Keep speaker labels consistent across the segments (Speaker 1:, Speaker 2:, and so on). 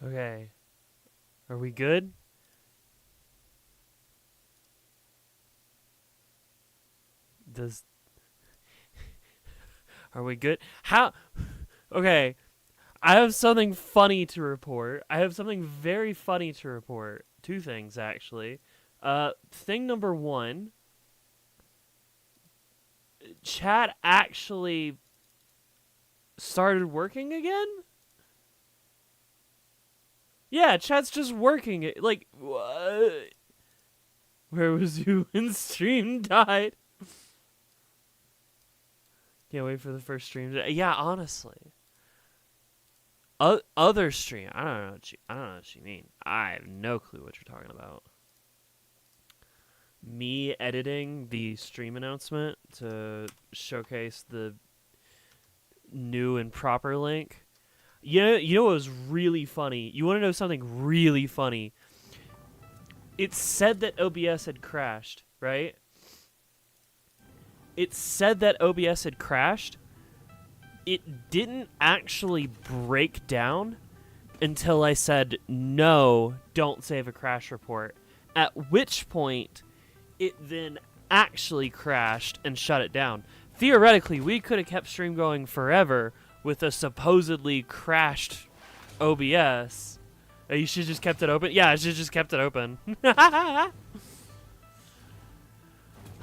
Speaker 1: Okay. Are we good? Does Are we good? How Okay. I have something funny to report. I have something very funny to report. Two things actually. Thing number 1, chat actually started working again? Yeah, chat's just working. Like, what? Where was you when stream died? Can't wait for the first stream. Yeah, honestly. Other stream. I don't know what you mean. I have no clue what you're talking about. Me editing the stream announcement to showcase the new and proper link. You know what was really funny? You want to know something really funny? It said that OBS had crashed, right? It said that OBS had crashed. It didn't actually break down until I said, no, don't save a crash report. At which point, it then actually crashed and shut it down. Theoretically, we could have kept stream going forever with a supposedly crashed OBS. You should have just kept it open? Yeah, I should have just kept it open.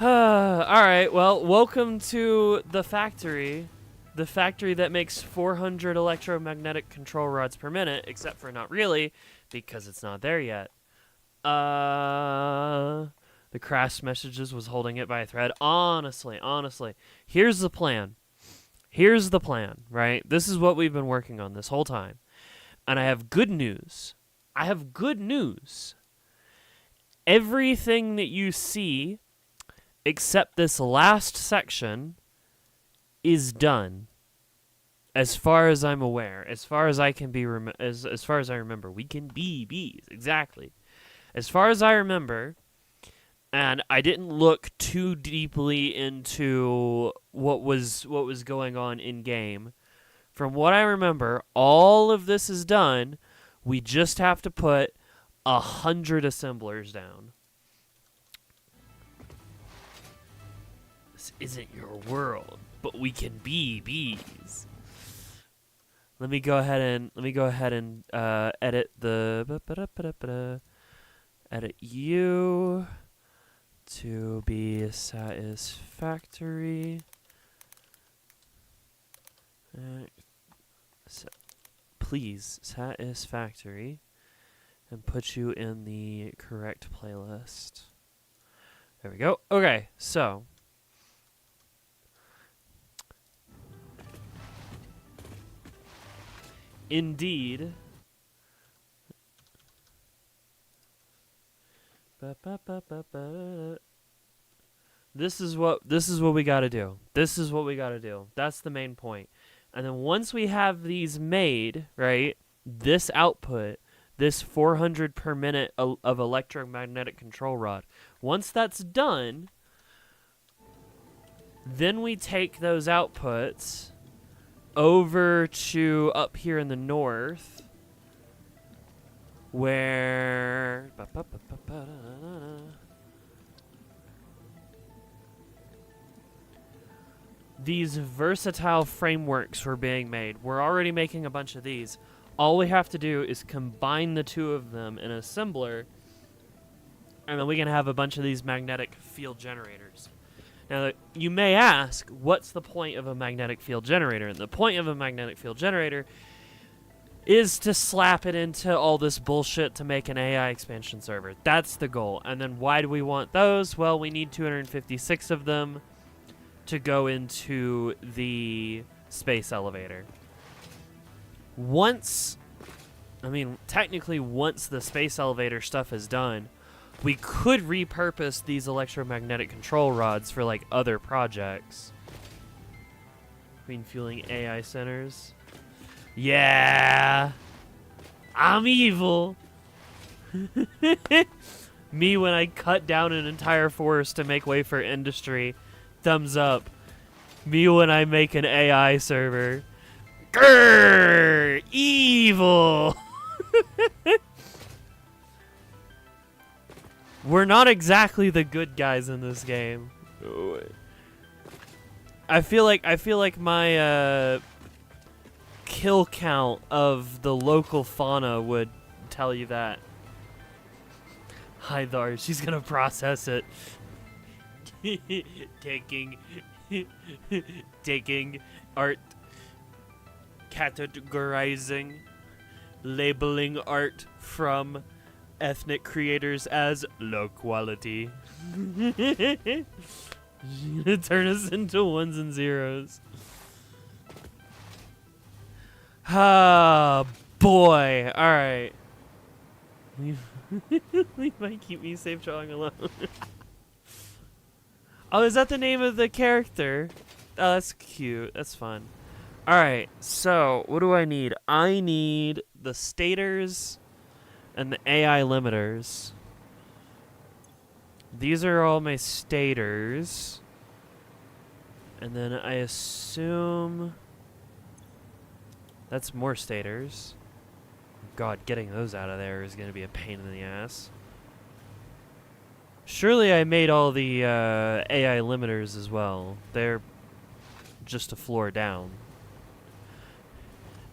Speaker 1: Alright, well, welcome to the factory. The factory that makes 400 electromagnetic control rods per minute, except for not really, because it's not there yet. The crash messages was holding it by a thread. Honestly, here's the plan. Here's the plan, right? This is what we've been working on this whole time. And I have good news. Everything that you see, except this last section, is done. As far as I'm aware, as far as I can be, as far as I remember, we can be bees, exactly. As far as I remember, and I didn't look too deeply into what was going on in game. From what I remember, all of this is done. We just have to put 100 assemblers down. This isn't your world, but we can be bees. Let me go ahead and edit the edit you to be satisfactory. Please, satisfactory, and put you in the correct playlist. There we go. Okay, so indeed, this is what we got to do. That's the main point. And then once we have these made, right, this output, this 400 per minute of electromagnetic control rod, once that's done, then we take those outputs over to up here in the north, where these versatile frameworks were being made. We're already making a bunch of these. All we have to do is combine the two of them in an assembler, and then we can have a bunch of these magnetic field generators. Now, you may ask, what's the point of a magnetic field generator? And the point of a magnetic field generator is to slap it into all this bullshit to make an AI expansion server. That's the goal. And then why do we want those? Well, we need 256 of them to go into the space elevator. Technically, once the space elevator stuff is done, we could repurpose these electromagnetic control rods for, like, other projects. Green fueling AI centers. Yeah! I'm evil! Me when I cut down an entire forest to make way for industry. Thumbs up. Me when I make an AI server. Grrr! Evil! We're not exactly the good guys in this game. I feel like my kill count of the local fauna would tell you that. Hi there, she's gonna process it. taking art, categorizing, labeling art from ethnic creators as low quality. Turn us into ones and zeros. Ah, boy. All right. You might keep me safe drawing alone. Oh, is that the name of the character? Oh, that's cute. That's fun. All right. So, what do I need? I need the stators and the AI limiters. These are all my stators. And then I assume that's more stators. God, getting those out of there is going to be a pain in the ass. Surely I made all the AI limiters as well. They're just a floor down.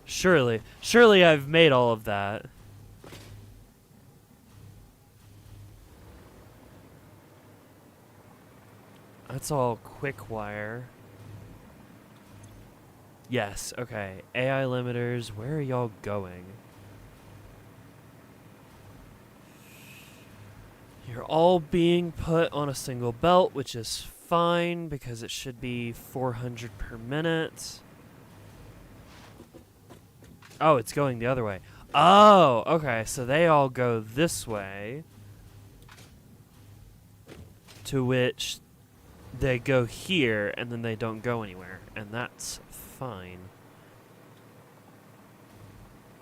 Speaker 1: Surely I've made all of that. That's all quick wire. Yes, okay. AI limiters, where are y'all going? You're all being put on a single belt, which is fine because it should be 400 per minute. Oh, it's going the other way. Oh, okay, so they all go this way. To which they go here, and then they don't go anywhere. And that's fine.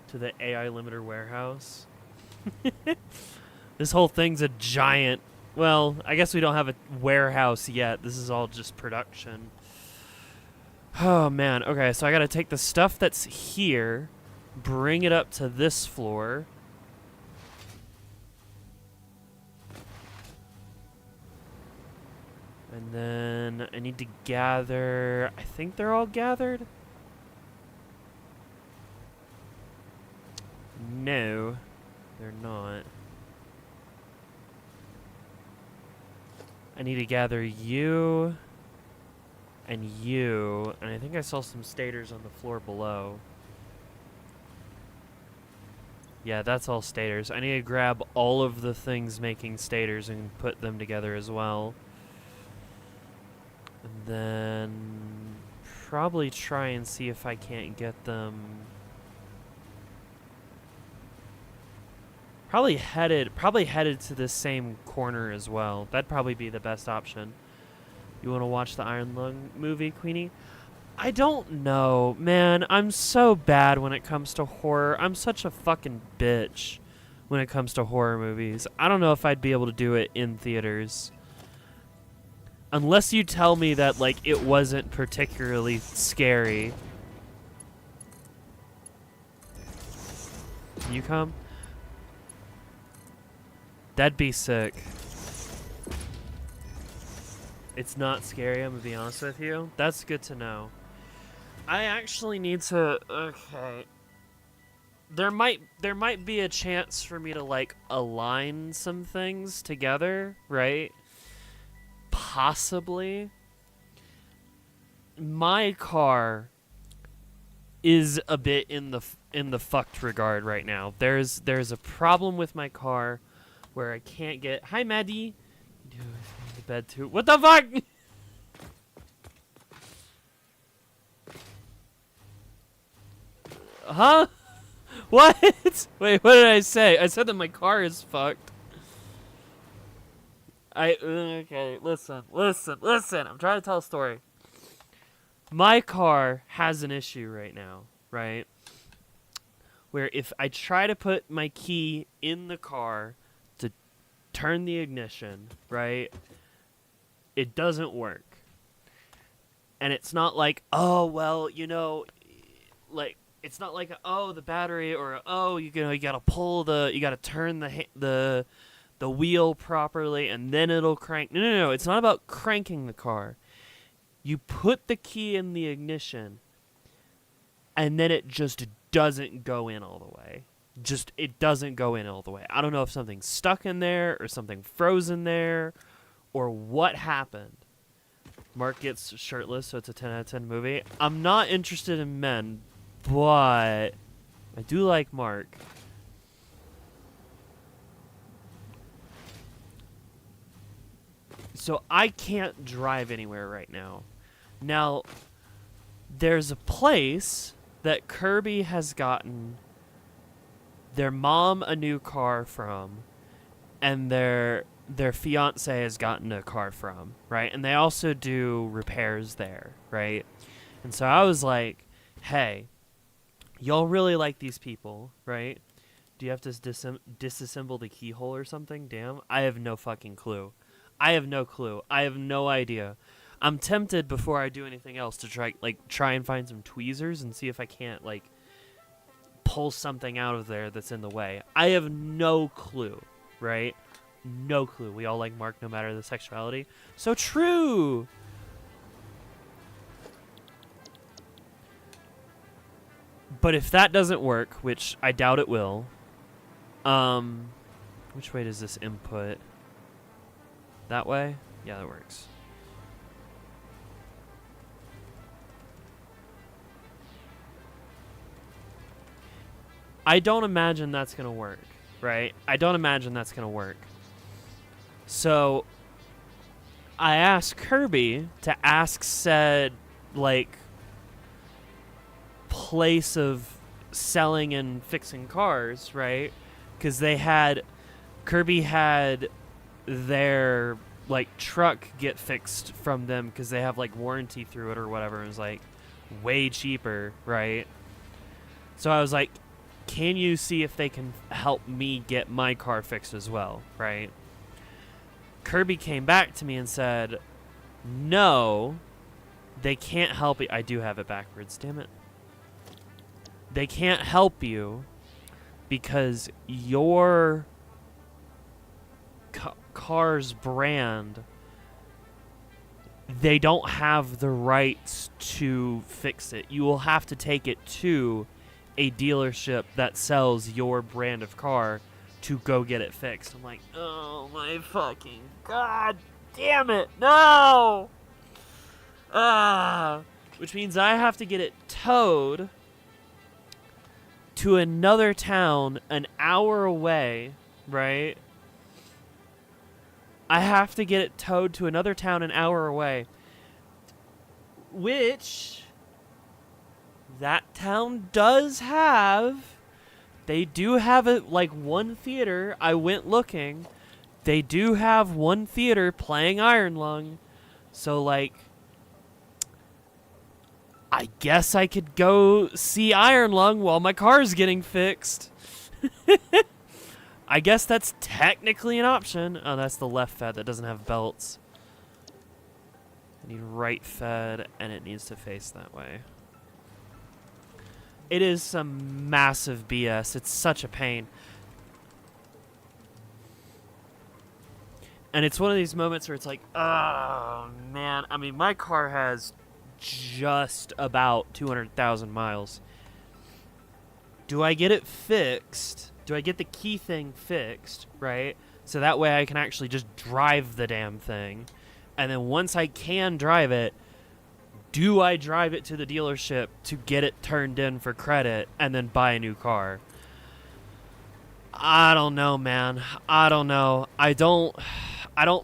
Speaker 1: To the AI limiter warehouse. This whole thing's a giant... Well, I guess we don't have a warehouse yet. This is all just production. Oh, man. Okay, so I gotta take the stuff that's here, bring it up to this floor. And then I need to gather... I think they're all gathered? No, they're not. I need to gather you and you, and I think I saw some stators on the floor below. Yeah, that's all stators. I need to grab all of the things making stators and put them together as well. And then probably try and see if I can't get them... Probably headed to this same corner as well. That'd probably be the best option. You want to watch the Iron Lung movie, Queenie? I don't know, man. I'm so bad when it comes to horror. I'm such a fucking bitch when it comes to horror movies. I don't know if I'd be able to do it in theaters. Unless you tell me that, like, it wasn't particularly scary. Can you come? That'd be sick. It's not scary, I'm gonna be honest with you. That's good to know. I actually need to... Okay. There might be a chance for me to, like, align some things together, right? Possibly. My car is a bit in the fucked regard right now. There's a problem with my car where I can't get... Hi, Maddie. Dude, the bed too. What the fuck? Huh? What? Wait, what did I say? I said that my car is fucked. Okay, listen. I'm trying to tell a story. My car has an issue right now, right? Where if I try to put my key in the car to turn the ignition, right, it doesn't work. And it's not like, oh, well, you know, like, it's not like the battery, or you gotta you gotta turn the wheel properly and then it'll crank. No, it's not about cranking the car. You put the key in the ignition and then it just doesn't go in all the way. It doesn't go in all the way. I don't know if something's stuck in there or something frozen there or what happened. Mark gets shirtless, so it's a 10 out of 10 movie. I'm not interested in men, but I do like Mark. So I can't drive anywhere right now. Now, there's a place that Kirby has gotten their mom a new car from, and their fiance has gotten a car from, right? And they also do repairs there, right? And so I was like, hey, y'all really like these people, right? Do you have to disassemble the keyhole or something? Damn, I have no fucking clue. I have no clue. I have no idea. I'm tempted before I do anything else to try and find some tweezers and see if I can't pull something out of there that's in the way. I have no clue, right? No clue. We all like Mark no matter the sexuality. So true. But if that doesn't work, which I doubt it will, which way does this input? That way? Yeah, that works. I don't imagine that's going to work, right? I don't imagine that's going to work. So I asked Kirby to ask said, place of selling and fixing cars, right? Because Kirby had their truck get fixed from them because they have warranty through it or whatever. It was way cheaper, right? So I was like, can you see if they can help me get my car fixed as well, right? Kirby came back to me and said, no, they can't help you. I do have it backwards, damn it. They can't help you because your car's brand, they don't have the rights to fix it. You will have to take it to a dealership that sells your brand of car to go get it fixed. I'm like, oh my fucking god damn it, no! Which means I have to get it towed to another town an hour away, right? I have to get it towed to another town an hour away. Which that town does have. They do have one theater. I went looking. They do have one theater playing Iron Lung. So I guess I could go see Iron Lung while my car's getting fixed. I guess that's technically an option. Oh, that's the left fed that doesn't have belts. I need right fed, and it needs to face that way. It is some massive BS. It's such a pain. And it's one of these moments where it's like, oh, man. I mean, my car has just about 200,000 miles. Do I get it fixed? Do I get the key thing fixed, right? So that way I can actually just drive the damn thing. And then once I can drive it, do I drive it to the dealership to get it turned in for credit and then buy a new car? I don't know, man. I don't know. I don't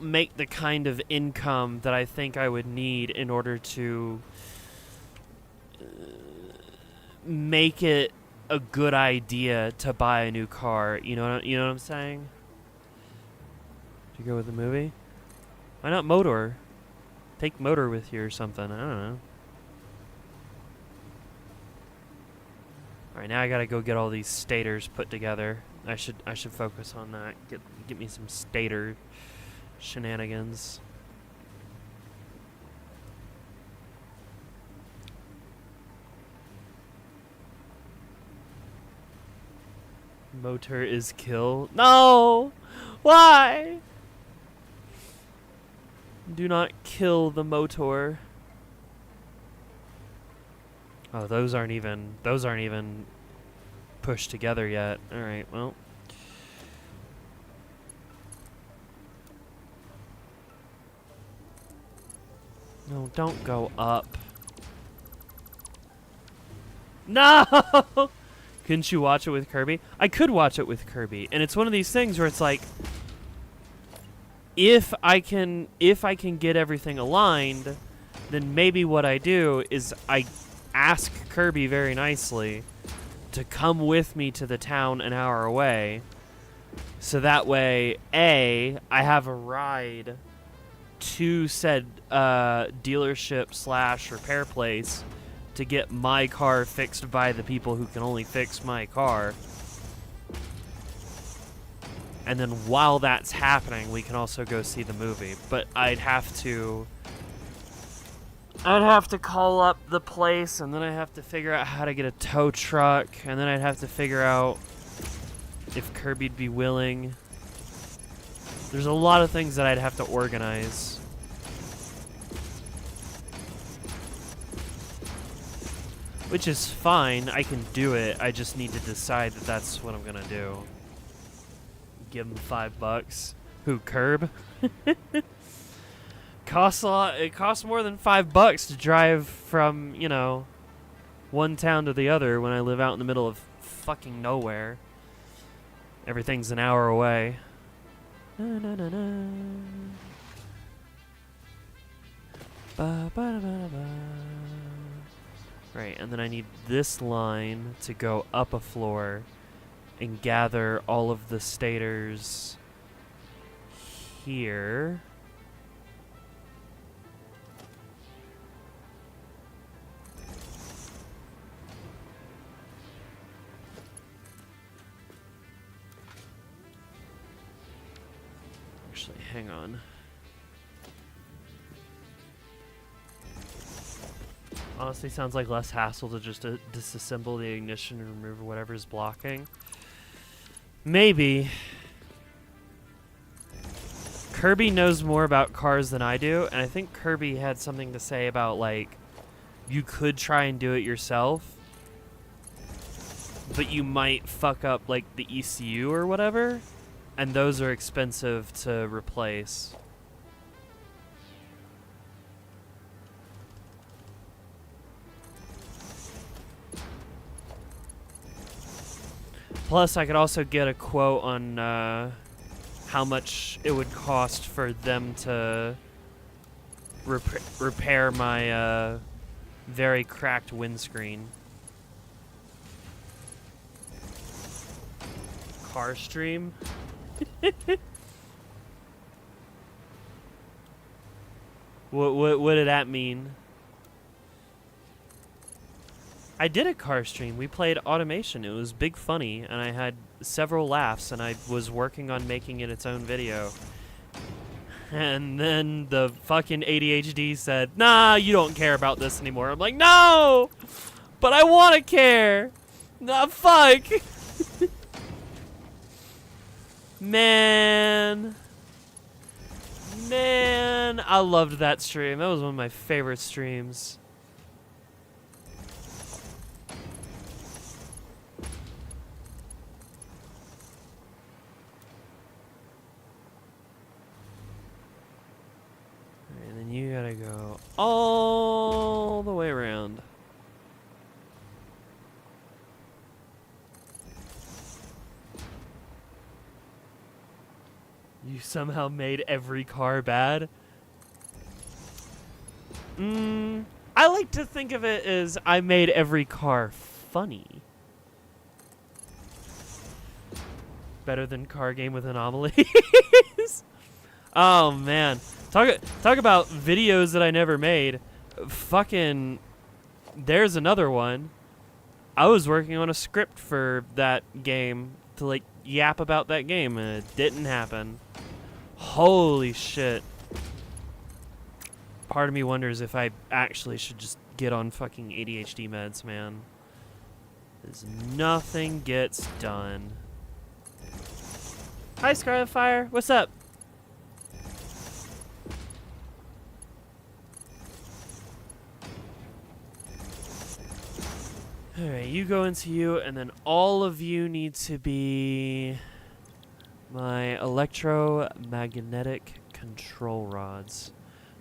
Speaker 1: make the kind of income that I think I would need in order to make it a good idea to buy a new car. You know what I'm saying? Do you go with the movie? Why not Motor? Take Motor with you or something. I don't know. Alright, now I gotta go get all these stators put together. I should focus on that. Get me some stator shenanigans. Motor is kill. No! Why? Do not kill the motor. Oh, those aren't even pushed together yet. All right, well. No, don't go up. No! Couldn't you watch it with Kirby? I could watch it with Kirby, and it's one of these things where it's like, if I can get everything aligned, then maybe what I do is I ask Kirby very nicely to come with me to the town an hour away, so that way, A, I have a ride to said dealership / repair place to get my car fixed by the people who can only fix my car. And then while that's happening, we can also go see the movie. But I'd have to call up the place, and then I'd have to figure out how to get a tow truck, and then I'd have to figure out if Kirby'd be willing. There's a lot of things that I'd have to organize. Which is fine, I can do it. I just need to decide that that's what I'm gonna do. Give him $5. Who, Curb? Costs a lot. It costs more than $5 to drive from, you know, one town to the other when I live out in the middle of fucking nowhere. Everything's an hour away. Na, na, na, na. Ba, ba, ba, ba. Right, and then I need this line to go up a floor and gather all of the stators here. Actually, hang on. Honestly, sounds like less hassle to just disassemble the ignition and remove whatever's blocking. Maybe. Kirby knows more about cars than I do, and I think Kirby had something to say about, like, you could try and do it yourself, but you might fuck up, like, the ECU or whatever, and those are expensive to replace. Plus, I could also get a quote on how much it would cost for them to repair my very cracked windscreen. Car stream? What did that mean? I did a car stream. We played Automation. It was big funny, and I had several laughs, and I was working on making it its own video. And then the fucking ADHD said, nah, you don't care about this anymore. I'm like, no! But I want to care! Nah, fuck! Man, I loved that stream. That was one of my favorite streams. And then you gotta go all the way around. You somehow made every car bad? I like to think of it as I made every car funny. Better than Car Game with Anomalies. Oh man, talk about videos that I never made. Fucking, there's another one. I was working on a script for that game to like yap about that game, and it didn't happen. Holy shit. Part of me wonders if I actually should just get on fucking ADHD meds, man. Because nothing gets done. Hi, Scarlet Fire. What's up? Alright, you go into you, and then all of you need to be my electromagnetic control rods.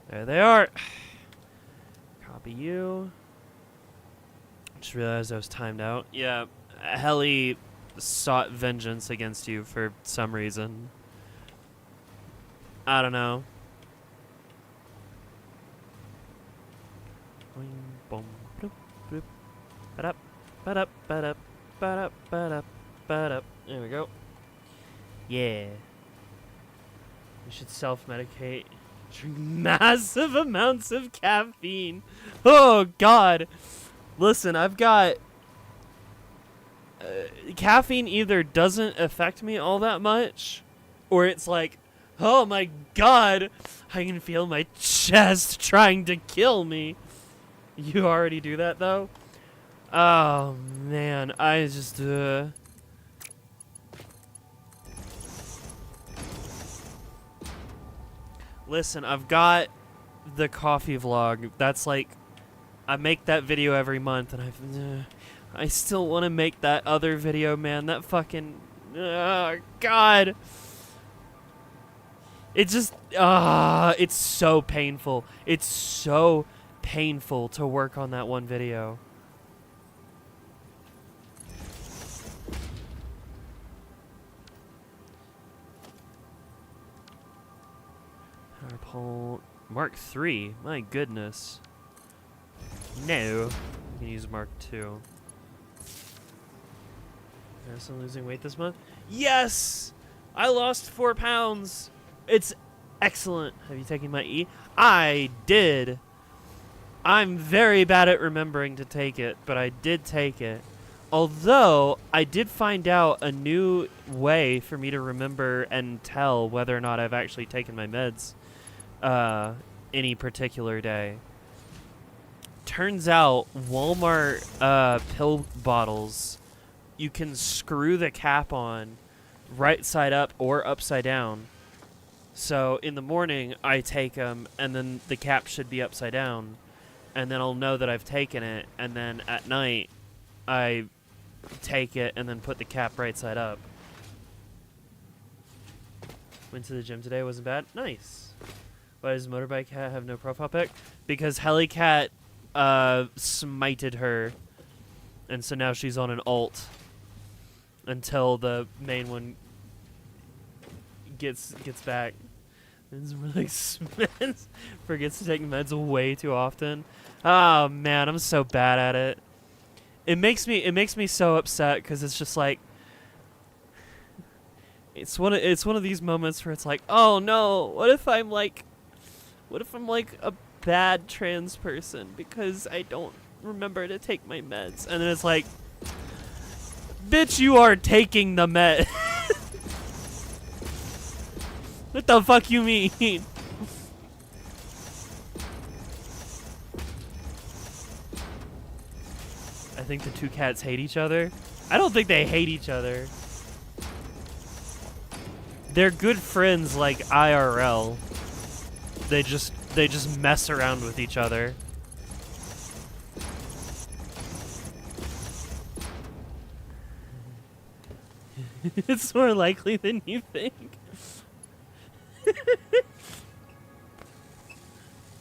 Speaker 1: There they are. Copy you. Just realized I was timed out. Yeah, Heli sought vengeance against you for some reason. I don't know. Boing, boom, bloop, bloop. Ba-dup, ba-dup, ba-dup, ba-dup, ba-dup, ba-dup. There we go. Yeah. We should self-medicate. Drink massive amounts of caffeine. Oh, God. Listen, I've got... caffeine either doesn't affect me all that much, or it's like, oh my God, I can feel my chest trying to kill me. You already do that, though? Oh, man, I just... Listen, I've got the coffee vlog. That's like... I make that video every month, and I still want to make that other video, man. That fucking... God. It just... it's so painful. It's so painful to work on that one video. Power pole... Mark III. My goodness. No. We can use Mark II. Yes, I'm losing weight this month. Yes! I lost 4 pounds. It's excellent. Have you taken my E? I did. I'm very bad at remembering to take it, but I did take it. Although, I did find out a new way for me to remember and tell whether or not I've actually taken my meds any particular day. Turns out, Walmart pill bottles, you can screw the cap on right side up or upside down. So in the morning, I take them, and then the cap should be upside down. And then I'll know that I've taken it, and then at night, I take it and then put the cap right side up. Went to the gym today, wasn't bad. Nice. Why does Motorbike Cat have no profile pic? Because Helicat smited her, and so now she's on an alt until the main one gets back. It's really forgets to take meds way too often. Oh man, I'm so bad at it. It makes me so upset because it's just like it's one of these moments where it's like, oh no, what if I'm like a bad trans person because I don't remember to take my meds, and then it's like, bitch, you are taking the med. What the fuck you mean? I think the two cats hate each other. I don't think they hate each other. They're good friends like IRL. They just mess around with each other. It's more likely than you think.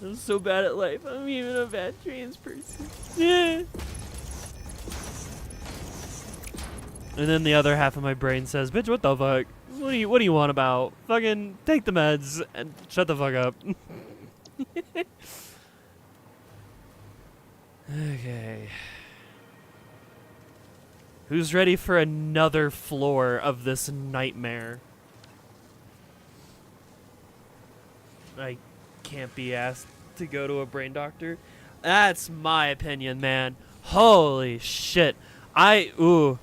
Speaker 1: I'm so bad at life. I'm even a bad trans person. Yeah. And then the other half of my brain says, bitch, what the fuck? What do you want about? Fucking take the meds and shut the fuck up. Okay. Who's ready for another floor of this nightmare? I can't be asked to go to a brain doctor. That's my opinion, man. Holy shit. Oh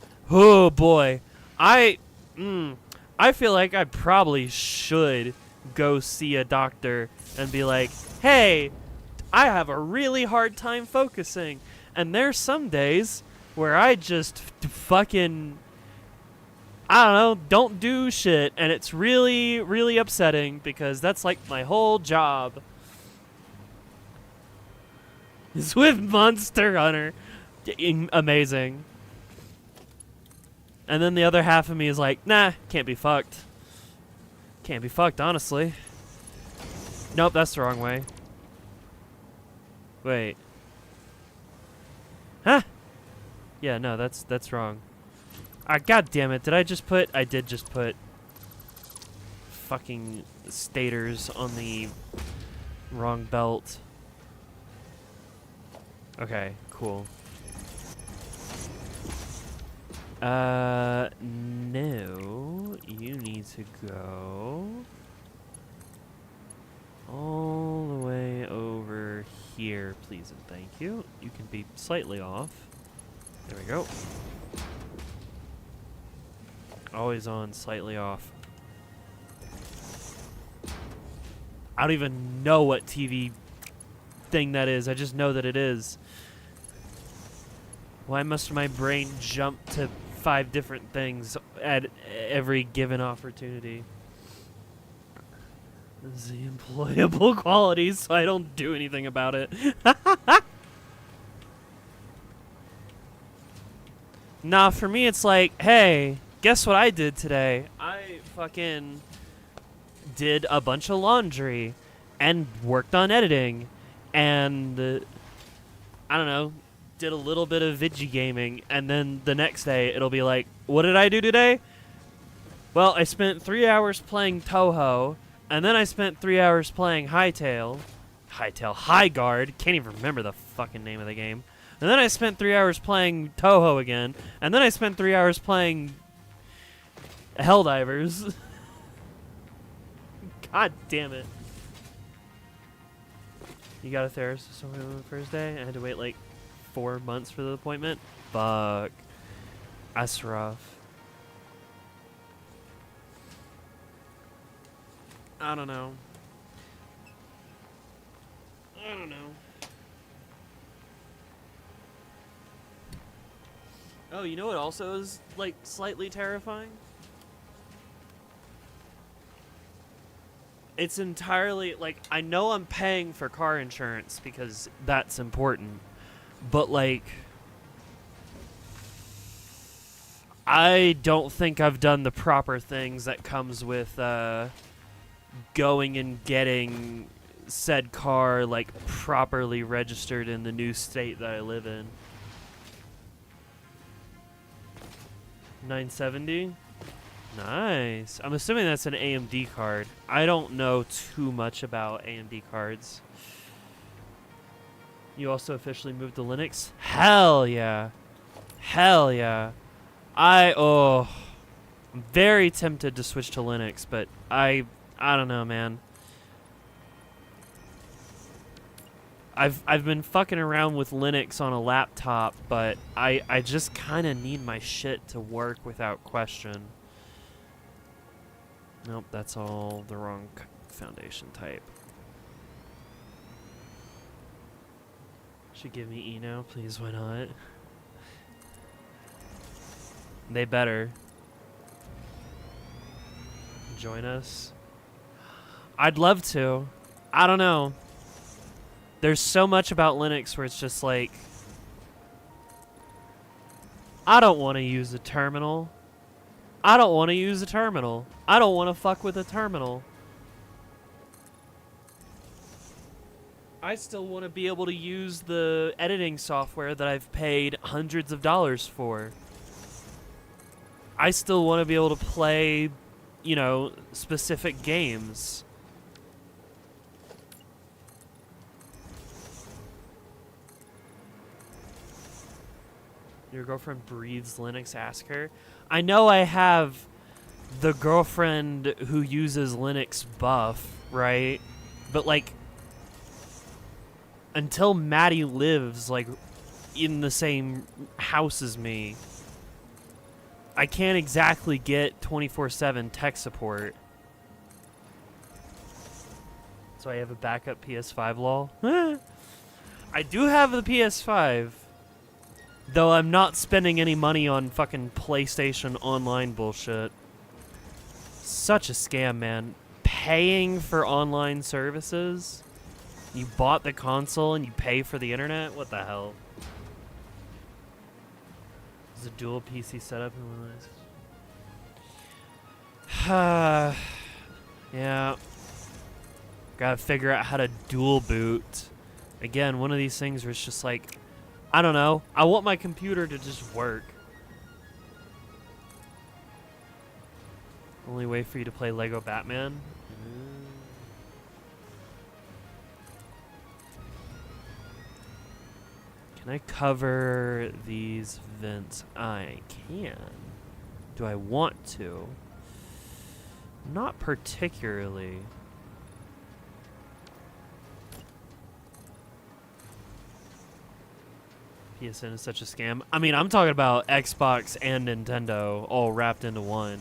Speaker 1: boy. I feel like I probably should go see a doctor and be like, hey, I have a really hard time focusing. And there's some days where I just fucking... I don't know, don't do shit. And it's really, really upsetting because that's like my whole job. Is with Monster Hunter. Amazing. And then the other half of me is like, nah, can't be fucked. Can't be fucked, honestly. Nope, that's the wrong way. Wait. Huh? Yeah, no, that's wrong. Ah, god damn it. Did I just put... I did just put fucking stators on the wrong belt. Okay, cool. No. You need to go all the way over here, please and thank you. You can be slightly off. There we go. Always on, slightly off. I don't even know what TV thing that is. I just know that it is. Why must my brain jump to 5 different things at every given opportunity? This is the employable qualities, so I don't do anything about it. Nah, for me it's like, hey, guess what I did today? I fucking did a bunch of laundry and worked on editing and I don't know, did a little bit of Vigi gaming, and then the next day it'll be like, what did I do today? Well, I spent 3 hours playing Touhou, and then I spent 3 hours playing High Guard, can't even remember the fucking name of the game. And then I spent 3 hours playing Touhou again, and then I spent 3 hours playing Helldivers. God damn it. You got a therapist on the first day? I had to wait like 4 months for the appointment? Fuck. That's rough. I don't know. I don't know. Oh, you know what also is, like, slightly terrifying? It's entirely, like, I know I'm paying for car insurance because that's important, but, like, I don't think I've done the proper things that comes with, going and getting said car, like, properly registered in the new state that I live in. 970? Nice. I'm assuming that's an AMD card. I don't know too much about AMD cards. You also officially moved to Linux? Hell yeah. Hell yeah. I'm very tempted to switch to Linux, but I don't know, man. I've been fucking around with Linux on a laptop, but I just kind of need my shit to work without question. Nope, that's all the wrong foundation type. Should give me E now, please, why not? They better. Join us. I'd love to. I don't know. There's so much about Linux where it's just like, I don't want to use a terminal. I don't want to use a terminal. I don't want to fuck with a terminal. I still want to be able to use the editing software that I've paid hundreds of dollars for. I still want to be able to play, you know, specific games. Your girlfriend breathes Linux, ask her. I know I have the girlfriend who uses Linux buff, right? But, like, until Maddie lives, like, in the same house as me, I can't exactly get 24/7 tech support. So I have a backup PS5 lol. I do have the PS5. Though I'm not spending any money on fucking PlayStation Online bullshit. Such a scam, man. Paying for online services? You bought the console and you pay for the internet? What the hell? Is a dual PC setup in one of these? Yeah. Gotta figure out how to dual boot. Again, one of these things where it's just like, I don't know. I want my computer to just work. Only way for you to play Lego Batman? Can I cover these vents? I can. Do I want to? Not particularly. PSN is such a scam. I mean, I'm talking about Xbox and Nintendo all wrapped into one.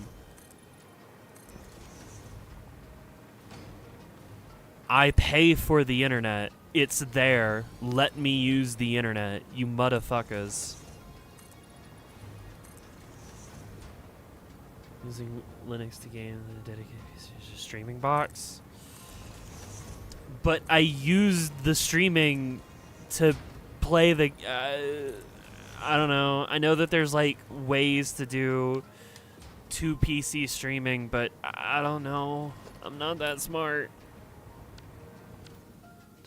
Speaker 1: I pay for the internet. It's there. Let me use the internet, you motherfuckers. Using Linux to game a dedicated streaming box. But I used the streaming to play the... I don't know. I know that there's like ways to do 2 PC streaming, but I don't know. I'm not that smart.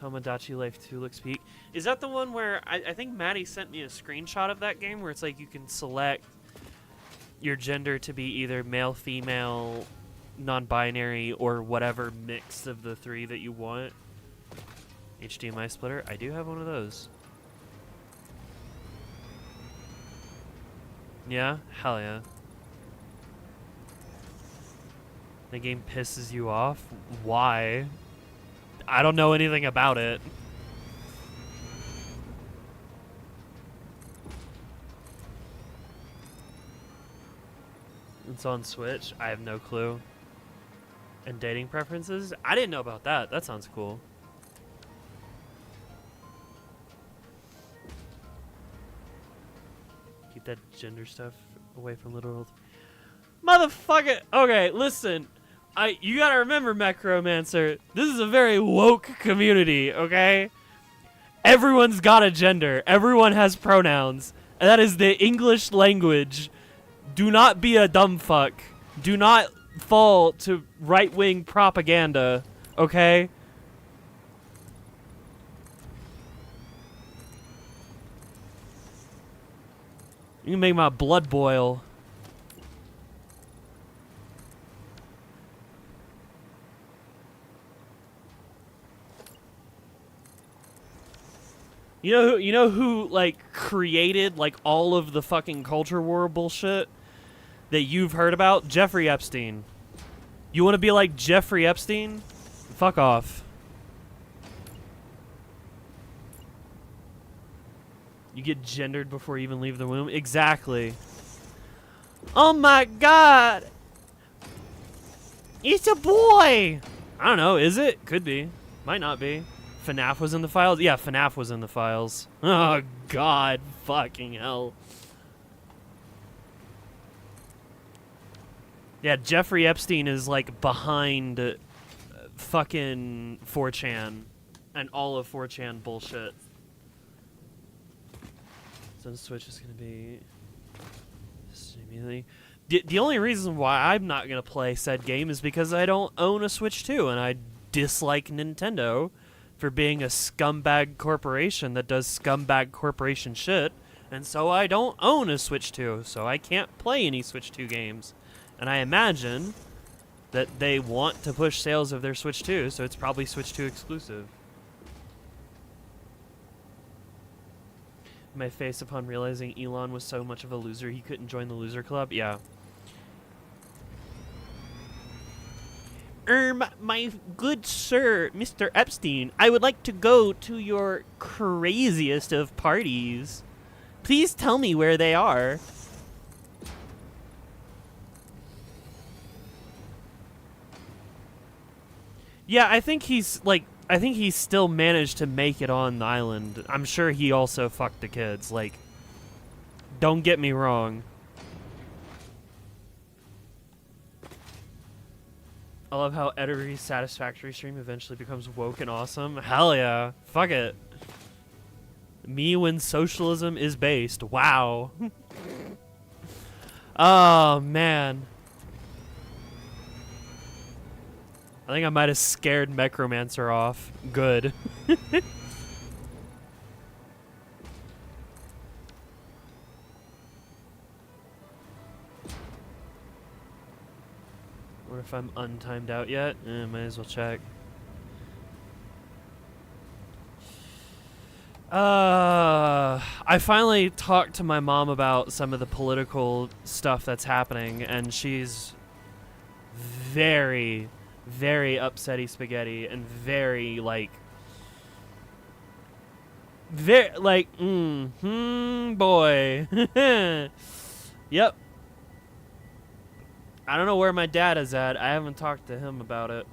Speaker 1: Tomodachi Life 2 looks peak. Is that the one where I think Maddie sent me a screenshot of that game where it's like you can select your gender to be either male, female, non-binary, or whatever mix of the 3 that you want? HDMI splitter? I do have one of those. Yeah? Hell yeah. The game pisses you off? Why? I don't know anything about it. It's on Switch. I have no clue. And dating preferences? I didn't know about that. That sounds cool. Keep that gender stuff away from literal... Motherfucker! Okay, listen. You gotta remember, Mechromancer, this is a very woke community, okay? Everyone's got a gender. Everyone has pronouns. And that is the English language. Do not be a dumb fuck. Do not fall to right-wing propaganda, okay? You can make my blood boil. You know who like created like all of the fucking culture war bullshit that you've heard about? Jeffrey Epstein. You want to be like Jeffrey Epstein? Fuck off. You get gendered before you even leave the womb? Exactly. Oh my god! It's a boy! I don't know, is it? Could be. Might not be. FNAF was in the files? Yeah, FNAF was in the files. Oh, God. Fucking hell. Yeah, Jeffrey Epstein is, like, behind fucking 4chan and all of 4chan bullshit. So Switch is going to be... immediately. The only reason why I'm not going to play said game is because I don't own a Switch 2, and I dislike Nintendo for being a scumbag corporation that does scumbag corporation shit, and so I don't own a Switch 2, so I can't play any Switch 2 games. And I imagine that they want to push sales of their Switch 2, so it's probably Switch 2 exclusive. My face upon realizing Elon was so much of a loser he couldn't join the loser club? Yeah. My good sir, Mr. Epstein, I would like to go to your craziest of parties. Please tell me where they are. Yeah, I think he's still managed to make it on the island. I'm sure he also fucked the kids. Like, Don't get me wrong. I love how every Satisfactory stream eventually becomes woke and awesome. Hell yeah. Fuck it. Me when socialism is based. Wow. Oh, man. I think I might have scared Necromancer off. Good. What if I'm untimed out yet? Might as well check. I finally talked to my mom about some of the political stuff that's happening, and she's very, very upsetty spaghetti and very, like, boy. Yep. I don't know where my dad is at. I haven't talked to him about it.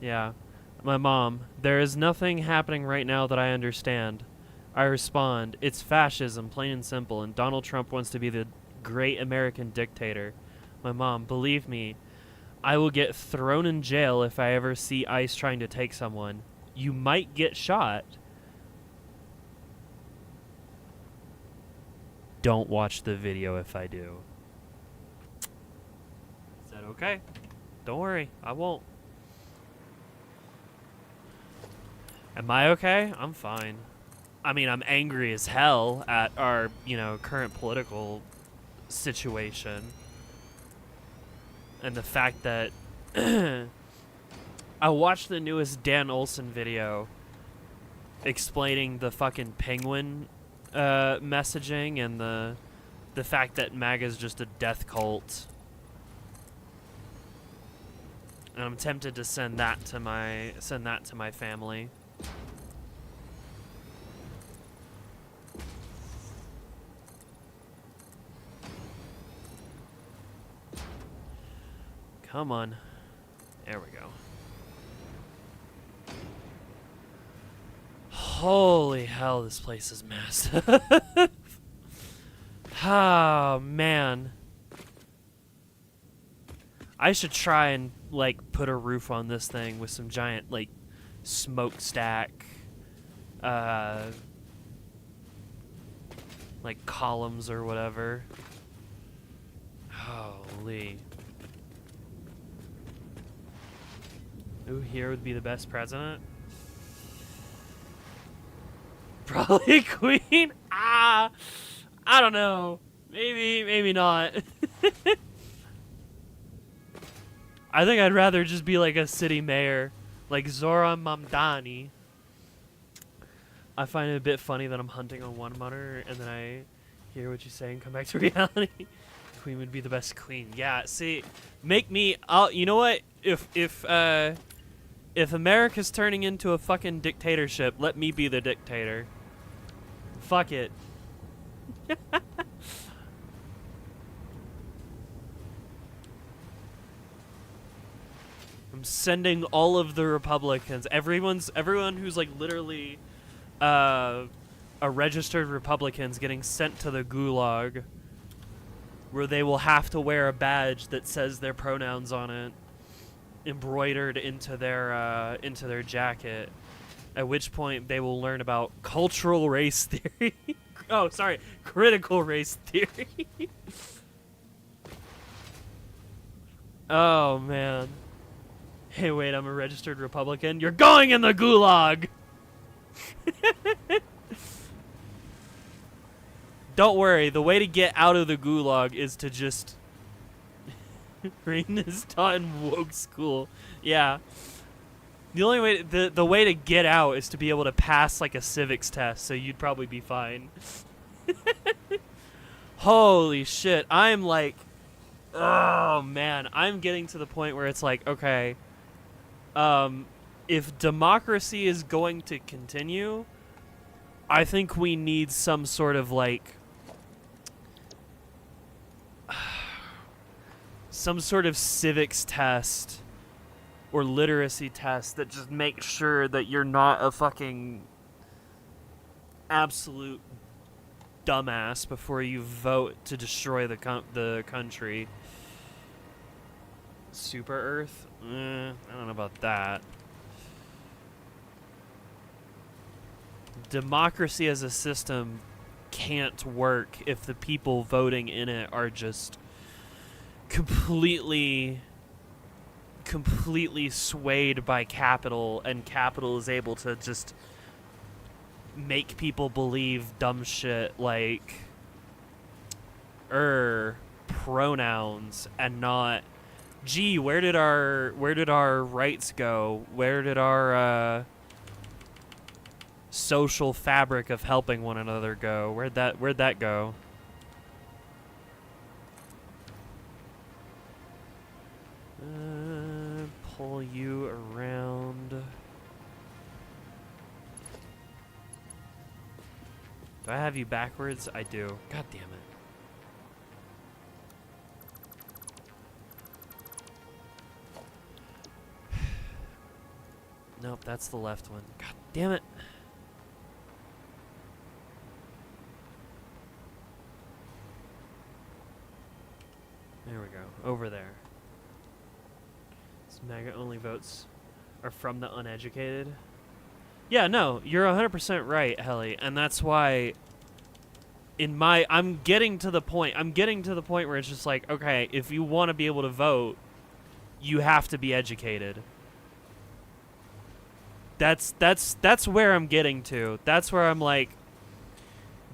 Speaker 1: Yeah. My mom, there is nothing happening right now that I understand. I respond, it's fascism, plain and simple, and Donald Trump wants to be the great American dictator. My mom, believe me, I will get thrown in jail if I ever see ICE trying to take someone. You might get shot. Don't watch the video if I do. Is that okay? Don't worry, I won't. Am I okay? I'm fine. I mean, I'm angry as hell at our, current political situation. And the fact that I watched the newest Dan Olson video explaining the fucking penguin messaging and the fact that MAGA is just a death cult. And I'm tempted to send that to my family. Come on. There we go. Holy hell, this place is massive. Oh, man. I should try and, put a roof on this thing with some giant, smokestack, columns or whatever. Holy. Who here would be the best president? Probably Queen? I don't know. Maybe not. I think I'd rather just be like a city mayor, like Zoran Mamdani. I find it a bit funny that I'm hunting on one monitor and then I hear what you say and come back to reality. Queen would be the best queen. Yeah, see, make me. You know what? If America's turning into a fucking dictatorship, let me be the dictator. Fuck it. I'm sending all of the Republicans, everyone who's literally a registered Republican's getting sent to the gulag, where they will have to wear a badge that says their pronouns on it, embroidered into their jacket. At which point they will learn about cultural race theory. Oh, sorry, critical race theory. Oh man. Hey, wait, I'm a registered Republican. You're going in the gulag. Don't worry, the way to get out of the gulag is to just Rain is taught in woke school. Yeah. The only way the way to get out is to be able to pass a civics test, so you'd probably be fine. Holy shit. I'm oh man, I'm getting to the point where it's okay, if democracy is going to continue, I think we need some sort of some sort of civics test or literacy tests that just make sure that you're not a fucking absolute dumbass before you vote to destroy the country. Super Earth? I don't know about that. Democracy as a system can't work if the people voting in it are just completely swayed by capital, and capital is able to just make people believe dumb shit like pronouns and not, gee, where did our rights go? Where did our social fabric of helping one another go? Where'd that go? Pull you around. Do I have you backwards? I do. God damn it. Nope, that's the left one. God damn it. There we go. Over there. MAGA only votes are from the uneducated. Yeah, no, you're 100% right, Helly, and that's why I'm getting to the point where it's just like, okay, if you want to be able to vote, you have to be educated. That's where I'm getting to. That's where I'm like,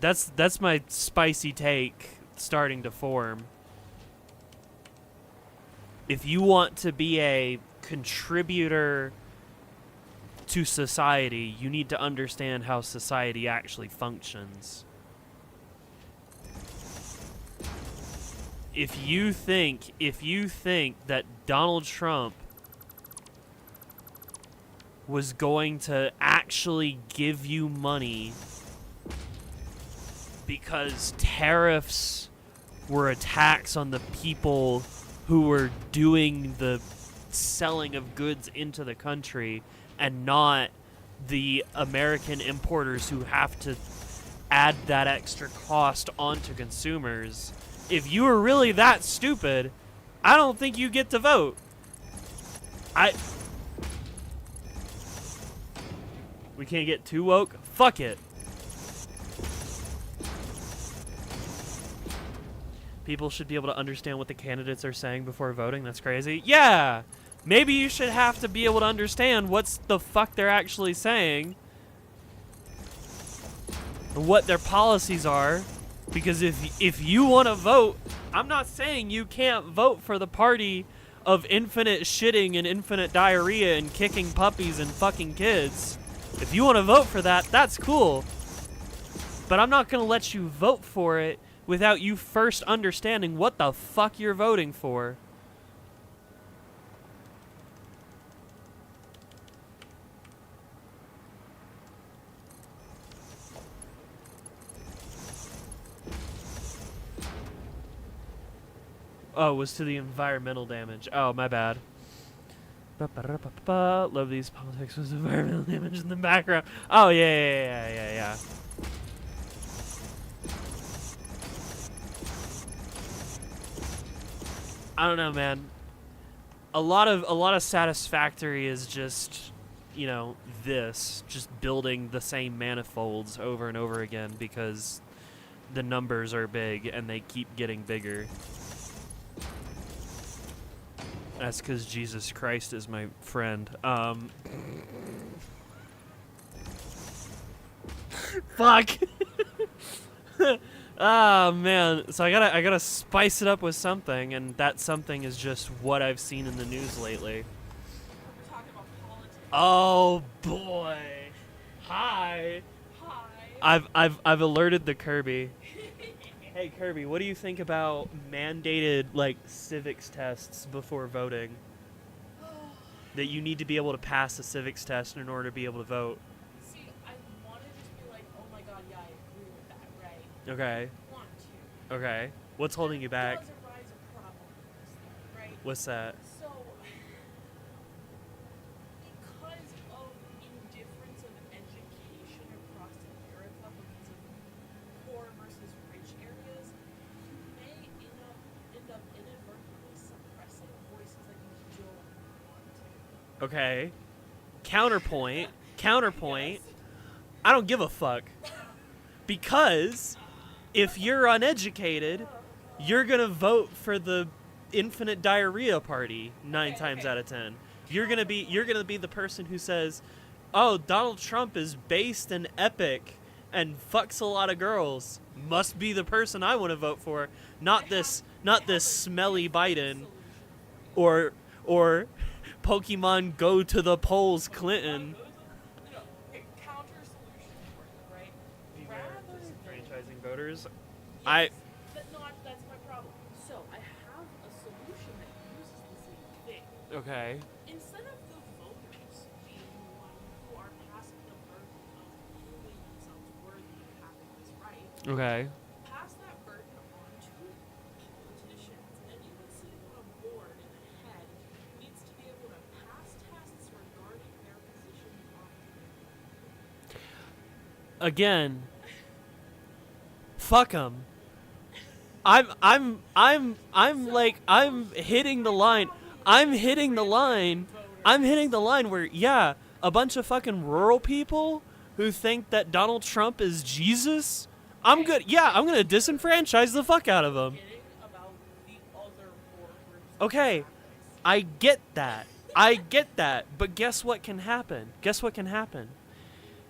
Speaker 1: that's my spicy take starting to form. If you want to be a contributor to society, you need to understand how society actually functions. If you think that Donald Trump was going to actually give you money because tariffs were a tax on the people who were doing the selling of goods into the country and not the American importers who have to add that extra cost onto consumers. If you were really that stupid, I don't think you get to vote. We can't get too woke? Fuck it. People should be able to understand what the candidates are saying before voting. That's crazy. Yeah! Maybe you should have to be able to understand what's the fuck they're actually saying. And what their policies are. Because if you want to vote, I'm not saying you can't vote for the party of infinite shitting and infinite diarrhea and kicking puppies and fucking kids. If you want to vote for that, that's cool. But I'm not going to let you vote for it without you first understanding what the fuck you're voting for. Oh, it was to the environmental damage. Oh, my bad. Love these politics with environmental damage in the background. Oh, yeah. I don't know, man. A lot of Satisfactory is just, just building the same manifolds over and over again because the numbers are big and they keep getting bigger. That's because Jesus Christ is my friend. Fuck. Oh man, so I gotta spice it up with something, and that something is just what I've seen in the news lately.
Speaker 2: We're talking about politics.
Speaker 1: Oh boy, hi. I've alerted the Kirby. Hey Kirby, what do you think about mandated civics tests before voting? That you need to be able to pass a civics test in order to be able to vote.
Speaker 2: See, I want to just be like, oh my god, yeah, I agree with that, right?
Speaker 1: Okay.
Speaker 2: I want to.
Speaker 1: Okay. What's holding you back?
Speaker 2: Does arise a problem with this thing, right?
Speaker 1: What's that?
Speaker 2: So,
Speaker 1: Okay. Counterpoint. Counterpoint. I don't give a fuck. Because if you're uneducated, you're going to vote for the infinite diarrhea party 9 times out of 10. You're going to be the person who says, "Oh, Donald Trump is based and epic and fucks a lot of girls. Must be the person I want to vote for, not this smelly Biden or Pokemon Go to the polls Clinton."
Speaker 2: Counter solution for you, right? Rather
Speaker 1: Disenfranchising voters.
Speaker 2: Yes, but that's my problem. So I have a solution that uses the same thing.
Speaker 1: Okay.
Speaker 2: Instead of the voters being the one who are passing the burden of proving themselves worthy of having this right,
Speaker 1: Okay.
Speaker 2: pass that burden on to politicians. And you can see that a board in a head needs to be able to pass tests regarding their position on
Speaker 1: Again. Fuck 'em. I'm hitting the line. I'm hitting the line where, yeah, a bunch of fucking rural people who think that Donald Trump is Jesus. I'm good. Yeah, I'm gonna disenfranchise the fuck out of them.
Speaker 2: kidding about the other board groups.
Speaker 1: Okay, I get that. But guess what can happen?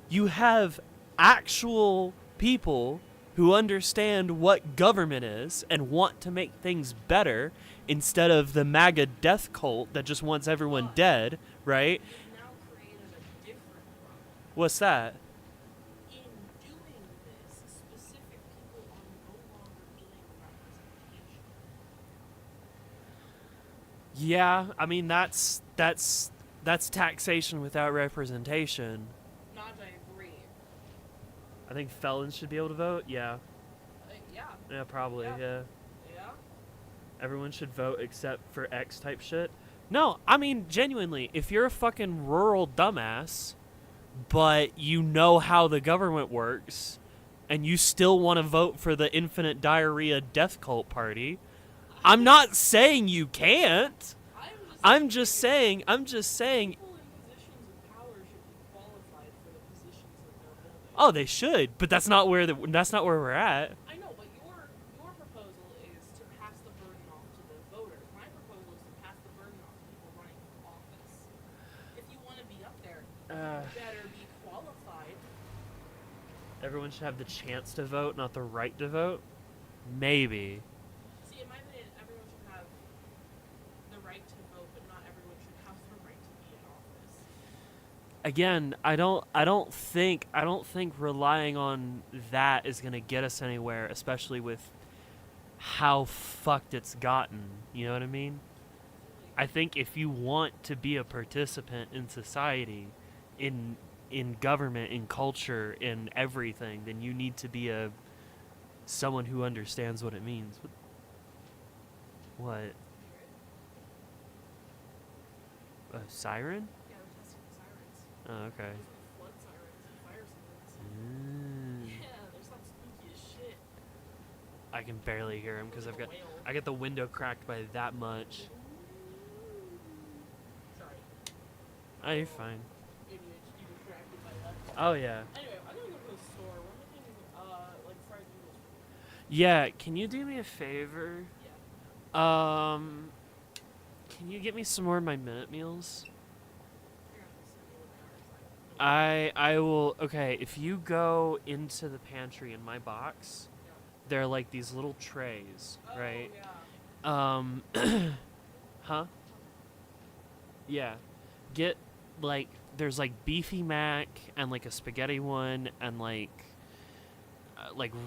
Speaker 1: You have actual people who understand what government is and want to make things better instead of the MAGA death cult that just wants everyone dead, right?
Speaker 2: You've now created a different problem.
Speaker 1: What's that?
Speaker 2: In doing this, specific people are no longer getting representation.
Speaker 1: Yeah, I mean that's taxation without representation.
Speaker 2: Not I agree.
Speaker 1: I think felons should be able to vote. Yeah.
Speaker 2: Yeah.
Speaker 1: Yeah, probably.
Speaker 2: Yeah.
Speaker 1: Yeah.
Speaker 2: Yeah.
Speaker 1: Everyone should vote except for X type shit. No, I mean genuinely, if you're a fucking rural dumbass, but you know how the government works, and you still want to vote for the infinite diarrhea death cult party, I'm not saying you can't. I'm just saying.
Speaker 2: People in positions of power should be qualified for the positions that they're holding.
Speaker 1: Oh, they should, but that's not where we're at.
Speaker 2: I know, but your proposal is to pass the burden off to the voters. My proposal is to pass the burden off to people running for office. If you want to be up there, you better be qualified.
Speaker 1: Everyone should have the chance to vote, not the right to vote. Maybe.
Speaker 2: See, in my opinion, everyone should have the right to vote, but not everyone should have the right to be in office.
Speaker 1: Again, I don't think relying on that is going to get us anywhere, especially with how fucked it's gotten. You know what I mean? I think if you want to be a participant in society, in government, in culture, in everything, then you need to be someone who understands what it means. What? A siren?
Speaker 2: Yeah, we're testing the sirens.
Speaker 1: Oh, okay.
Speaker 2: Those are flood sirens and fire sirens. Yeah, there's some spooky as shit.
Speaker 1: I can barely hear him because
Speaker 2: There's a whale.
Speaker 1: I got the window cracked by that much.
Speaker 2: Sorry.
Speaker 1: Oh, you're fine.
Speaker 2: ADHD distracted by that.
Speaker 1: Oh yeah.
Speaker 2: Anyway, I'm gonna go to the store. We're making like fried noodles.
Speaker 1: Yeah. Can you do me a favor?
Speaker 2: Yeah.
Speaker 1: Can you get me some more of my minute meals?
Speaker 2: You're gonna have to send me what they are.
Speaker 1: I will. Okay. If you go into the pantry in my box, they're like these little trays,
Speaker 2: Oh,
Speaker 1: right?
Speaker 2: yeah.
Speaker 1: Huh? Yeah. Get like there's like beefy mac and like a spaghetti one and like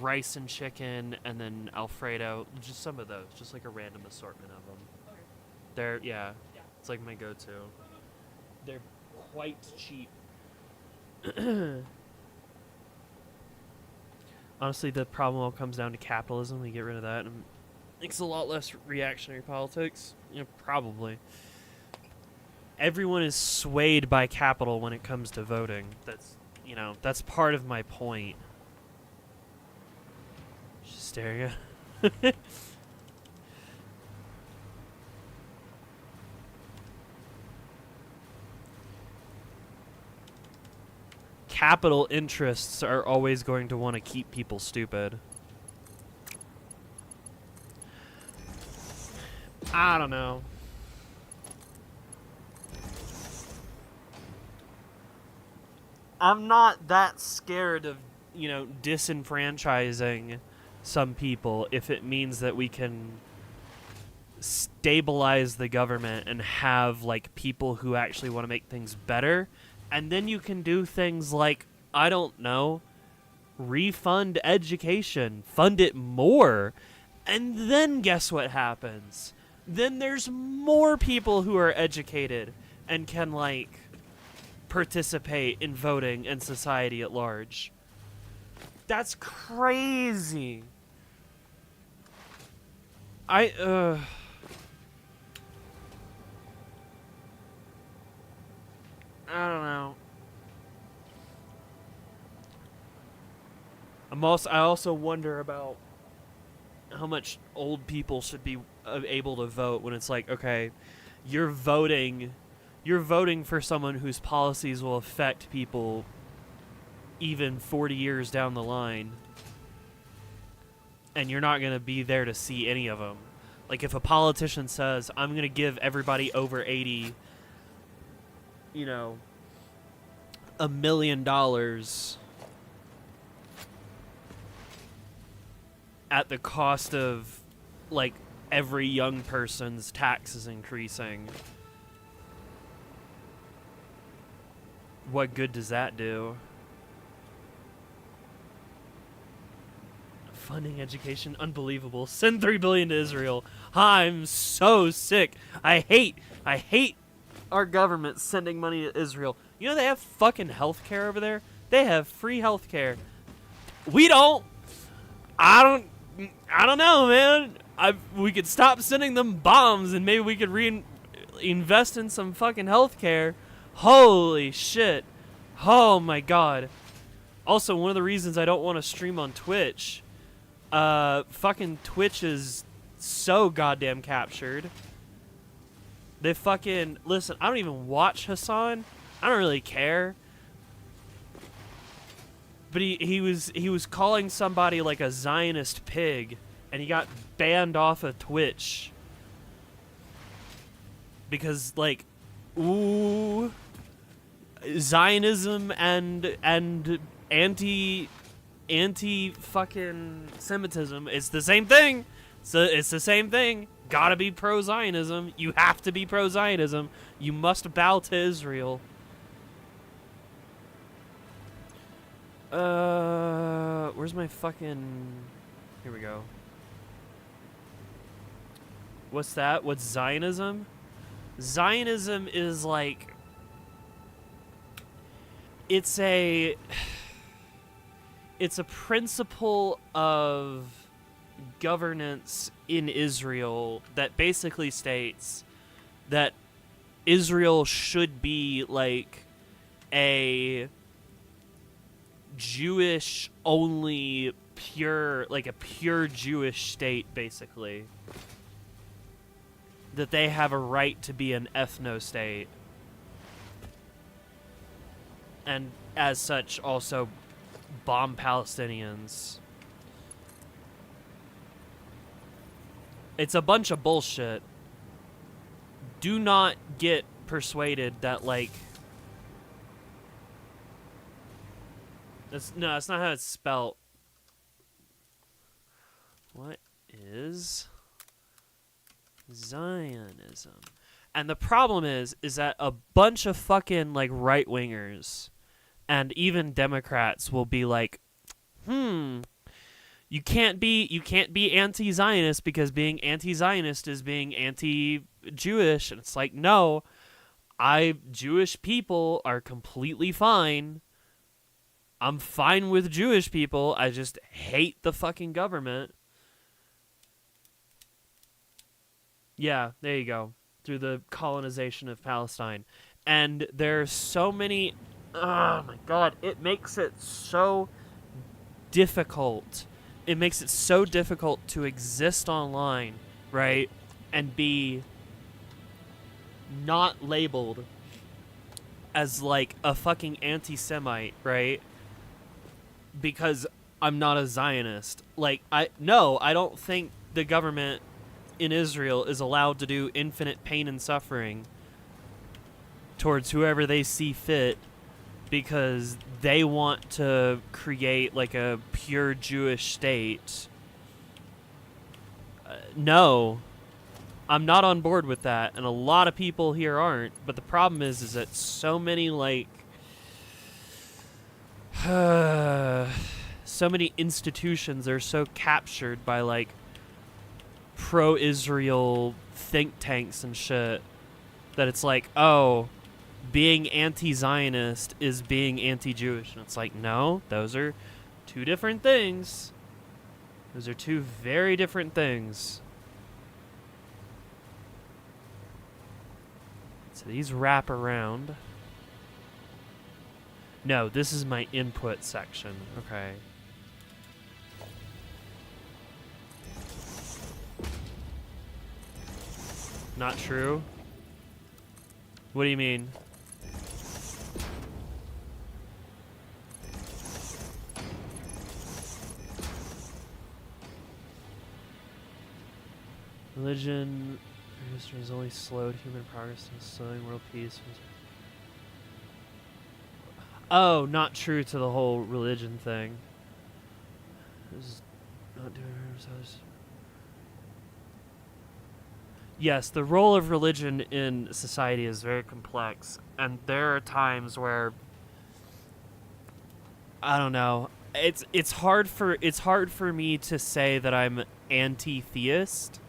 Speaker 1: rice and chicken and then Alfredo, just some of those, just like a random assortment of them.
Speaker 2: Okay.
Speaker 1: They're yeah,
Speaker 2: Yeah.
Speaker 1: it's like my go-to. They're quite cheap. Honestly, the problem all comes down to capitalism. We get rid of that, and it makes a lot less reactionary politics. Probably. Everyone is swayed by capital when it comes to voting. That's part of my point. Just staring at. capital interests are always going to want to keep people stupid. I don't know. I'm not that scared of, disenfranchising some people if it means that we can stabilize the government and have, like, people who actually want to make things better. And then you can do things like, I don't know, refund education, fund it more. And then guess what happens? Then there's more people who are educated and can, like, participate in voting and society at large. That's crazy. I don't know. I also wonder about how much old people should be able to vote when it's like, okay, you're voting for someone whose policies will affect people even 40 years down the line, and you're not going to be there to see any of them. Like, if a politician says, I'm going to give everybody over 80, $1 million at the cost of, like, every young person's taxes increasing, what good does that do? Funding education, unbelievable. Send $3 billion to Israel. I'm so sick. I hate our government sending money to Israel. You know they have fucking healthcare over there? They have free healthcare. We don't. I don't know, man. We could stop sending them bombs and maybe we could invest in some fucking healthcare. Holy shit. Oh my god. Also, one of the reasons I don't want to stream on Twitch, fucking Twitch is so goddamn captured. They fucking, listen, I don't even watch Hassan. I don't really care. But he was calling somebody like a Zionist pig, and he got banned off of Twitch. Because, like, ooh, Zionism and anti fucking Semitism, it's the same thing. So it's the same thing. Gotta be pro-Zionism. You have to be pro-Zionism. You must bow to Israel. Where's my fucking... Here we go. What's that? What's Zionism? Zionism is like... It's a principle of governance in Israel that basically states that Israel should be like a Jewish only pure, like a pure Jewish state, basically. That they have a right to be an ethno-state. And as such, also bomb Palestinians. It's a bunch of bullshit. Do not get persuaded that, like... that's not how it's spelt. What is Zionism? And the problem is that a bunch of fucking, like, right-wingers and even Democrats will be like, you can't be anti-Zionist because being anti-Zionist is being anti-Jewish. And it's like, no, Jewish people are completely fine. I'm fine with Jewish people. I just hate the fucking government. Yeah, there you go. Through the colonization of Palestine. And there's so many... oh my god, it makes it so difficult. It makes it so difficult to exist online, right? And be not labeled as like a fucking anti-Semite, right? Because I'm not a Zionist. Like, I don't think the government in Israel is allowed to do infinite pain and suffering towards whoever they see fit because they want to create like a pure Jewish state. No, I'm not on board with that, and a lot of people here aren't. But the problem is that so many like so many institutions are so captured by like pro-Israel think tanks and shit that it's like, oh, being anti-Zionist is being anti-Jewish, and it's like, no, those are two different things. Those are two very different things. So these wrap around. No, this is my input section. Okay. Not true? What do you mean? Religion history has only slowed human progress in slowing world peace. Oh, not true to the whole religion thing. This is not doing ourselves. Yes, the role of religion in society is very complex, and there are times where I don't know. It's hard for me to say that I'm anti-theist.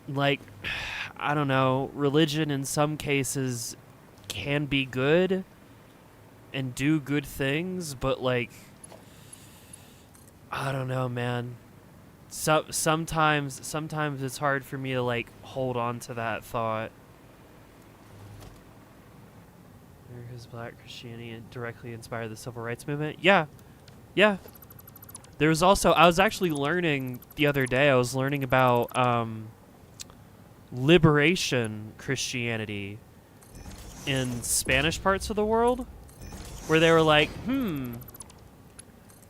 Speaker 1: Like, I don't know, religion in some cases can be good and do good things, but like, I don't know, man. Sometimes it's hard for me to like hold on to that thought. America's Black Christianity directly inspired the civil rights movement. Yeah. There was also, I was actually learning the other day, I was learning about liberation Christianity in Spanish parts of the world, where they were like,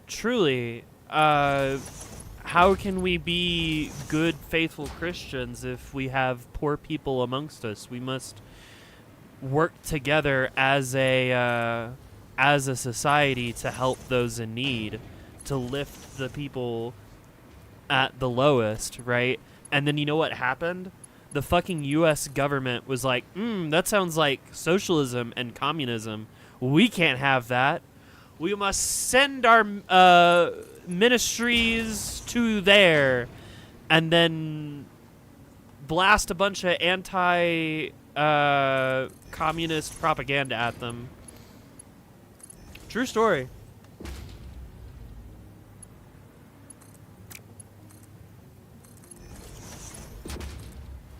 Speaker 1: truly, how can we be good, faithful Christians if we have poor people amongst us? We must work together as a society to help those in need, to lift the people at the lowest, right? And then you know what happened? The fucking U.S. government was like, that sounds like socialism and communism. We can't have that. We must send our ministries to there and then blast a bunch of anti-communist propaganda at them. True story.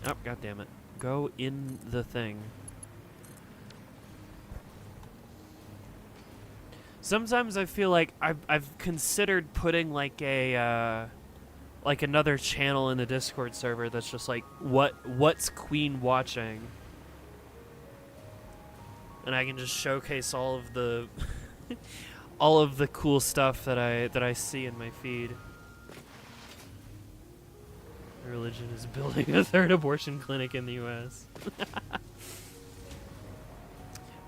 Speaker 1: Oh, God damn it. Go in the thing. Sometimes I feel like I've considered putting like a like another channel in the Discord server that's just like what's Queen watching, and I can just showcase all of the all of the cool stuff that I see in my feed. Religion is building a third abortion clinic in the U.S.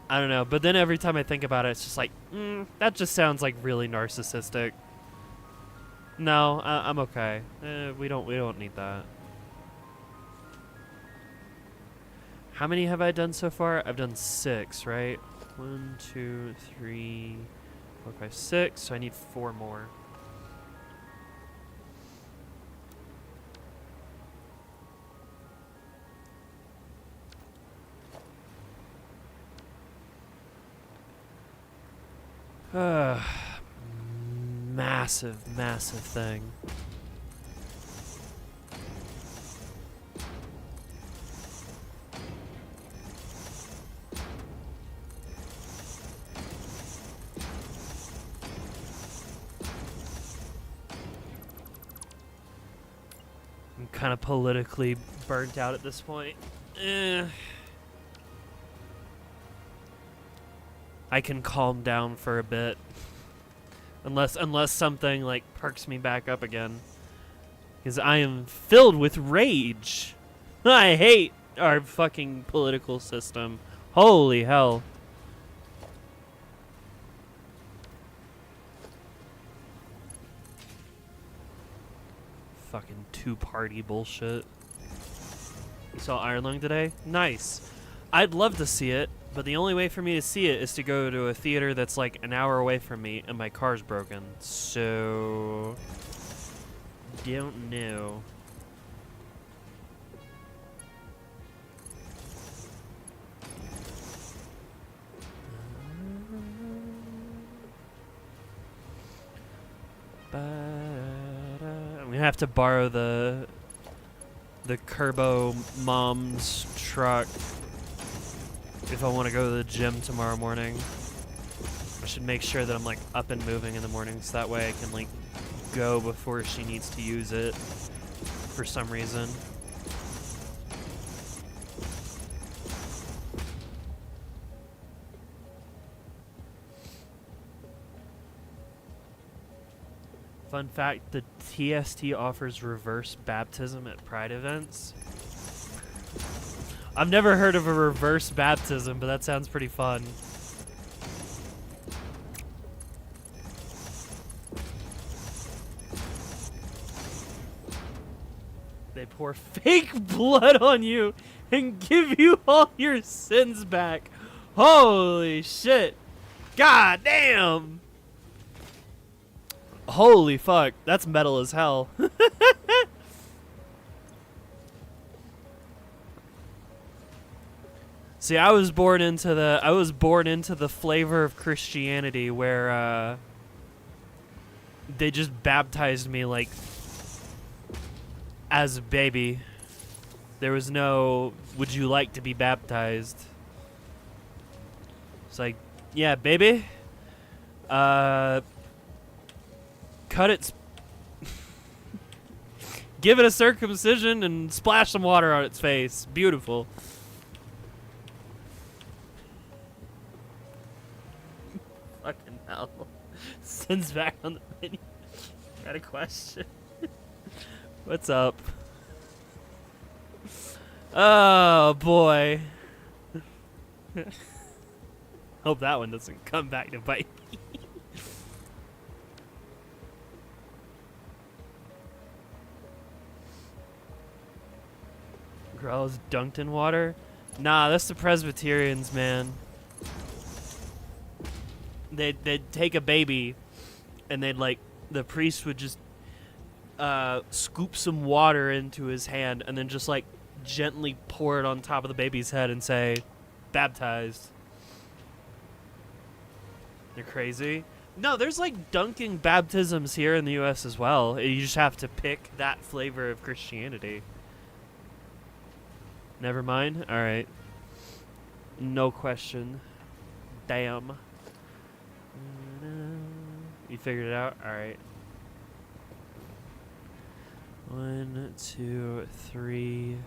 Speaker 1: I don't know, but then every time I think about it, it's just like, that just sounds like really narcissistic. No, I'm okay. We don't need that. How many have I done so far? I've done 6, right? 1, 2, 3, 4, 5, 6. So I need 4 more. Massive thing. I'm kind of politically burnt out at this point. I can calm down for a bit. Unless something like perks me back up again. Because I am filled with rage. I hate our fucking political system. Holy hell. Fucking two-party bullshit. You saw Iron Lung today? Nice. I'd love to see it, but the only way for me to see it is to go to a theater that's like an hour away from me, and my car's broken. So... don't know. I'm gonna have to borrow the Kerbo mom's truck if I want to go to the gym tomorrow morning. I should make sure that I'm like up and moving in the morning, so that way I can like go before she needs to use it for some reason. Fun fact, the TST offers reverse baptism at Pride events. I've never heard of a reverse baptism, but that sounds pretty fun. They pour fake blood on you and give you all your sins back. Holy shit. God damn. Holy fuck, that's metal as hell. See, I was born into the flavor of Christianity where they just baptized me like as a baby. There was no, would you like to be baptized? It's like, yeah, baby. Cut it, give it a circumcision and splash some water on its face. Beautiful. Fucking hell. Sends back on the menu. Got a question. What's up? Oh boy. Hope that one doesn't come back to bite me. Girls dunked in water? Nah, that's the Presbyterians, man. They'd take a baby, and they'd like, the priest would just scoop some water into his hand, and then just like gently pour it on top of the baby's head and say, baptized. You're crazy? No, there's like dunking baptisms here in the US as well. You just have to pick that flavor of Christianity. Never mind? Alright. No question. Damn. You figured it out? Alright. 1, 2, 3,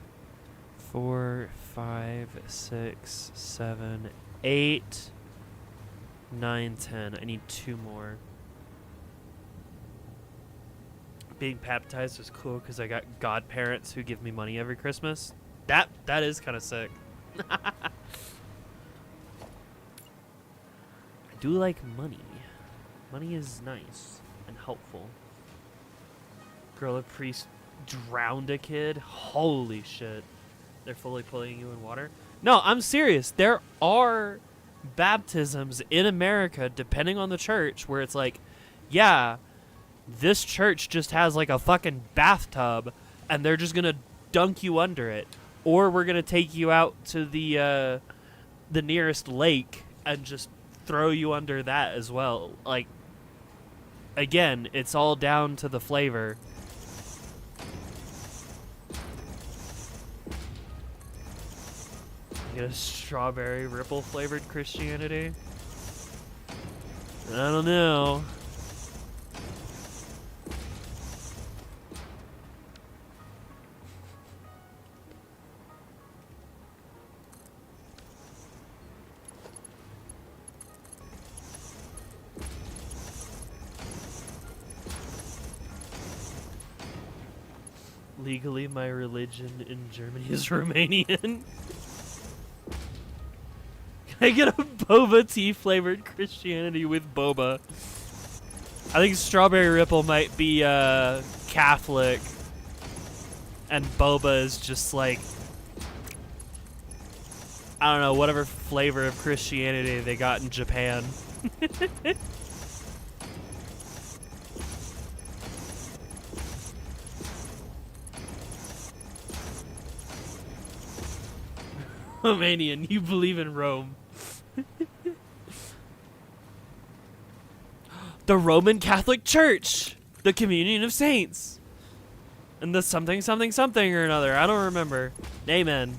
Speaker 1: 4, 5, 6, 7, 8, 9, 10. I need 2 more. Being baptized was cool because I got godparents who give me money every Christmas. That is kind of sick. I do like money. Money is nice and helpful. Girl, a priest drowned a kid. Holy shit. They're fully pulling you in water? No, I'm serious. There are baptisms in America, depending on the church, where it's like, yeah, this church just has like a fucking bathtub and they're just gonna dunk you under it. Or we're gonna take you out to the nearest lake and just throw you under that as well. Like, again, it's all down to the flavor. Get a strawberry ripple flavored Christianity? I don't know. Legally, my religion in Germany is Romanian. Can I get a boba tea flavored Christianity with boba? I think Strawberry Ripple might be Catholic, and boba is just like, I don't know, whatever flavor of Christianity they got in Japan. Romanian, you believe in Rome. The Roman Catholic Church, the Communion of Saints, and the something something something or another. I don't remember. Amen.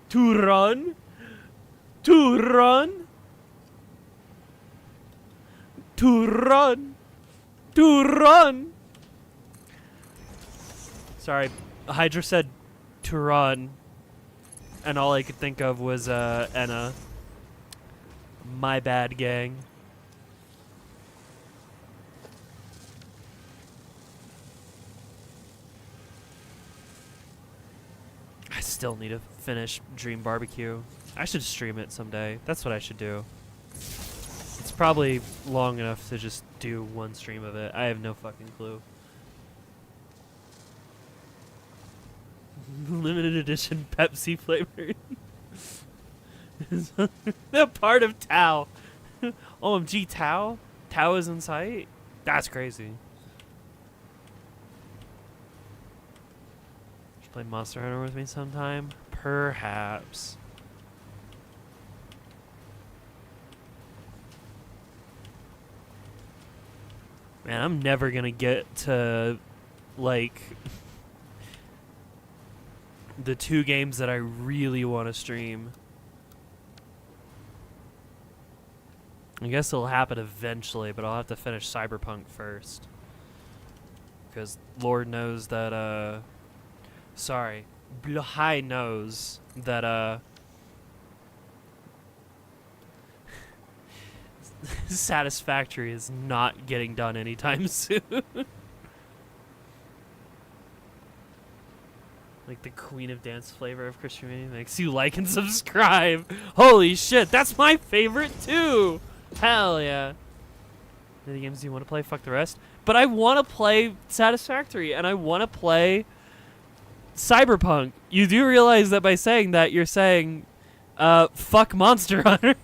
Speaker 1: To run, to run, to run, to run. Sorry, Hydra said to run, and all I could think of was Enna. My bad, gang. I still need to finish Dream Barbecue. I should stream it someday. That's what I should do. It's probably long enough to just do one stream of it. I have no fucking clue. Limited edition Pepsi flavored. The part of Tau. OMG, Tau? Tau is in sight? That's crazy. Should play Monster Hunter with me sometime? Perhaps. Man, I'm never gonna get to, like, the 2 games that I really want to stream. I guess it'll happen eventually, but I'll have to finish Cyberpunk first. Because Lord knows that, sorry, Bluhai knows that, Satisfactory is not getting done anytime soon. Like the Queen of Dance flavor of Christianity makes you like and subscribe. Holy shit, that's my favorite too! Hell yeah. The games you want to play, fuck the rest. But I want to play Satisfactory, and I want to play Cyberpunk. You do realize that by saying that, you're saying, fuck Monster Hunter.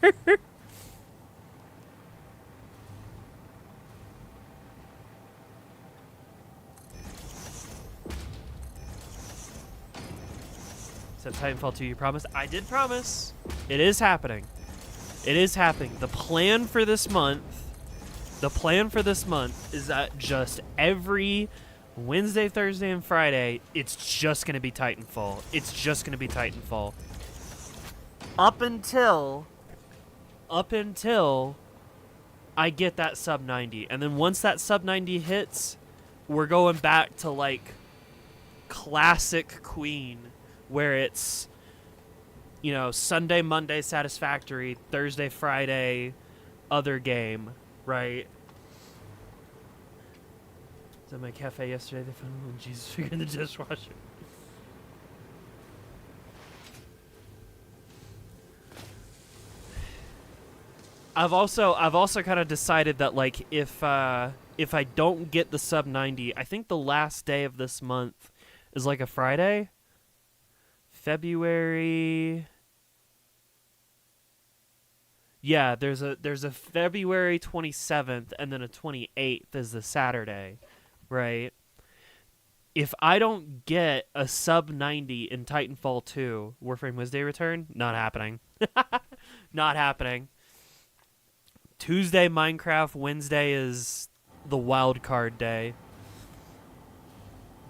Speaker 1: Said Titanfall 2, you promised? I did promise. It is happening. It is happening. The plan for this month is that just every Wednesday, Thursday, and Friday, it's just going to be Titanfall. It's just going to be Titanfall. Up until I get that sub 90. And then once that sub 90 hits, we're going back to like classic Queen, where it's, you know, Sunday, Monday, Satisfactory, Thursday, Friday, other game, right? I was at my cafe yesterday. They found one Jesus figure in the dishwasher. I've also kind of decided that, like, if I don't get the sub 90, I think the last day of this month is like a Friday. February. Yeah, there's a February 27th and then a 28th is the Saturday, right? If I don't get a sub 90 in Titanfall 2, Warframe Wednesday return, not happening. Not happening. Tuesday Minecraft, Wednesday is the wild card day.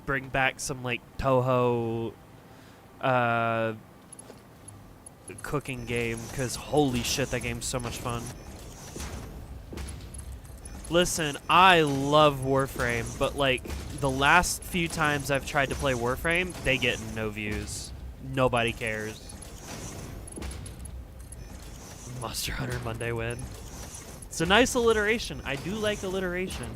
Speaker 1: Bring back some like Toho cooking game, because holy shit, that game's so much fun. Listen, I love Warframe, but like the last few times I've tried to play Warframe, they get no views. Nobody cares. Monster Hunter Monday win. It's a nice alliteration. I do like alliteration.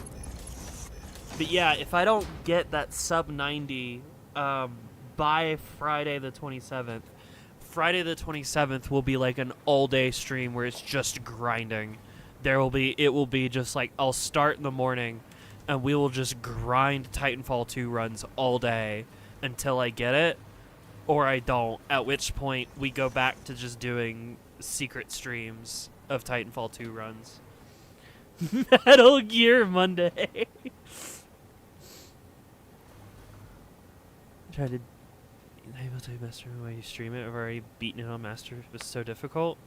Speaker 1: But yeah, if I don't get that sub 90 by Friday the 27th, Friday the 27th will be like an all-day stream where it's just grinding. It will be just like I'll start in the morning and we will just grind Titanfall 2 runs all day until I get it or I don't, at which point we go back to just doing secret streams of Titanfall 2 runs. Metal Gear Monday. Tried to enable to master while you stream it. I've already beaten it on master. It was so difficult.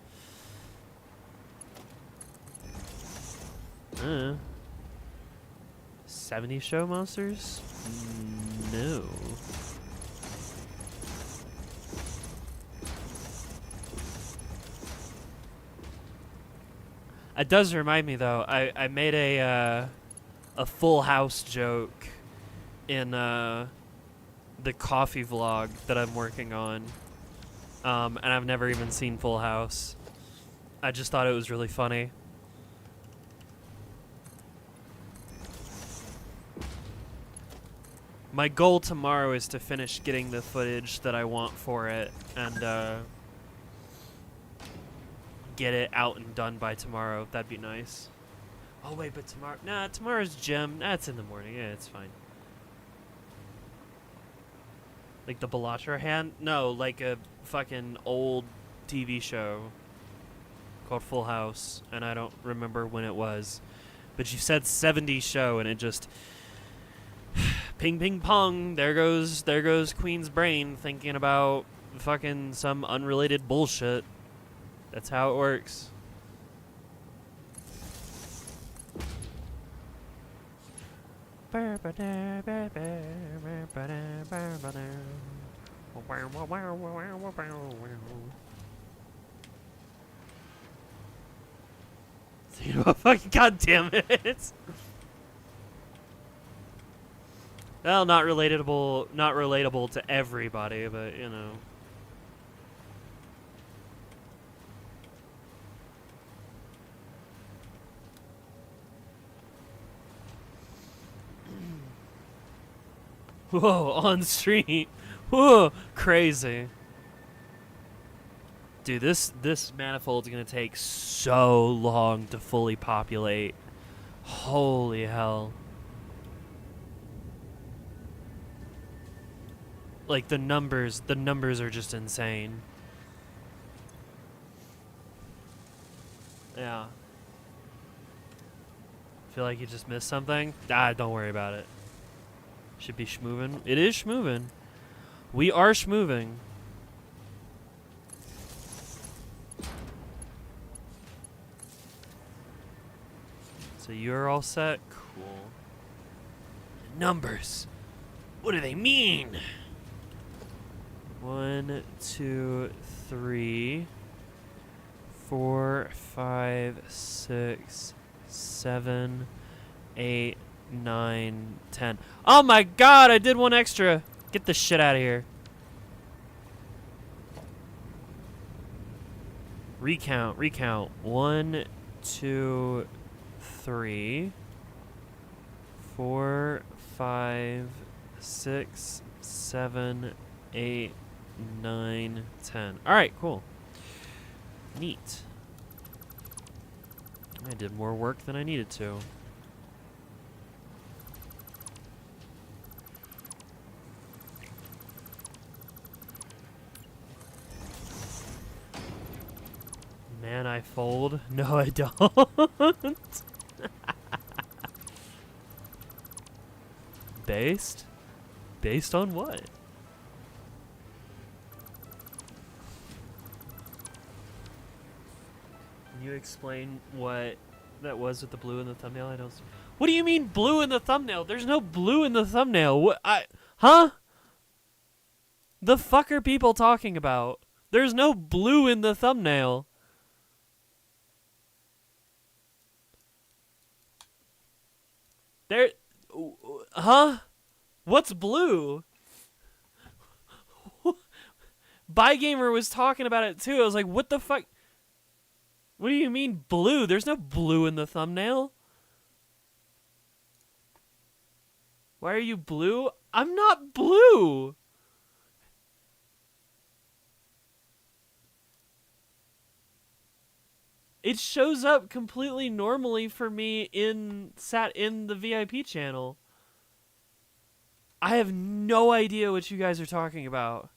Speaker 1: 70 show monsters? No. It does remind me though. I made a Full House joke in the coffee vlog that I'm working on, and I've never even seen Full House. I just thought it was really funny. My goal tomorrow is to finish getting the footage that I want for it and get it out and done by tomorrow. That'd be nice. Oh wait, but tomorrow's gym. Nah, it's in the morning. Yeah, it's fine. Like the Balatra hand? No, like a fucking old TV show called Full House, and I don't remember when it was. But you said 70 show, and it just ping ping pong. There goes Queen's brain thinking about fucking some unrelated bullshit. That's how it works. Fucking goddamn it! Well, not relatable to everybody, but you know. Whoa, on stream. Whoa, crazy. Dude, this manifold's gonna take so long to fully populate. Holy hell. Like the numbers are just insane. Yeah. Feel like you just missed something? Ah, don't worry about it. Should be schmoovin'. It is schmoovin'. We are schmooving. So you're all set? Cool. Numbers. What do they mean? 1, 2, 3, 4, 5, 6, 7, 8, 9, 10. Oh my god, I did one extra. Get the shit out of here. Recount. 1, 2, 3, 4, 5, 6, 7, 8, 9, 10. Alright, cool. Neat. I did more work than I needed to. Man, I fold. No, I don't. Based? Based on what? Can you explain what that was with the blue in the thumbnail? I don't. What do you mean blue in the thumbnail? There's no blue in the thumbnail. What? Huh? The fuck are people talking about? There's no blue in the thumbnail. There, huh? What's blue? Bygamer was talking about it too. I was like, what the fuck? What do you mean blue? There's no blue in the thumbnail. Why are you blue? I'm not blue! It shows up completely normally for me in the VIP channel. I have no idea what you guys are talking about.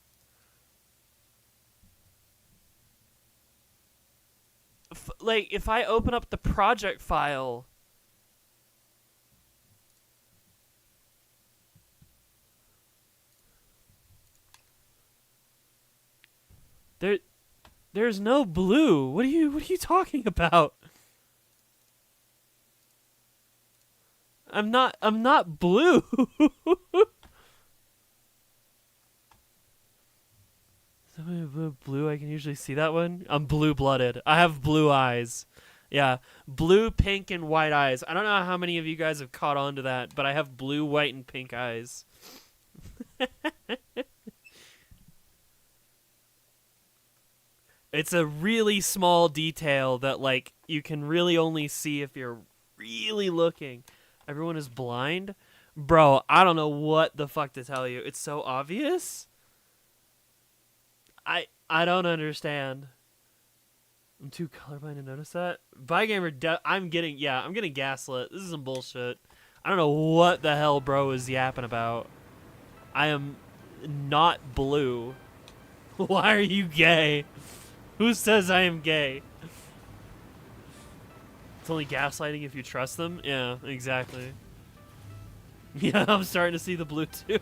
Speaker 1: Like, if I open up the project file, there's no blue. What are you talking about? I'm not blue. Blue, I can usually see that one. I'm blue-blooded. I have blue eyes. Yeah, blue, pink, and white eyes. I don't know how many of you guys have caught on to that, but I have blue, white, and pink eyes. It's a really small detail that, like, you can really only see if you're really looking. Everyone is blind? Bro, I don't know what the fuck to tell you. It's so obvious. I don't understand. I'm too colorblind to notice that. Bygamer, I'm getting gaslit. This is some bullshit. I don't know what the hell bro is yapping about. I am not blue. Why are you gay? Who says I am gay? It's only gaslighting if you trust them? Yeah, exactly. Yeah, I'm starting to see the blue too.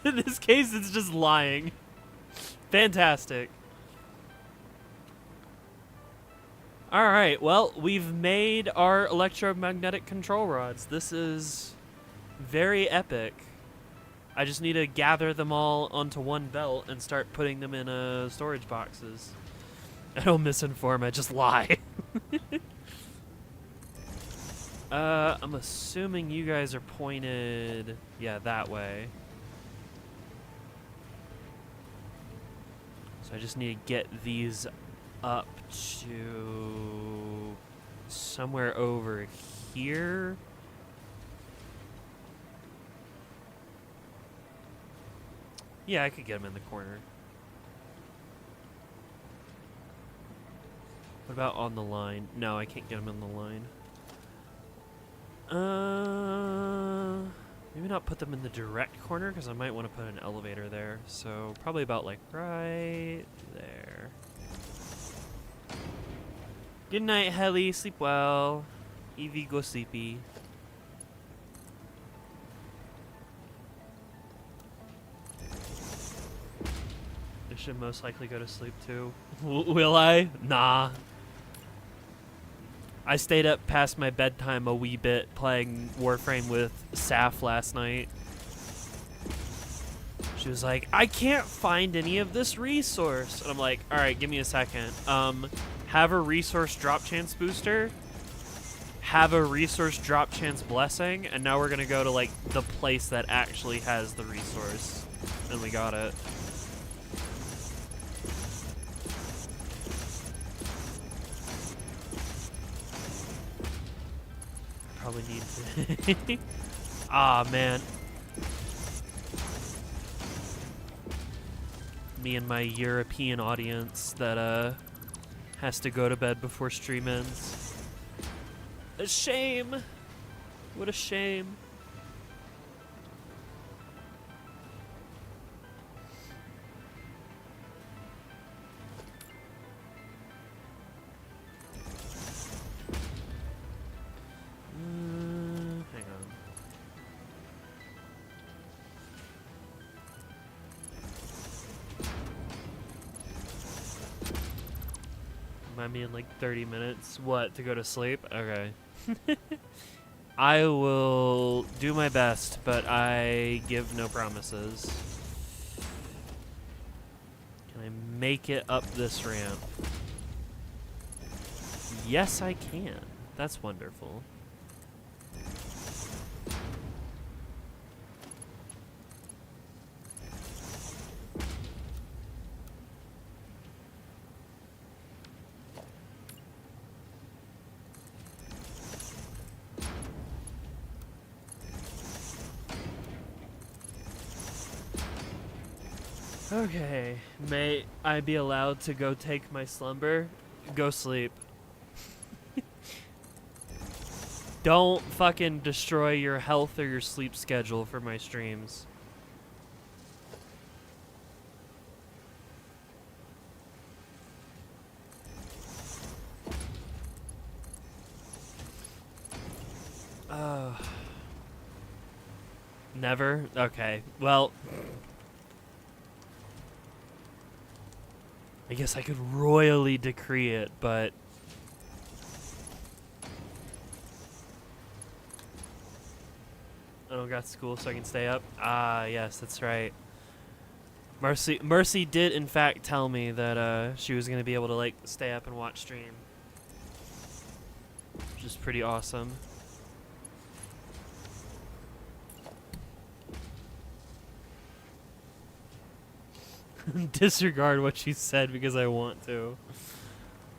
Speaker 1: In this case, it's just lying. Fantastic. Alright, well, we've made our electromagnetic control rods. This is very epic. I just need to gather them all onto one belt and start putting them in storage boxes. I don't misinform, I just lie. I'm assuming you guys are pointed, yeah, that way. So I just need to get these up to somewhere over here. Yeah, I could get them in the corner. What about on the line? No, I can't get them in the line. Maybe not put them in the direct corner because I might want to put an elevator there. So probably about like right there. Good night, Helly. Sleep well. Evie, go sleepy. I should most likely go to sleep too. Will I? Nah. I stayed up past my bedtime a wee bit playing Warframe with Saf last night. She was like, I can't find any of this resource. And I'm like, alright, give me a second. Have a resource drop chance booster. Have a resource drop chance blessing. And now we're going to go to like the place that actually has the resource. And we got it. Probably need to. Ah, man. Me and my European audience that has to go to bed before stream ends. A shame. What a shame. Hang on. Remind me in like 30 minutes. What, to go to sleep? Okay. I will do my best, but I give no promises. Can I make it up this ramp? Yes, I can. That's wonderful. Okay, may I be allowed to go take my slumber? Go sleep. Don't fucking destroy your health or your sleep schedule for my streams. Never? Okay, well, I guess I could royally decree it, but I don't got school so I can stay up. Ah, yes, that's right. Mercy did in fact tell me that she was gonna be able to like stay up and watch stream, which is pretty awesome. Disregard what she said because I want to.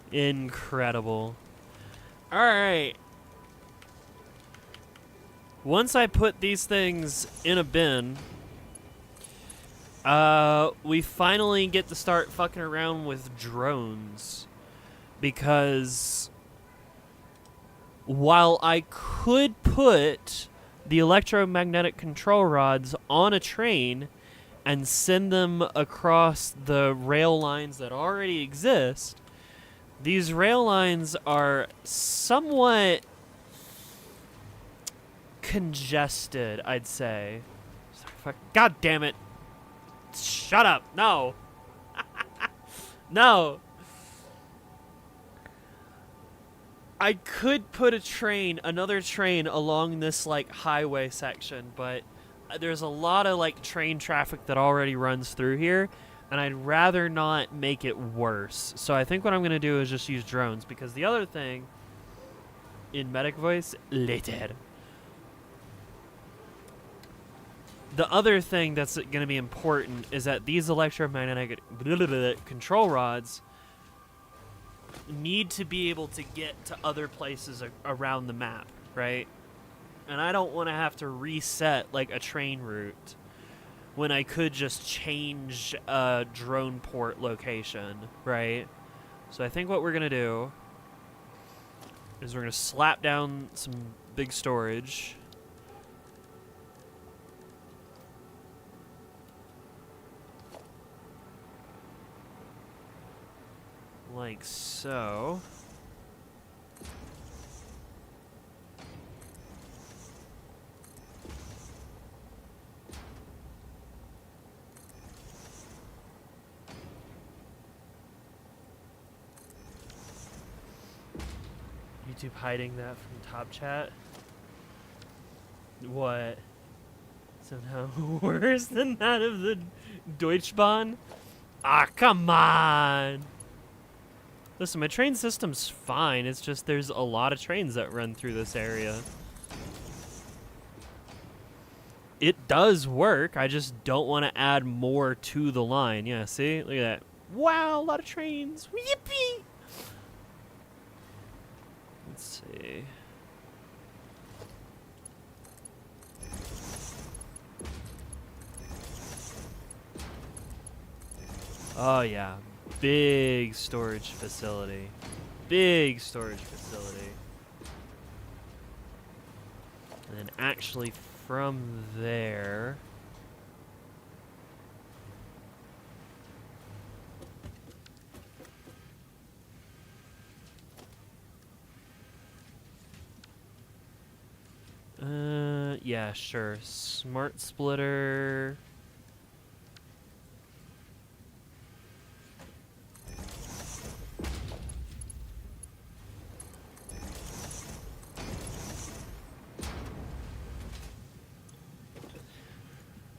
Speaker 1: Incredible. Alright. Once I put these things in a bin, we finally get to start fucking around with drones. Because while I could put the electromagnetic control rods on a train and send them across the rail lines that already exist, these rail lines are somewhat congested, I'd say. God damn it. Shut up. No. No. I could put another train along this like highway section, but there's a lot of like train traffic that already runs through here, and I'd rather not make it worse. So I think what I'm going to do is just use drones, because the other thing in medic voice later. The other thing that's going to be important is that these electromagnetic control rods need to be able to get to other places around the map, right? And I don't want to have to reset like a train route when I could just change a drone port location, right? So I think what we're going to do is we're going to slap down some big storage. Like so. YouTube hiding that from top chat? What? Somehow worse than that of the Deutschbahn? Ah, come on! Listen, my train system's fine. It's just there's a lot of trains that run through this area. It does work. I just don't want to add more to the line. Yeah, see? Look at that. Wow, a lot of trains. Yippee! Let's see. Oh, yeah. Big storage facility. Big storage facility. And then actually from there... yeah, sure. Smart splitter.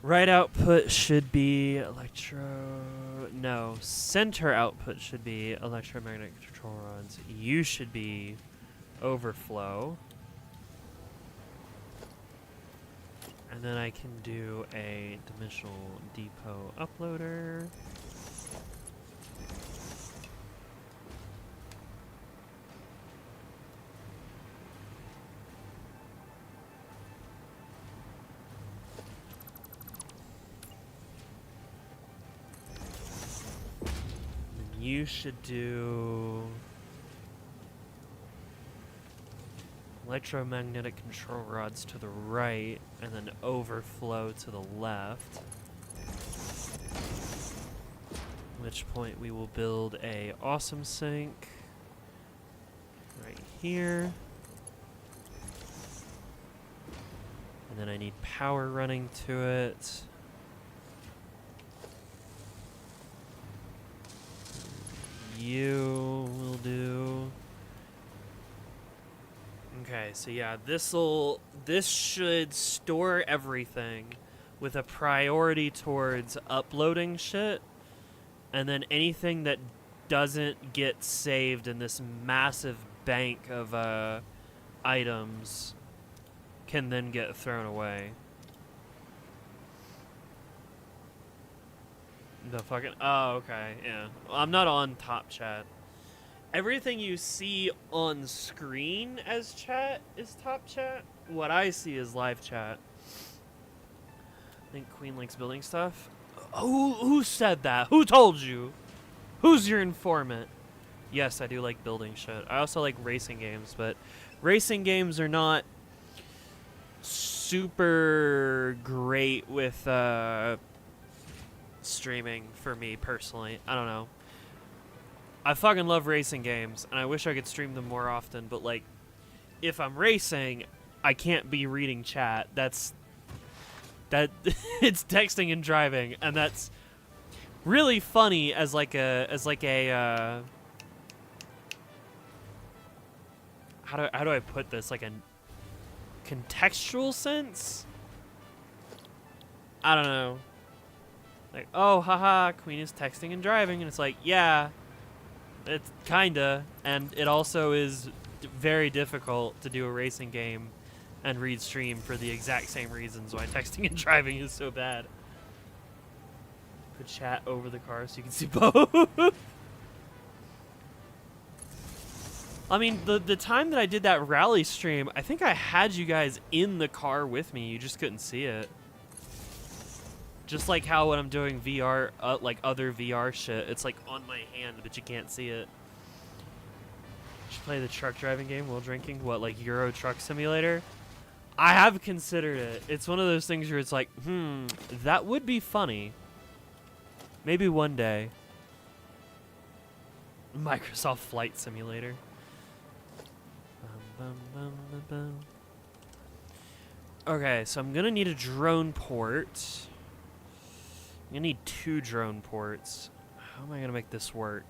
Speaker 1: Right output should be no, center output should be electromagnetic control rods. You should be overflow. And then I can do a dimensional depot uploader. you should do electromagnetic control rods to the right and then overflow to the left. At which point we will build a awesome sink right here. And then I need power running to it. You will do. Okay, so yeah, this should store everything with a priority towards uploading shit, and then anything that doesn't get saved in this massive bank of items can then get thrown away. The fucking... Oh, okay, yeah. I'm not on top chat. Everything you see on screen as chat is top chat. What I see is live chat. I think Queen likes building stuff. Who said that? Who told you? Who's your informant? Yes, I do like building shit. I also like racing games, but racing games are not super great with streaming for me personally. I don't know. I fucking love racing games, and I wish I could stream them more often, but like, if I'm racing, I can't be reading chat. It's texting and driving, and that's really funny as like a how do I put this, like a contextual sense? I don't know. Like, oh, haha, Queen is texting and driving, and it's like, yeah, it's kinda, and it also is very difficult to do a racing game and read stream for the exact same reasons why texting and driving is so bad. Put chat over the car so you can see both. I mean, the time that I did that rally stream, I think I had you guys in the car with me. You just couldn't see it. Just like how when I'm doing VR, like other VR shit, it's like on my hand, but you can't see it. Should play the truck driving game while drinking. What, like Euro Truck Simulator? I have considered it. It's one of those things where it's like, that would be funny. Maybe one day. Microsoft Flight Simulator. Okay, so I'm gonna need a drone port. I'm gonna need 2 drone ports. How am I gonna make this work?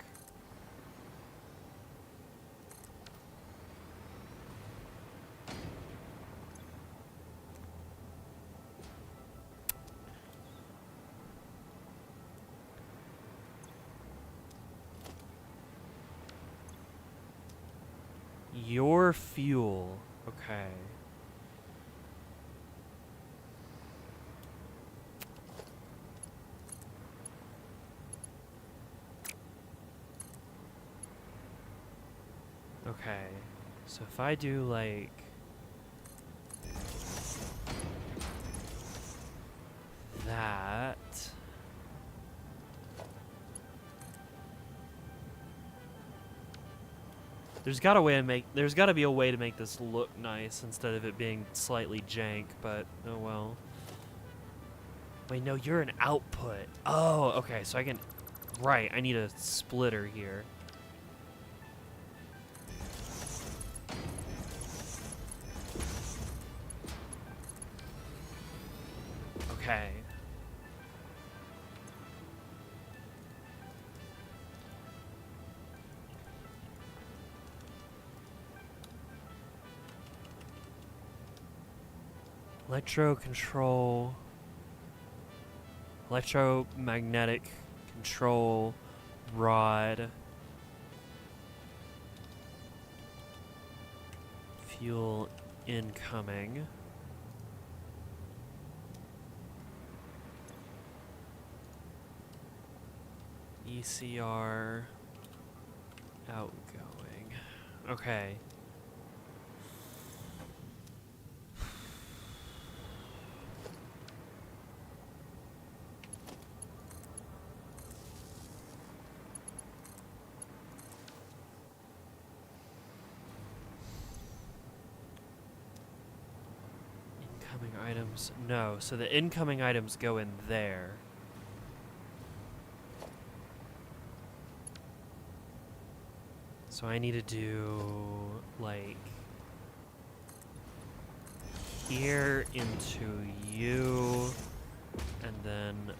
Speaker 1: Your fuel. Okay. Okay. So if I do like that. There's got to be a way to make this look nice instead of it being slightly jank, but oh well. Wait, no, you're an output. Oh, okay, so I can... Right, I need a splitter here. Okay. Electromagnetic control rod. Fuel incoming. ECR outgoing. Okay. items. No, so the incoming items go in there. So I need to do, like, here into you, and then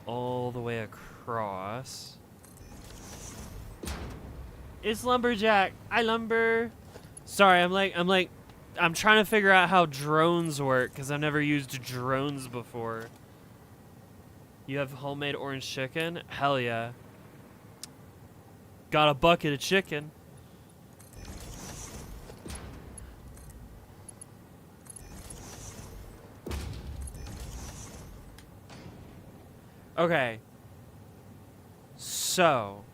Speaker 1: all the way across. It's Lumberjack. I lumber. Sorry, I'm trying to figure out how drones work because I've never used drones before. You have homemade orange chicken? Hell yeah. Got a bucket of chicken. Okay. So.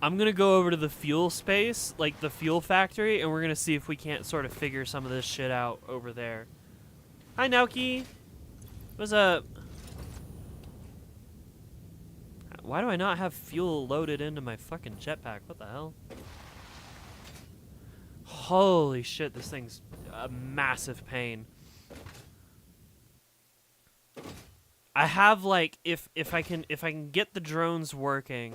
Speaker 1: I'm gonna go over to the fuel space, like the fuel factory, and we're gonna see if we can't sort of figure some of this shit out over there. Hi, Naoki. What's up? Why do I not have fuel loaded into my fucking jetpack? What the hell? Holy shit, this thing's a massive pain. I have like if I can get the drones working,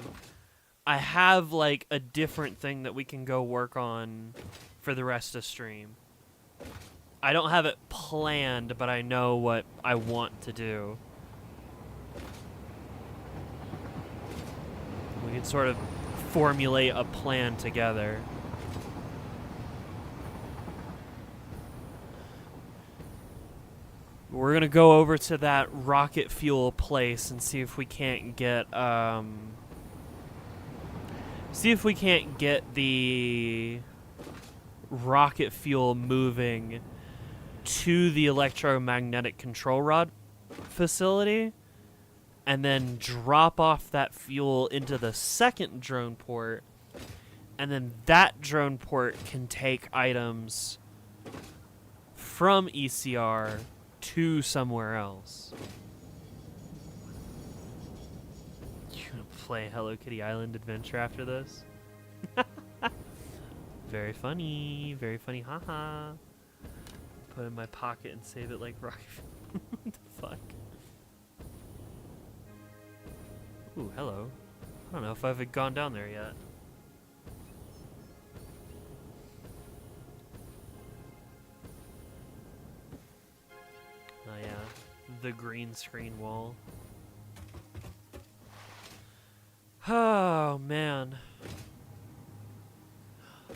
Speaker 1: I have like a different thing that we can go work on for the rest of stream. I don't have it planned, but I know what I want to do. We can sort of formulate a plan together. We're gonna go over to that rocket fuel place and see if we can't get the rocket fuel moving to the electromagnetic control rod facility, and then drop off that fuel into the second drone port, and then that drone port can take items from ECR to somewhere else. You gonna play Hello Kitty Island Adventure after this? Very funny, haha. Put it in my pocket and save it like rocket. What the fuck? Ooh, hello. I don't know if I've gone down there yet. Oh yeah, the green screen wall. Oh man.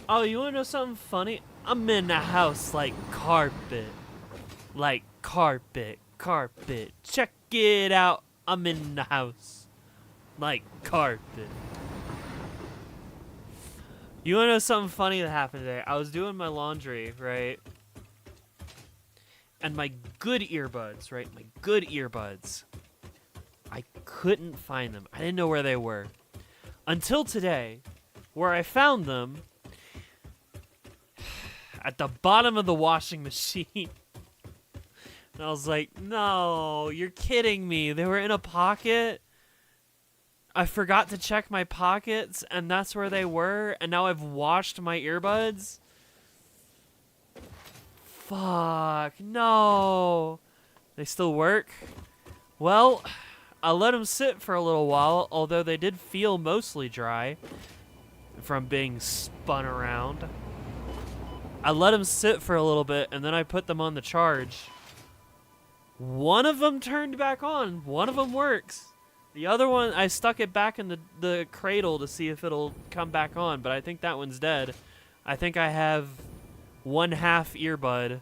Speaker 1: Oh, you wanna know something funny? I'm in the house like carpet. Like carpet, carpet. Check it out. I'm in the house. Like carpet. You wanna know something funny that happened today? I was doing my laundry, right? And my good earbuds, right? My good earbuds. I couldn't find them. I didn't know where they were. Until today, where I found them at the bottom of the washing machine. And I was like, no, you're kidding me. They were in a pocket. I forgot to check my pockets, and that's where they were. And now I've washed my earbuds. Fuck, no. They still work? Well, I let them sit for a little while, although they did feel mostly dry from being spun around. I let them sit for a little bit, and then I put them on the charge. One of them turned back on. One of them works. The other one, I stuck it back in the cradle to see if it'll come back on, but I think that one's dead. I think I have 1/2 earbud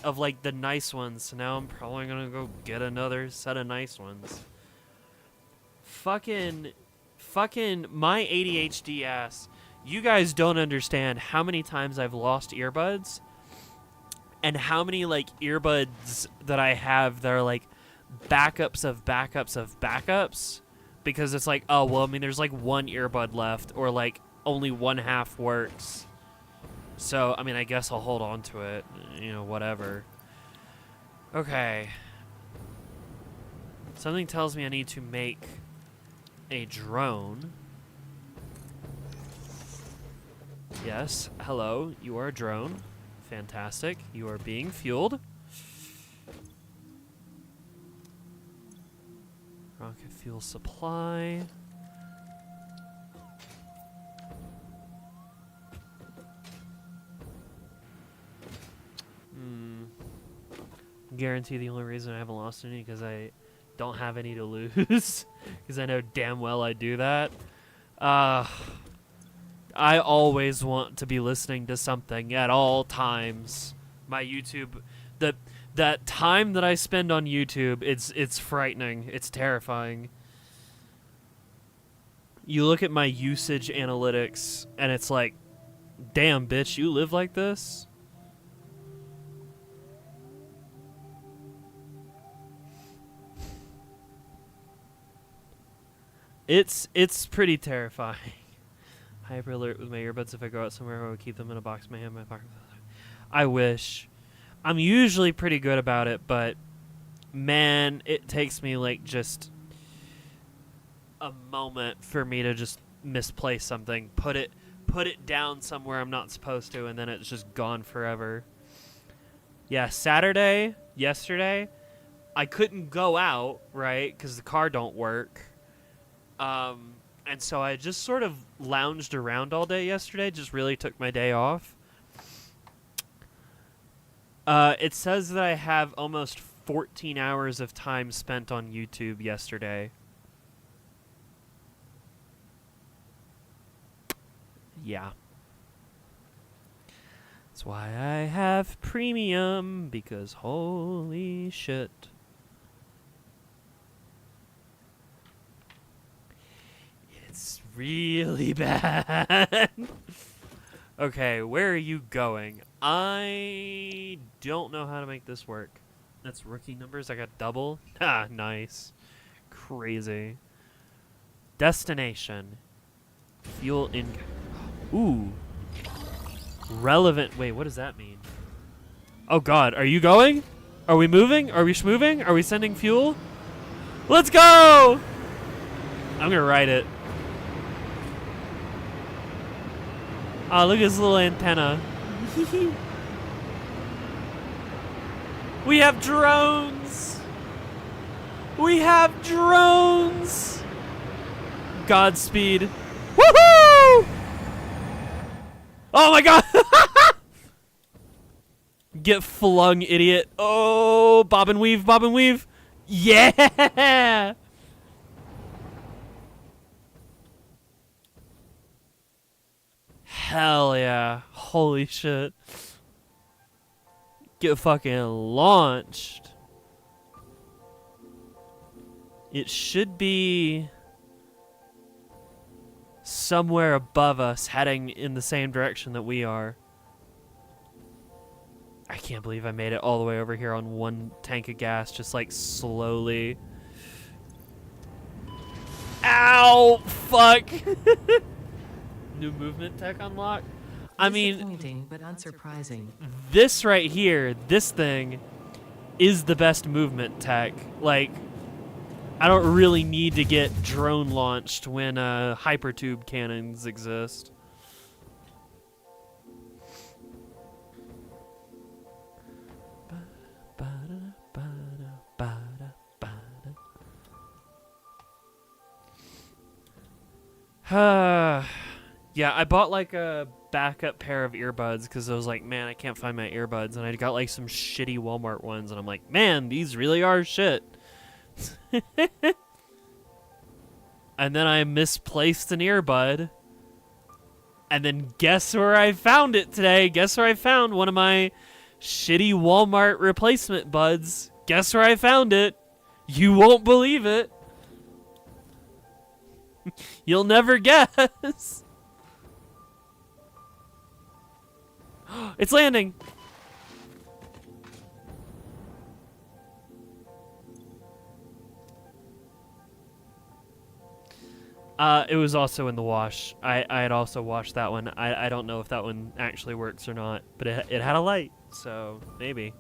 Speaker 1: of like the nice ones, so now I'm probably gonna go get another set of nice ones. Fucking my ADHD ass. You guys don't understand how many times I've lost earbuds and how many like earbuds that I have that are like backups of backups of backups, because it's like, oh well, I mean there's like one earbud left, or like only 1/2 works. So, I mean, I guess I'll hold on to it, you know, whatever. Okay. Something tells me I need to make a drone. Yes, hello, you are a drone. Fantastic. You are being fueled. Rocket fuel supply. Guarantee the only reason I haven't lost any because I don't have any to lose. Because I know damn well I do that. I always want to be listening to something at all times. My YouTube, that time that I spend on YouTube, it's frightening. It's terrifying. You look at my usage analytics, and it's like, damn, bitch, you live like this? It's pretty terrifying. Hyper alert with my earbuds. If I go out somewhere, I would keep them in a box in my hand, my pocket. I wish. I'm usually pretty good about it, but man, it takes me like just a moment for me to just misplace something, put it down somewhere I'm not supposed to, and then it's just gone forever. Yeah, yesterday, I couldn't go out, right, because the car don't work. And so I just sort of lounged around all day yesterday, just really took my day off. It says that I have almost 14 hours of time spent on YouTube yesterday. Yeah. That's why I have premium, because holy shit. It's really bad. Okay, where are you going? I don't know how to make this work. That's rookie numbers. I got double. Ah, nice. Crazy. Destination. Fuel in. Ooh. Relevant. Wait, what does that mean? Oh god, are you going? Are we moving? Are we schmoving? Are we sending fuel? Let's go! I'm gonna ride it. Oh, look at his little antenna. We have drones! We have drones! Godspeed. Woohoo! Oh my god! Get flung, idiot. Oh, bob and weave, bob and weave. Yeah! Hell yeah. Holy shit. Get fucking launched. It should be somewhere above us, heading in the same direction that we are. I can't believe I made it all the way over here on one tank of gas, just like slowly. Ow! Fuck! New movement tech unlock. I mean,
Speaker 3: disappointing but unsurprising.
Speaker 1: This right here, this thing, is the best movement tech. Like, I don't really need to get drone launched when hypertube cannons exist. Yeah, I bought like a backup pair of earbuds because I was like, man, I can't find my earbuds, and I got like some shitty Walmart ones, and I'm like, man, these really are shit. And then I misplaced an earbud, and then guess where I found it today? Guess where I found one of my shitty Walmart replacement buds? Guess where I found it? You won't believe it. You'll never guess. It's landing. It was also in the wash. I had also washed that one. I don't know if that one actually works or not, but it had a light, so maybe.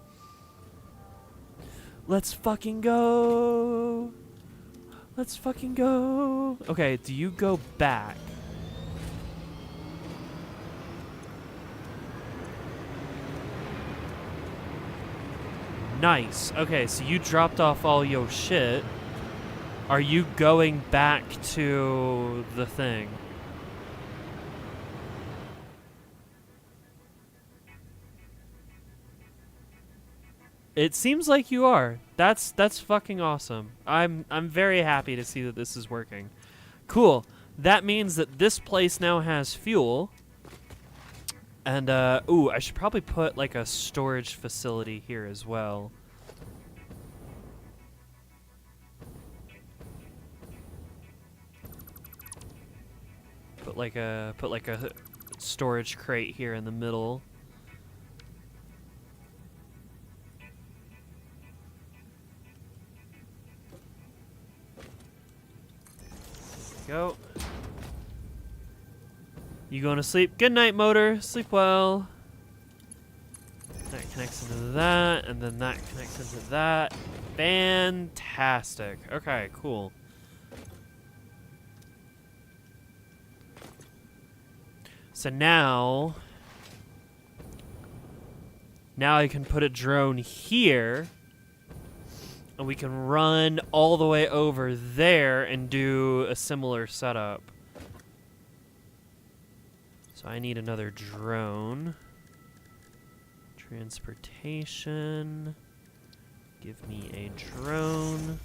Speaker 1: Let's fucking go. Let's fucking go. Okay, do you go back? Nice. Okay, so you dropped off all your shit. Are you going back to the thing? It seems like you are. That's fucking awesome. I'm very happy to see that this is working. Cool. That means that this place now has fuel. And ooh, I should probably put like a storage facility here as well. Put like a storage crate here in the middle. Go. You going to sleep? Good night, motor. Sleep well. That connects into that, and then that connects into that. Fantastic. Okay, cool. So now I can put a drone here, and we can run all the way over there and do a similar setup. So I need another drone. Transportation. Give me a drone.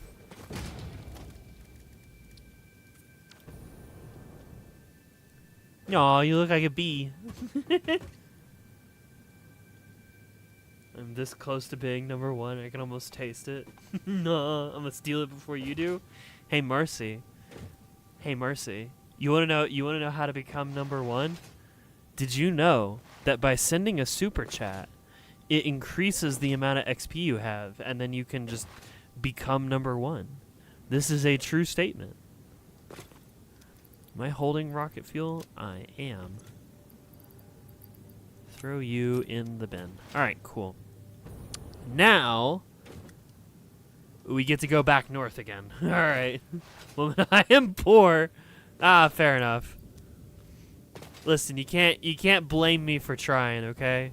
Speaker 1: Aw, you look like a bee. I'm this close to being number one. I can almost taste it. No, I'm gonna steal it before you do. Hey, Marcy. Hey, Marcy. You wanna know how to become number one? Did you know that by sending a super chat, it increases the amount of XP you have, and then you can just become number one? This is a true statement. Am I holding rocket fuel? I am. Throw you in the bin. Alright, cool. Now, we get to go back north again. Alright. Well, I am poor. Ah, fair enough. Listen, you can't blame me for trying, okay?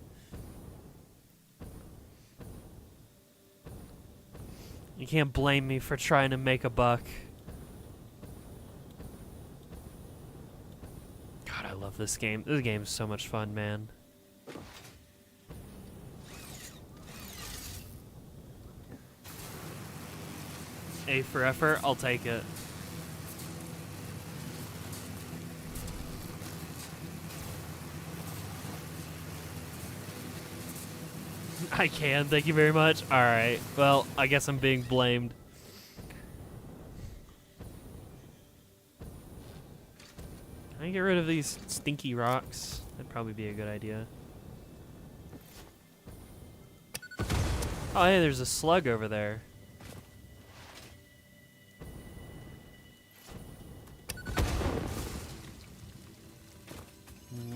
Speaker 1: You can't blame me for trying to make a buck. God, I love this game. This game is so much fun, man. A for effort, I'll take it. I can, thank you very much. Alright, well, I guess I'm being blamed. Can I get rid of these stinky rocks? That'd probably be a good idea. Oh, hey, there's a slug over there.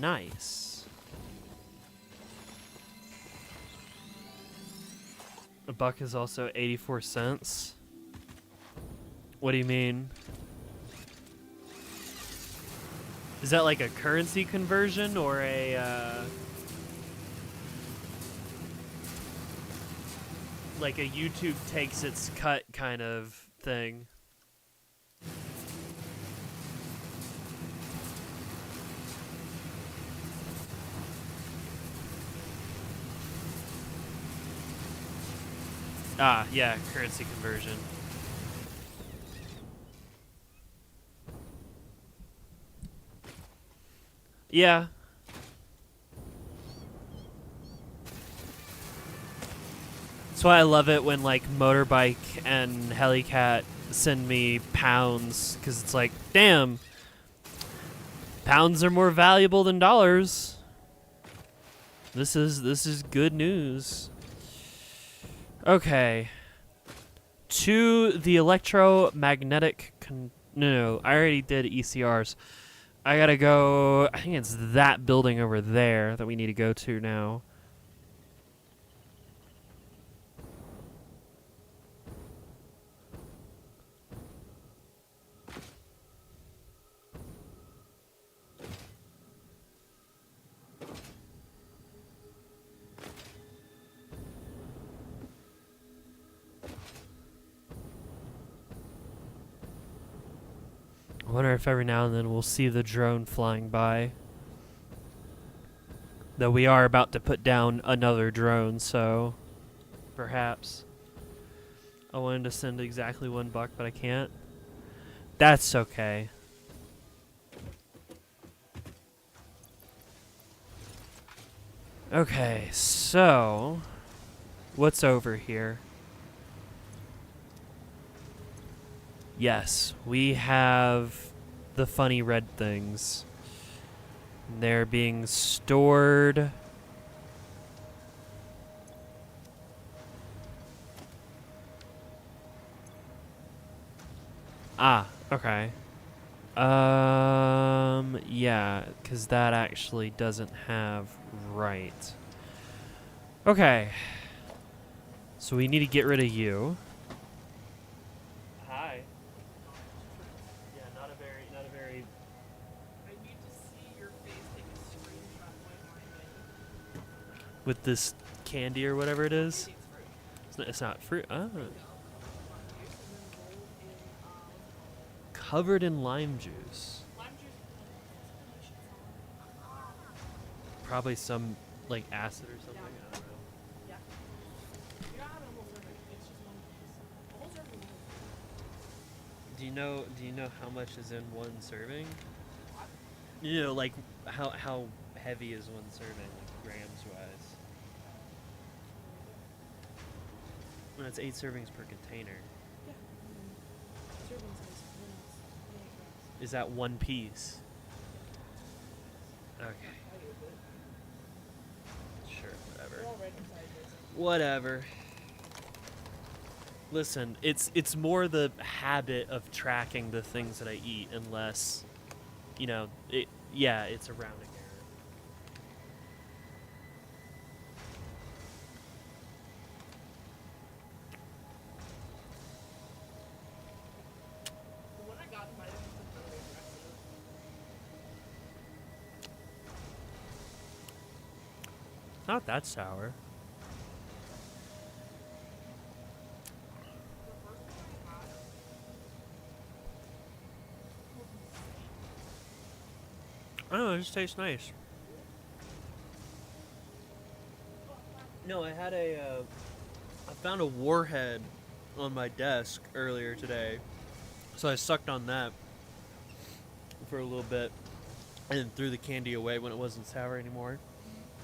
Speaker 1: Nice. A buck is also 84 cents. What do you mean? Is that like a currency conversion or a like a YouTube takes its cut kind of thing? Ah, yeah, currency conversion. Yeah. That's why I love it when like Motorbike and Helicat send me pounds, because it's like, damn, pounds are more valuable than dollars. This is good news. Okay. To the electromagnetic no, I already did ECRs. I gotta go. I think it's that building over there that we need to go to now. wonder if every now and then we'll see the drone flying by. Though we are about to put down another drone, so perhaps. I wanted to send exactly $1, but I can't. That's okay. Okay, so what's over here? Yes, we have the funny red things. They're being stored. Ah, okay. Yeah, because that actually doesn't have right. Okay. So we need to get rid of you. Hi. Yeah, not a very
Speaker 2: I need to see your face take a screenshot while mine
Speaker 1: with this candy or whatever it is.
Speaker 2: takes fruit.
Speaker 1: It's not fruit. Oh.
Speaker 2: Juice and then rolled in
Speaker 1: Covered in lime juice.
Speaker 2: lime juice.
Speaker 1: Probably some like acid or something. I don't know.
Speaker 2: Yeah. You're not having a whole serving. It's just one piece. A whole serving.
Speaker 1: Do you know how much is in one serving?
Speaker 2: What?
Speaker 1: You know, like how heavy is one serving, like grams wise? When it's 8 servings per container.
Speaker 2: Yeah. Serving size. 1 ounce.
Speaker 1: Is that one piece? Okay. Sure, whatever.
Speaker 2: They're all random sizes.
Speaker 1: Whatever. Listen, it's more the habit of tracking the things that I eat, and less, you know, it's a rounding error.
Speaker 2: The one I got in my was really aggressive.
Speaker 1: It's not that sour.
Speaker 2: The first one I had
Speaker 1: I don't know, it just tastes nice. No, I had I found a warhead on my desk earlier today. So I sucked on that for a little bit and then threw the candy away when it wasn't sour anymore.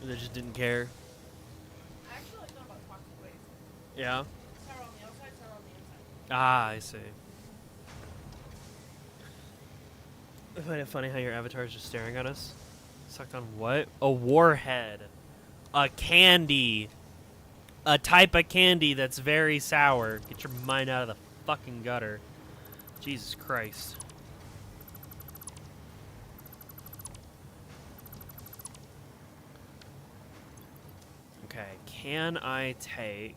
Speaker 1: And I just didn't care.
Speaker 2: I actually like that about toxic waste.
Speaker 1: Yeah?
Speaker 2: Sour on the outside, sour on the inside.
Speaker 1: Ah, I see. I find it funny how your avatar is just staring at us. Sucked on what? A warhead. A candy. A type of candy that's very sour. Get your mind out of the fucking gutter. Jesus Christ. Okay, can I take...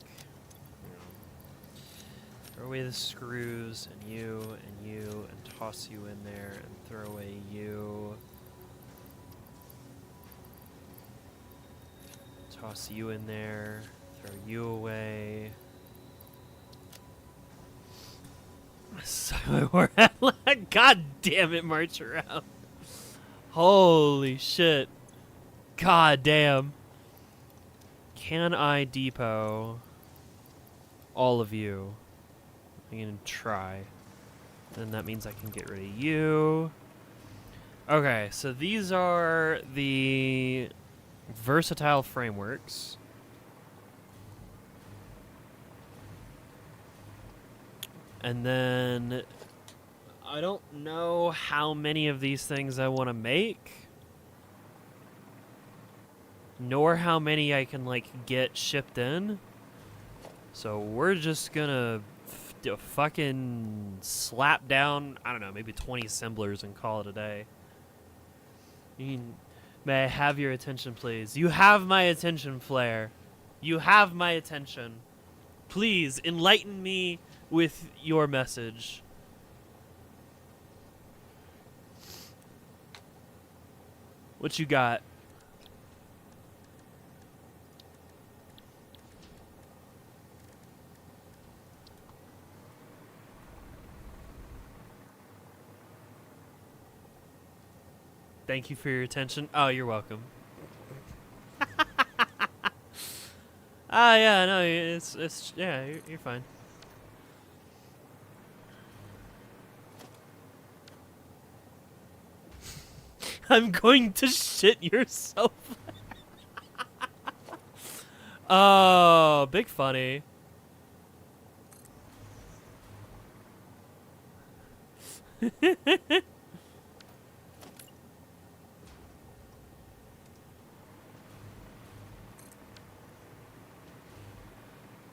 Speaker 1: Throw away the screws, and you, and toss you in there, and throw away you. Toss you in there, throw you away. God damn it, march around. Holy shit. God damn. Can I depot all of you? I'm gonna try. Then that means I can get rid of you. Okay, so these are the versatile frameworks. And then I don't know how many of these things I want to make, nor how many I can like get shipped in. So we're just gonna fucking slap down, I don't know, maybe 20 assemblers and call it a day. May I have your attention, please? You have my attention, Flare. You have my attention. Please enlighten me with your message. What you got? Thank you for your attention. Oh, you're welcome. Yeah, no, it's yeah, you're fine. I'm going to shit yourself. Oh, big funny.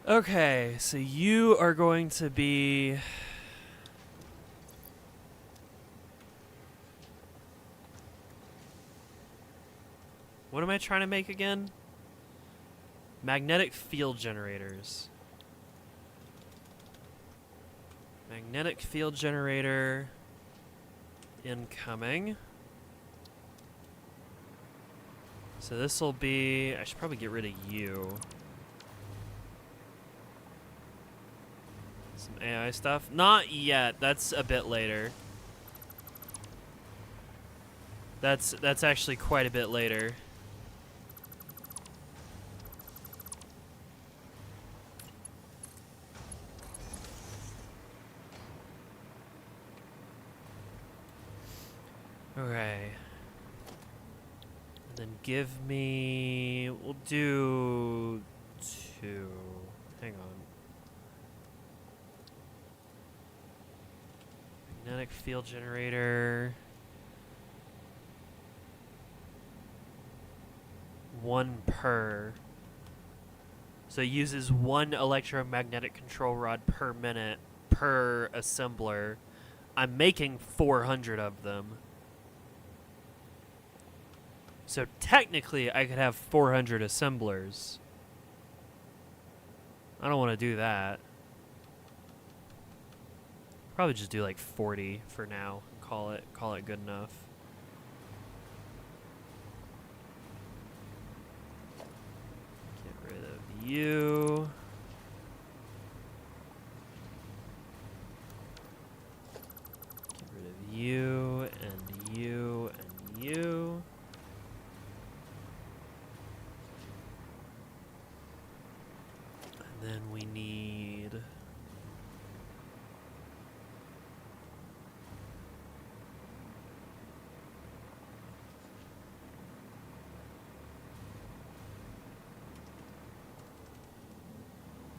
Speaker 1: Okay, so you are going to be... What am I trying to make again? Magnetic field generators. Magnetic field generator incoming. So this will be... I should probably get rid of you. Some AI stuff. Not yet. That's a bit later. That's actually quite a bit later. Okay. And then give me... We'll do 2. Hang on. Magnetic field generator. 1 per. So it uses 1 electromagnetic control rod per minute per assembler. I'm making 400 of them. So technically, I could have 400 assemblers. I don't want to do that. Probably just do like 40 for now and call it good enough. Get rid of you. Get rid of you and you and you. And then we need...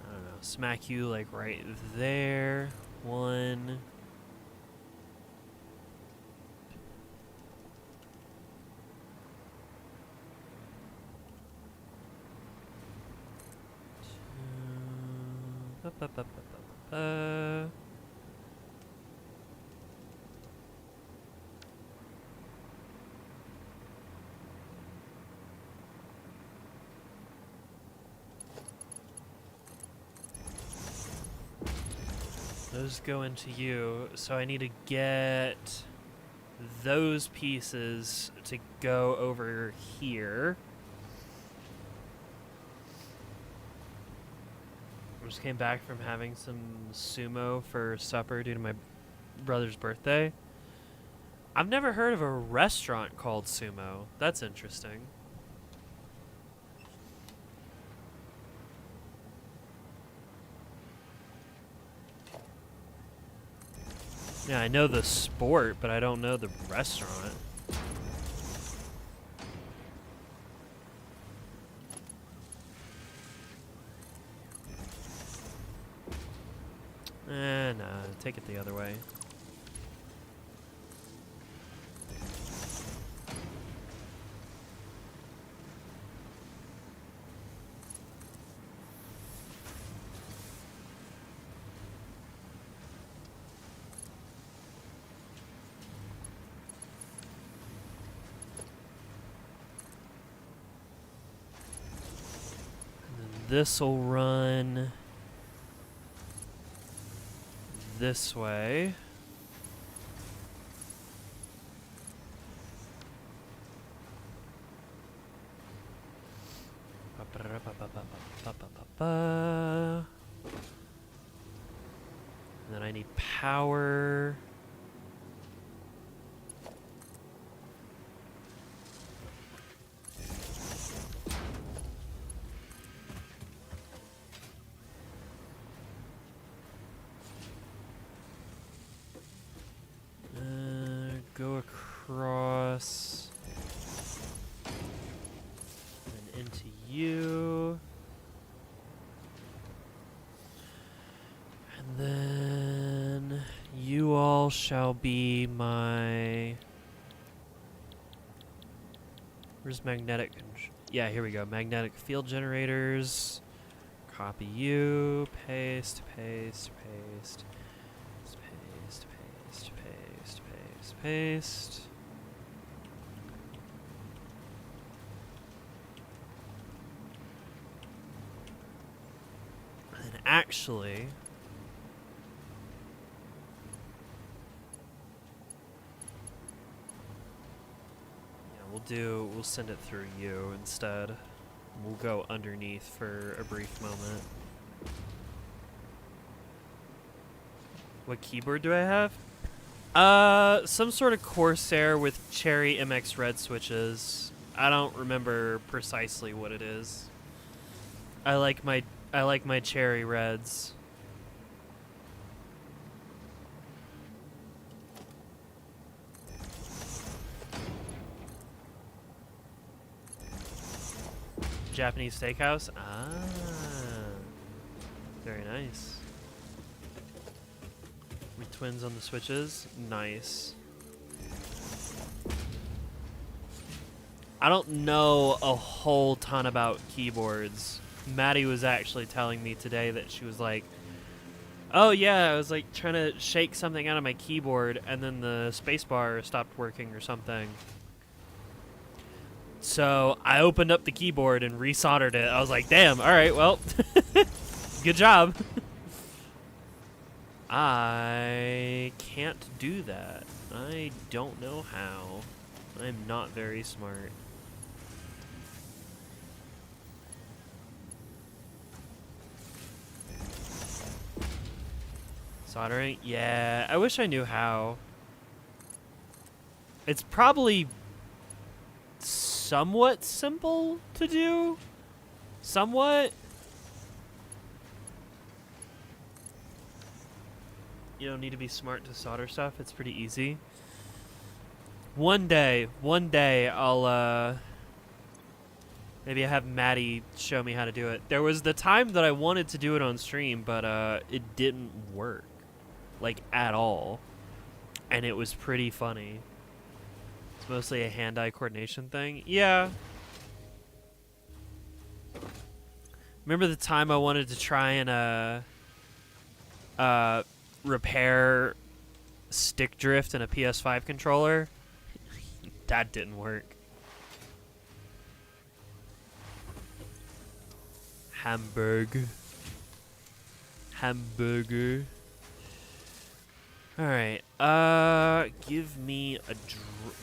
Speaker 1: I don't know, smack you like right there. 1. Ba-ba-ba-ba-ba-ba. Those go into you, so I need to get those pieces to go over here. I just came back from having some sumo for supper due to my brother's birthday. I've never heard of a restaurant called Sumo. That's interesting. Yeah, I know the sport, but I don't know the restaurant. Nah, take it the other way. This'll run this way. And then I need power. go across and into you. And then you all shall be my... Where's magnetic? Yeah, here we go. Magnetic field generators. Copy you. Paste, paste, paste. Paste, paste, paste, paste, paste. And actually... we'll send it through you instead. We'll go underneath for a brief moment. What keyboard do I have? Some sort of Corsair with Cherry MX Red switches. I don't remember precisely what it is. I like my Cherry Reds. Japanese steakhouse? Ah. Very nice. We twins on the switches? Nice. I don't know a whole ton about keyboards. Maddie was actually telling me today that she was like, oh yeah, I was like trying to shake something out of my keyboard and then the spacebar stopped working or something. So I opened up the keyboard and resoldered it. I was like, damn, all right, well, good job. I can't do that. I don't know how. I'm not very smart. Soldering? Yeah, I wish I knew how. It's probably somewhat simple to do. Somewhat. You don't need to be smart to solder stuff. It's pretty easy. One day I'll maybe have Maddie show me how to do it. There was the time that I wanted to do it on stream, but it didn't work like at all. And it was pretty funny. It's mostly a hand-eye coordination thing. Yeah. Remember the time I wanted to try and repair stick drift in a PS5 controller? That didn't work. Hamburger. Alright, give me a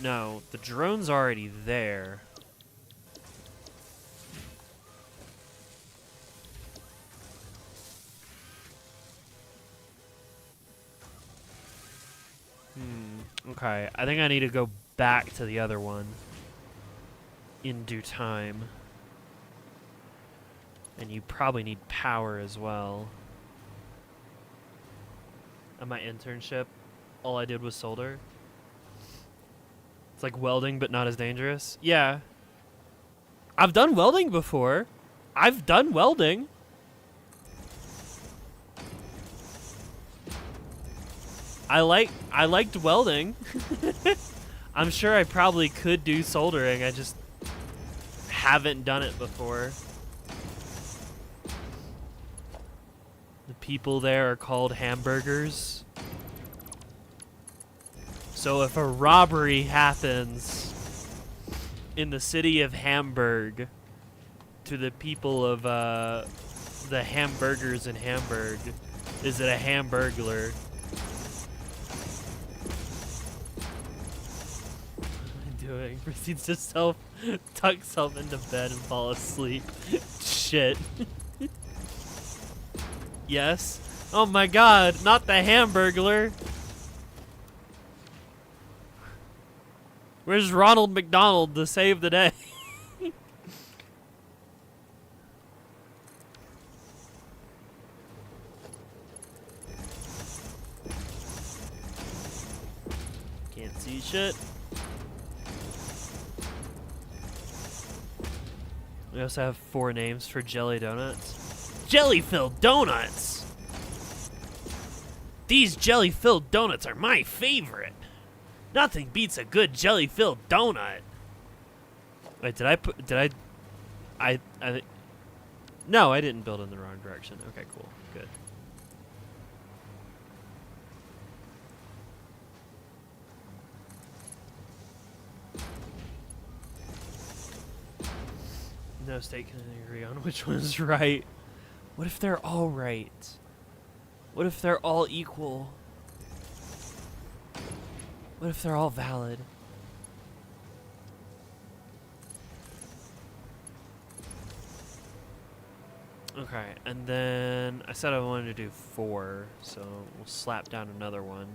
Speaker 1: no, the drone's already there. Okay, I think I need to go back to the other one in due time. And you probably need power as well. At my internship, all I did was solder. It's like welding, but not as dangerous. Yeah. I've done welding before. I've done welding. I liked welding. I'm sure I probably could do soldering. I just haven't done it before. The people there are called hamburgers. So if a robbery happens in the city of Hamburg to the people of the hamburgers in Hamburg, is it a hamburglar? What am I doing? Proceeds to tuck self into bed and fall asleep. Shit. Yes. Oh my god, not the hamburglar. Where's Ronald McDonald to save the day? Can't Let's eat shit. We also have 4 names for jelly donuts. Jelly-filled donuts! These jelly-filled donuts are my favorite. Nothing beats a good jelly-filled donut. Wait, no, I didn't build in the wrong direction. Okay, cool. Good. No state can agree on which one's right. What if they're all right? What if they're all equal? What if they're all valid? Okay, and then I said I wanted to do 4, so we'll slap down another one.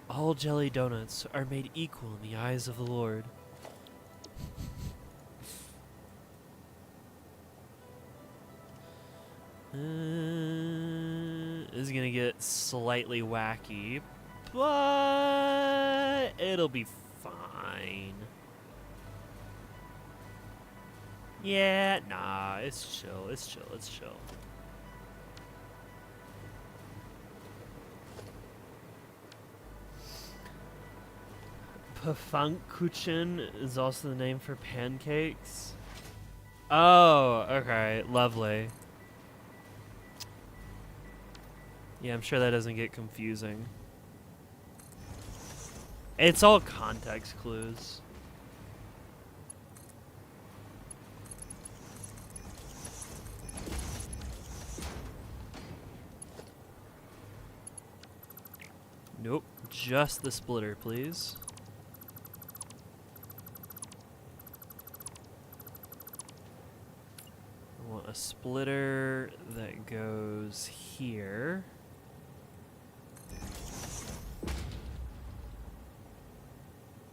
Speaker 1: All jelly donuts are made equal in the eyes of the Lord. This is gonna get slightly wacky, but it'll be fine. Yeah, nah, it's chill, it's chill, it's chill. Pfannkuchen is also the name for pancakes. Oh, okay, lovely. Yeah, I'm sure that doesn't get confusing. It's all context clues. Nope, just the splitter, please. I want a splitter that goes here.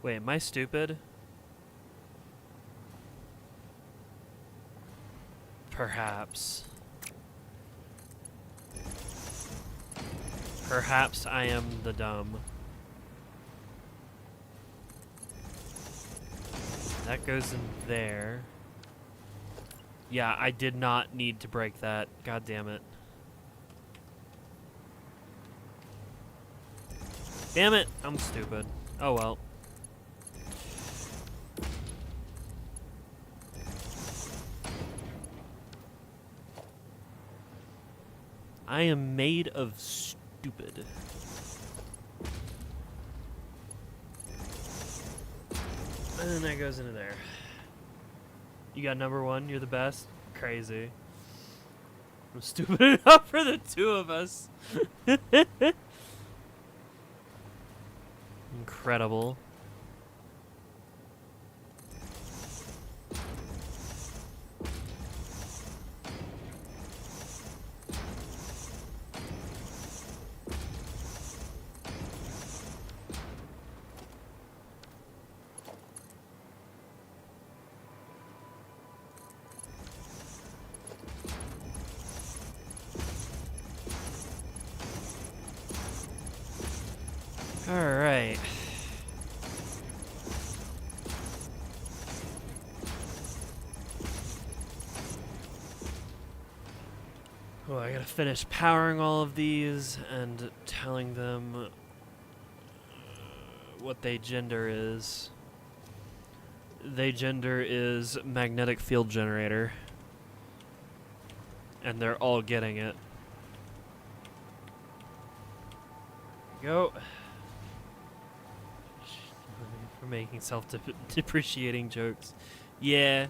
Speaker 1: Wait, am I stupid? Perhaps. Perhaps I am the dumb. That goes in there. Yeah, I did not need to break that. God damn it. Damn it, I'm stupid. Oh well. I am made of stupid. And then that goes into there. You got number 1, you're the best. Crazy. I'm stupid enough for the 2 of us. Incredible. All right. Oh, I gotta finish powering all of these and telling them what they gender is. They gender is magnetic field generator. And they're all getting it. Go. For making self-depreciating jokes. Yeah.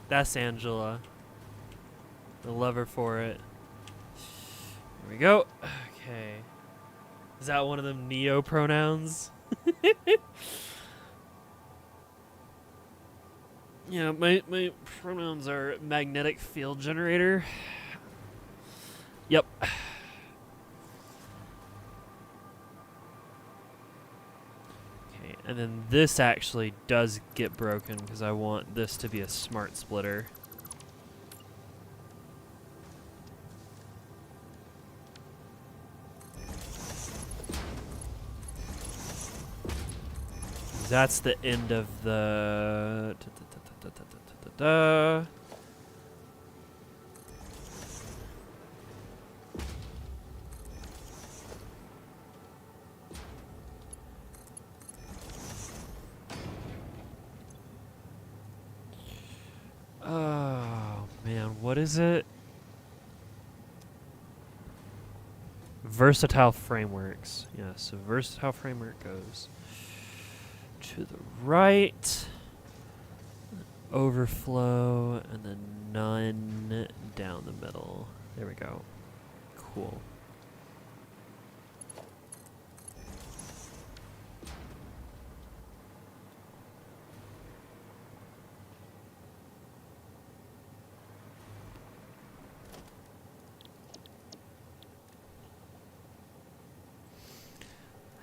Speaker 1: That's Angela. I love her for it. Here we go. Okay. Is that one of them neo pronouns? Yeah, my pronouns are magnetic field generator. Yep. Okay, and then this actually does get broken because I want this to be a smart splitter. 'Cause that's the end of the. Oh man, what is it? Versatile frameworks. Yeah, so versatile framework goes to the right, overflow, and then none down the middle. There we go. Cool.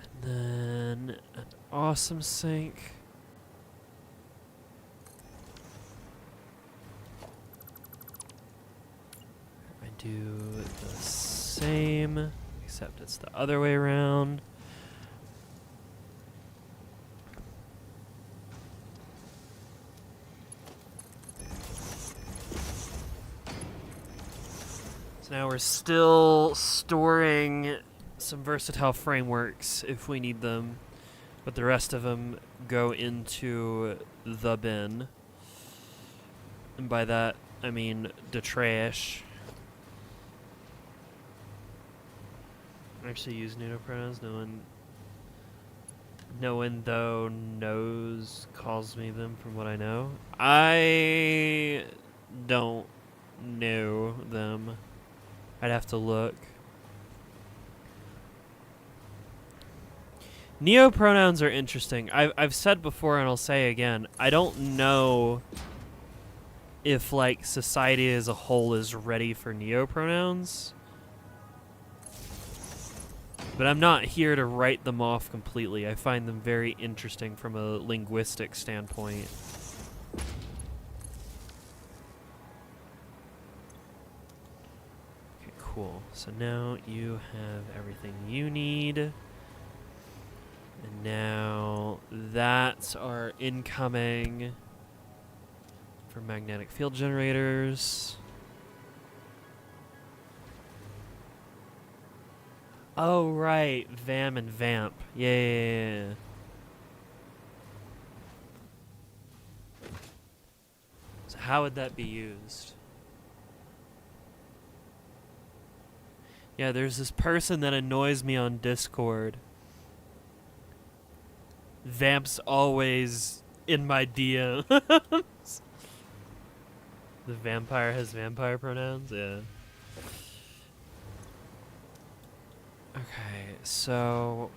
Speaker 1: And then an awesome sink. I do the same, except it's the other way around. So now we're still storing some versatile frameworks if we need them, but the rest of them go into the bin. And by that, I mean the trash. I actually use neuter pronouns. No one though knows calls me them from what I know. I don't know them. I'd have to look. Neopronouns are interesting. I've said before and I'll say again, I don't know if like society as a whole is ready for neopronouns. But I'm not here to write them off completely. I find them very interesting from a linguistic standpoint. Okay, cool. So now you have everything you need. And now that's our incoming for magnetic field generators. Oh, right. VAM and VAMP. Yeah. So how would that be used? Yeah, there's this person that annoys me on Discord. VAMP's always in my DMs. The vampire has vampire pronouns? Yeah. Okay, so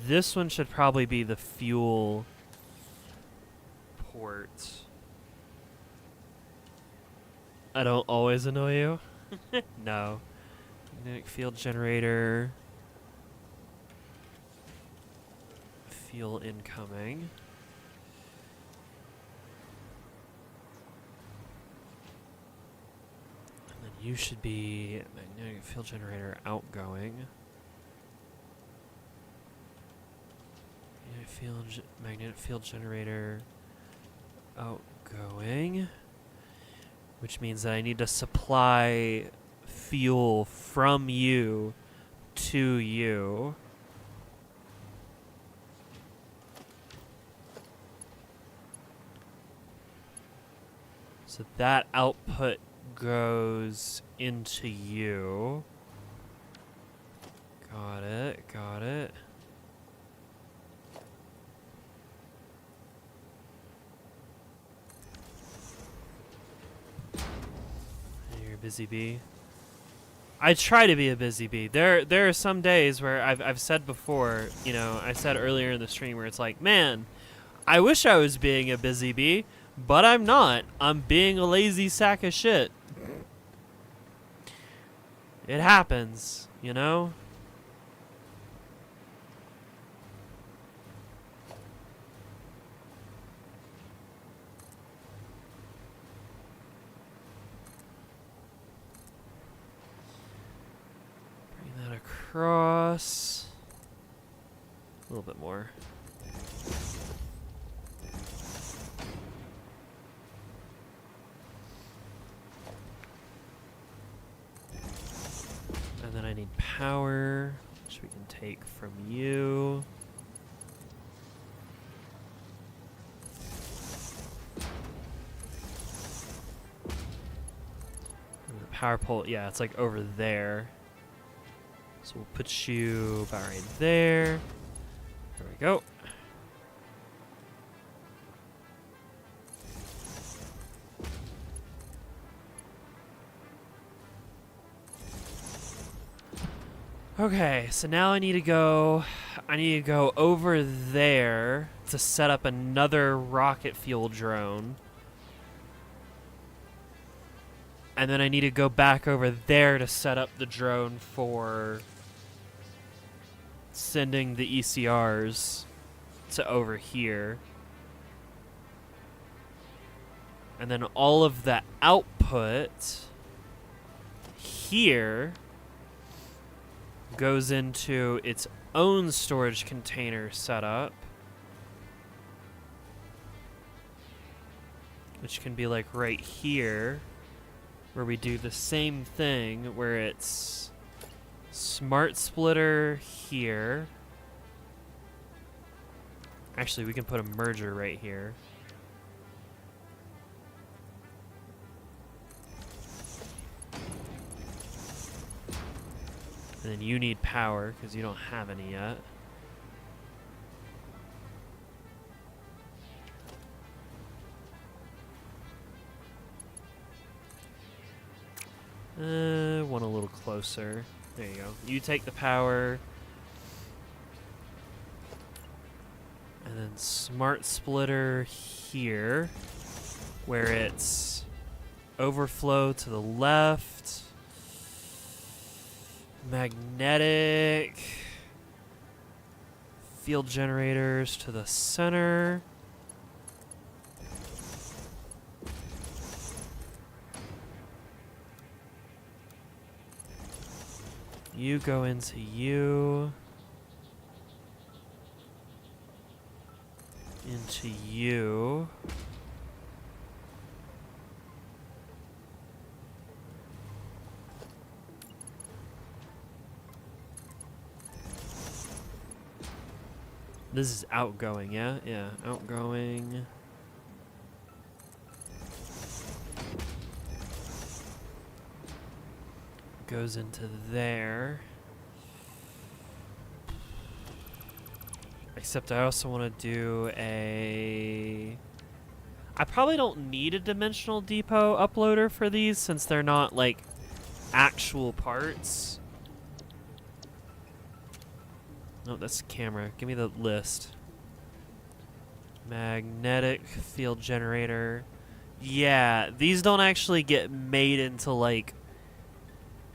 Speaker 1: this one should probably be the fuel port. I don't always annoy you? No. Magnetic field generator. Fuel incoming. And then you should be magnetic field generator outgoing. Magnetic field generator outgoing. Which means that I need to supply fuel from you to you. So that output goes into you. Got it, got it. You're a busy bee. I try to be a busy bee. There are some days where I've said before, you know, I said earlier in the stream where it's like, man, I wish I was being a busy bee. But I'm not. I'm being a lazy sack of shit. It happens, you know? Bring that across. A little bit more. need power, which we can take from you. And the power pole, yeah, it's like over there. So we'll put you about right there. There we go. Okay, so now I need to go over there to set up another rocket fuel drone. And then I need to go back over there to set up the drone for sending the ECRs to over here. And then all of the output here goes into its own storage container setup, which can be like right here, where we do the same thing, where it's smart splitter here. Actually, we can put a merger right here. And then you need power, because you don't have any yet. One a little closer. There you go. You take the power. And then smart splitter here, where it's overflow to the left. Magnetic field generators to the center. You go into you. Into you. This is outgoing, yeah? Yeah, outgoing. Goes into there. Except I also want to do a... I probably don't need a dimensional depot uploader for these since they're not, like, actual parts. No, that's camera. Give me the list. Magnetic field generator. Yeah, these don't actually get made into, like,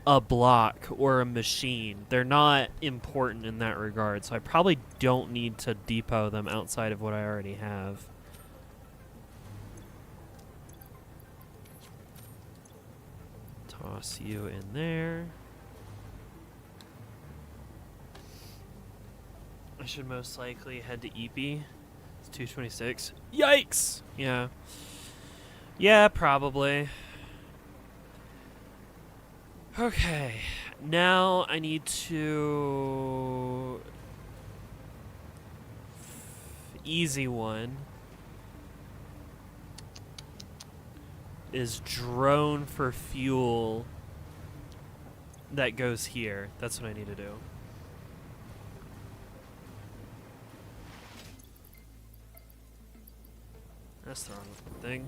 Speaker 1: a block or a machine. They're not important in that regard, so I probably don't need to depot them outside of what I already have. Toss you in there. I should most likely head to EP. It's 226. Yikes! Yeah. Yeah, probably. Okay. Now I need to... Easy one is drone for fuel that goes here. That's what I need to do. That's the wrong thing.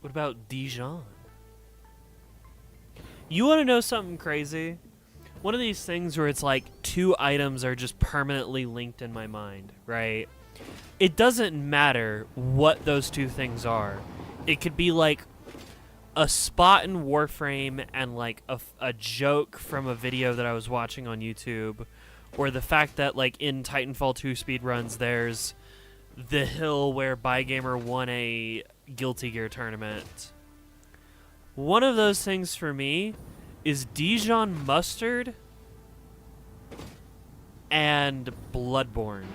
Speaker 1: What about Dijon? You want to know something crazy? One of these things where it's like two items are just permanently linked in my mind, right? It doesn't matter what those two things are. It could be like a spot in Warframe and like a joke from a video that I was watching on YouTube, or the fact that like in Titanfall 2 speedruns there's the hill where Bygamer won a Guilty Gear tournament. One of those things for me is Dijon mustard and Bloodborne.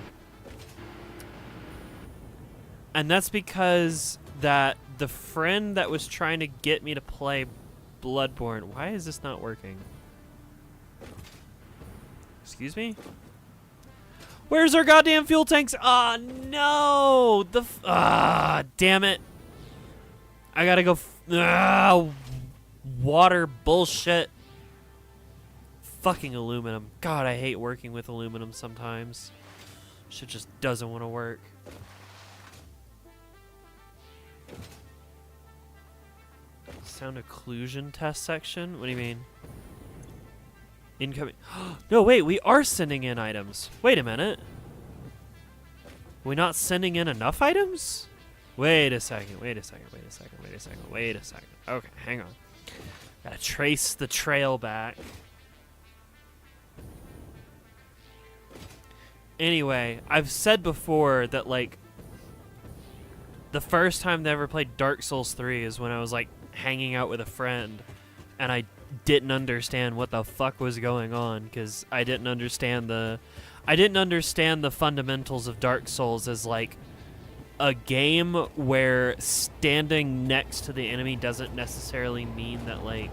Speaker 1: And that's because that the friend that was trying to get me to play Bloodborne... Why is this not working? Excuse me? Where's our goddamn fuel tanks? Ah, no! Damn it. I gotta go... water bullshit. Fucking aluminum. God, I hate working with aluminum sometimes. Shit just doesn't want to work. Sound occlusion test section? What do you mean? Incoming. No, wait, we are sending in items. Wait a minute. Are we not sending in enough items? Wait a second, wait a second, wait a second, wait a second, wait a second. Okay, hang on. Gotta trace the trail back. Anyway, I've said before that, like, the first time I ever played Dark Souls 3 is when I was, like, hanging out with a friend, and I didn't understand what the fuck was going on, because I didn't understand the fundamentals of Dark Souls as, like, a game where standing next to the enemy doesn't necessarily mean that, like,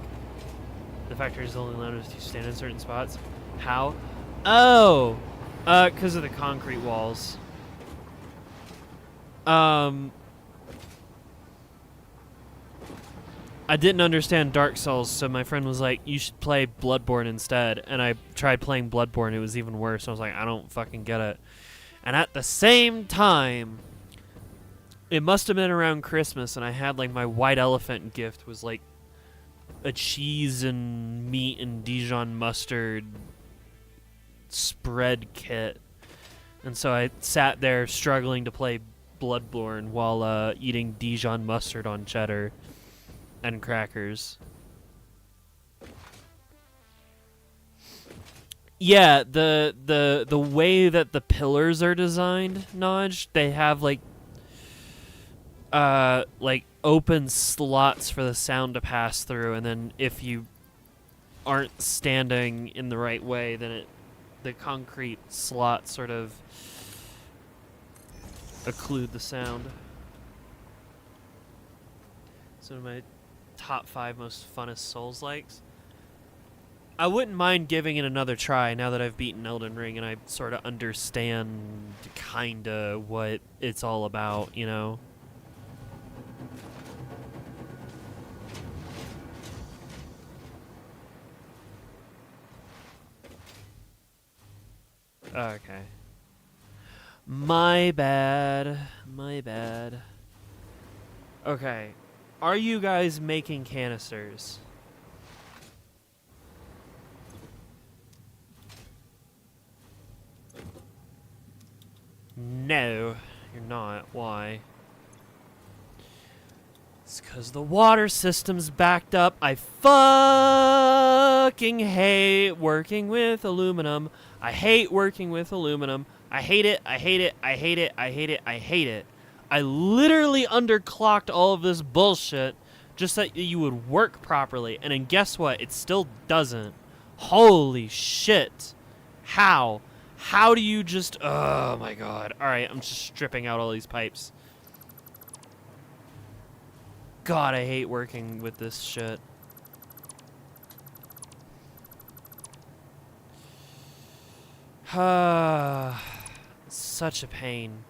Speaker 1: the factory is only allowed to stand in certain spots. How? Oh! Because of the concrete walls. I didn't understand Dark Souls, so my friend was like, you should play Bloodborne instead. And I tried playing Bloodborne, it was even worse. I was like, I don't fucking get it. And at the same time, it must have been around Christmas, and I had, like, my white elephant gift was, like, a cheese and meat and Dijon mustard spread kit. And so I sat there struggling to play Bloodborne while eating Dijon mustard on cheddar and crackers. Yeah, the way that the pillars are designed, Naj, they have like open slots for the sound to pass through, and then if you aren't standing in the right way, then the concrete slots sort of occlude the sound. It's one of my top 5 most funnest Souls-likes. I wouldn't mind giving it another try now that I've beaten Elden Ring and I sort of understand kinda what it's all about, you know? Okay. My bad. My bad. Okay. Are you guys making canisters? No, you're not. Why? It's because the water system's backed up. I fucking hate working with aluminum. I hate working with aluminum. I hate it. I hate it. I hate it. I hate it. I hate it. I literally underclocked all of this bullshit just that you would work properly. And then guess what? It still doesn't. Holy shit. How? How do you just... Oh my god. Alright, I'm just stripping out all these pipes. God, I hate working with this shit. Such a pain.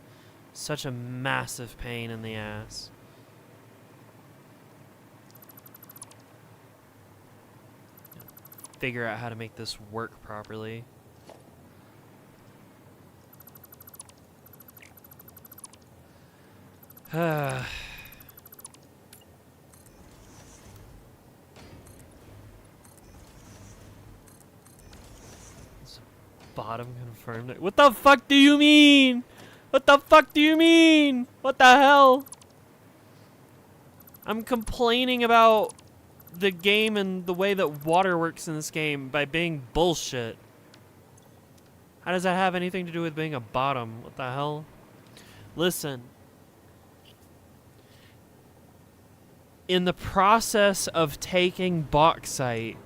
Speaker 1: Such a massive pain in the ass. Figure out how to make this work properly. Bottom confirmed. What the fuck do you mean? What the fuck do you mean? What the hell? I'm complaining about the game and the way that water works in this game by being bullshit. How does that have anything to do with being a bottom? What the hell? Listen. In the process of taking bauxite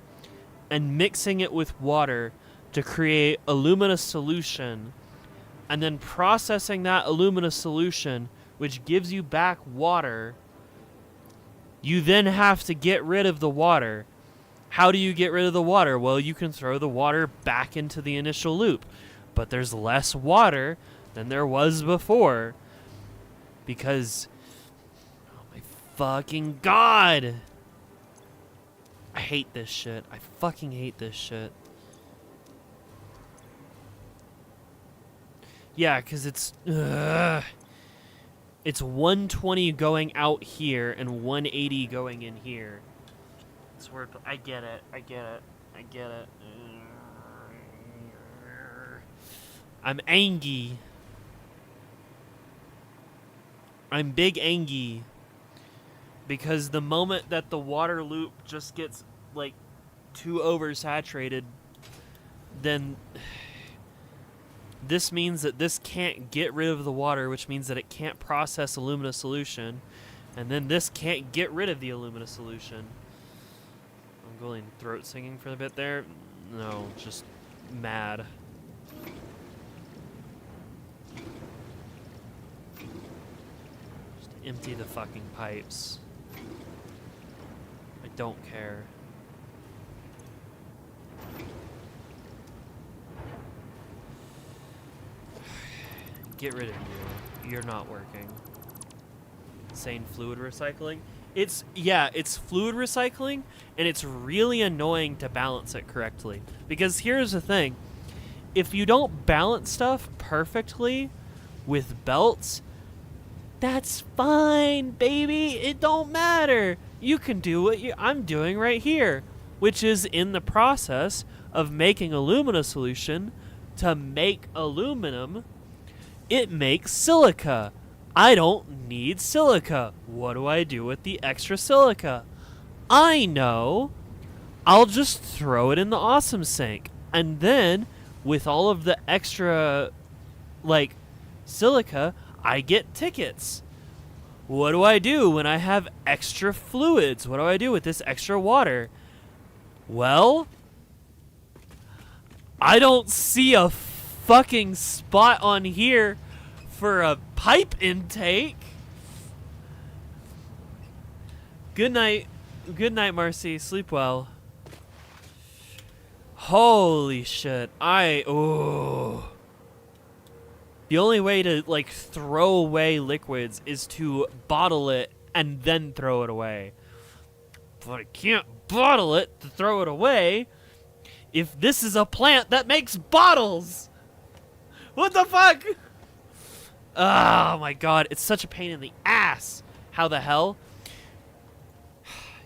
Speaker 1: and mixing it with water, to create alumina solution, and then processing that alumina solution, which gives you back water, you then have to get rid of the water. How do you get rid of the water? Well, you can throw the water back into the initial loop, but there's less water than there was before because, oh my fucking god, I hate this shit. I fucking hate this shit. Yeah, because it's 120 going out here and 180 going in here. It's word. I get it. I get it. I get it. I'm angry. I'm big angry. Because the moment that the water loop just gets, like, too oversaturated, then this means that this can't get rid of the water, which means that it can't process alumina solution, and then this can't get rid of the alumina solution. I'm going throat singing for a bit there. No, just mad. Just empty the fucking pipes. I don't care. Get rid of you. You're not working. Insane fluid recycling. It's fluid recycling, and it's really annoying to balance it correctly. Because here's the thing. If you don't balance stuff perfectly with belts, that's fine, baby. It don't matter. You can do what I'm doing right here, which is in the process of making alumina solution to make aluminum. It makes silica. I don't need silica. What do I do with the extra silica? I know. I'll just throw it in the awesome sink. And then, with all of the extra, like, silica, I get tickets. What do I do when I have extra fluids? What do I do with this extra water? Well, I don't see a fucking spot on here for a pipe intake. Good night. Good night, Marcy. Sleep well. Holy shit. The only way to, like, throw away liquids is to bottle it and then throw it away. But I can't bottle it to throw it away if this is a plant that makes bottles. What the fuck? Oh my god, it's such a pain in the ass. How the hell?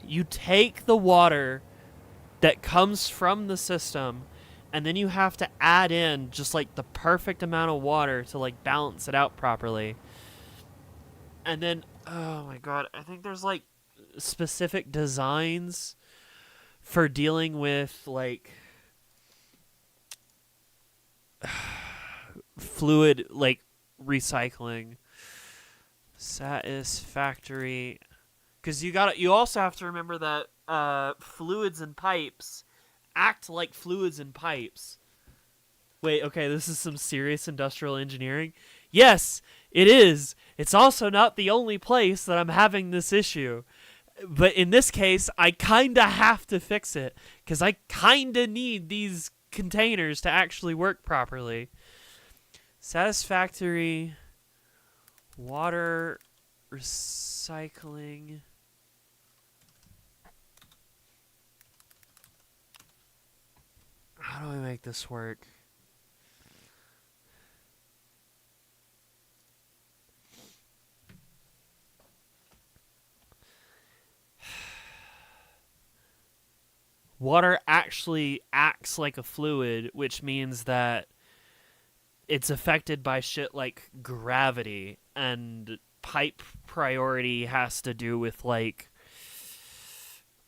Speaker 1: You take the water that comes from the system, and then you have to add in just like the perfect amount of water to like balance it out properly. And then, oh my god, I think there's like specific designs for dealing with like fluid like recycling. Satisfactory, because you also have to remember that fluids and pipes act like fluids and pipes. Wait, okay, this is some serious industrial engineering. Yes, it is. It's also not the only place that I'm having this issue. But in this case, I kinda have to fix it, because I kinda need these containers to actually work properly. Satisfactory water recycling. How do I make this work? Water actually acts like a fluid, which means that it's affected by shit like gravity, and pipe priority has to do with like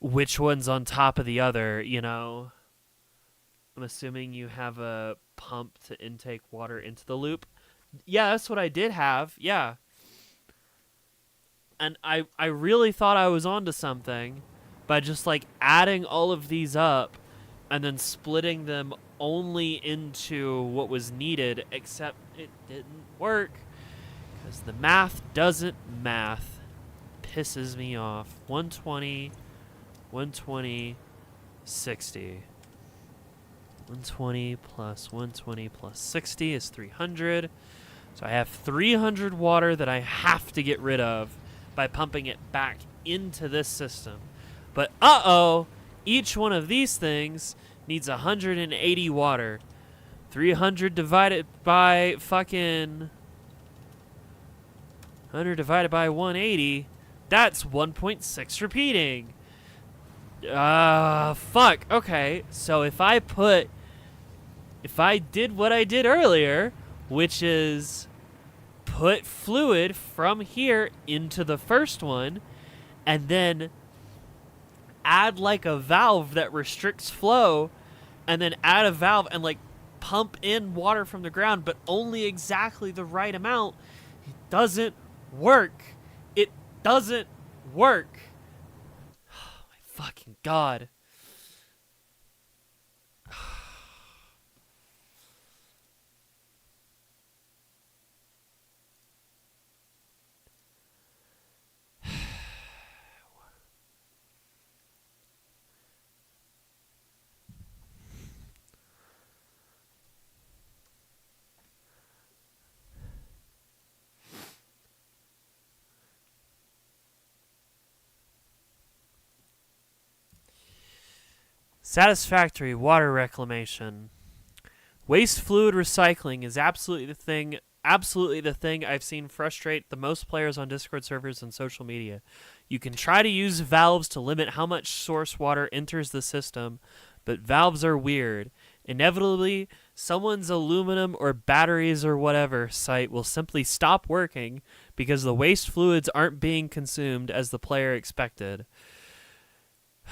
Speaker 1: which one's on top of the other, you know? I'm assuming you have a pump to intake water into the loop. Yeah, that's what I did have. Yeah. And I really thought I was onto something by just like adding all of these up and then splitting them only into what was needed, except it didn't work because the math doesn't math. Pisses me off. 120, 120, 60. 120 plus 120 plus 60 is 300. So I have 300 water that I have to get rid of by pumping it back into this system. But uh-oh, each one of these things needs 180 water. 300 divided by fucking 100 divided by 180, that's 1.6 repeating. Fuck. Okay, so if I did what I did earlier, which is put fluid from here into the first one, and then add like a valve that restricts flow, and then add a valve and like pump in water from the ground, but only exactly the right amount, it doesn't work. It doesn't work. Oh my fucking God. Satisfactory water reclamation. Waste fluid recycling is absolutely the thing I've seen frustrate the most players on Discord servers and social media. You can try to use valves to limit how much source water enters the system, but valves are weird. Inevitably, someone's aluminum or batteries or whatever site will simply stop working because the waste fluids aren't being consumed as the player expected.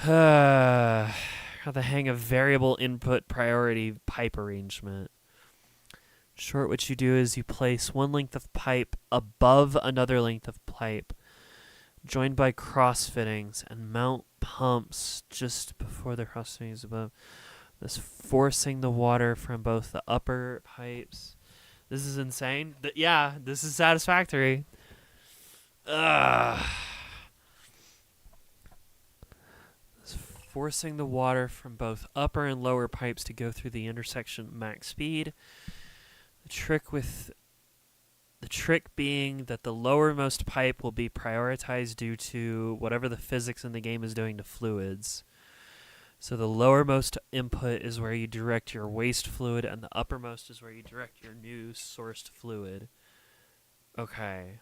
Speaker 1: Got the hang of variable input priority pipe arrangement. Short, what you do is you place one length of pipe above another length of pipe, joined by cross fittings, and mount pumps just before the cross fittings above, thus forcing the water from both the upper pipes. This is insane. Yeah, this is satisfactory. Ugh. Forcing the water from both upper and lower pipes to go through the intersection at max speed. The trick being that the lowermost pipe will be prioritized due to whatever the physics in the game is doing to fluids. So the lowermost input is where you direct your waste fluid, and the uppermost is where you direct your new sourced fluid. Okay.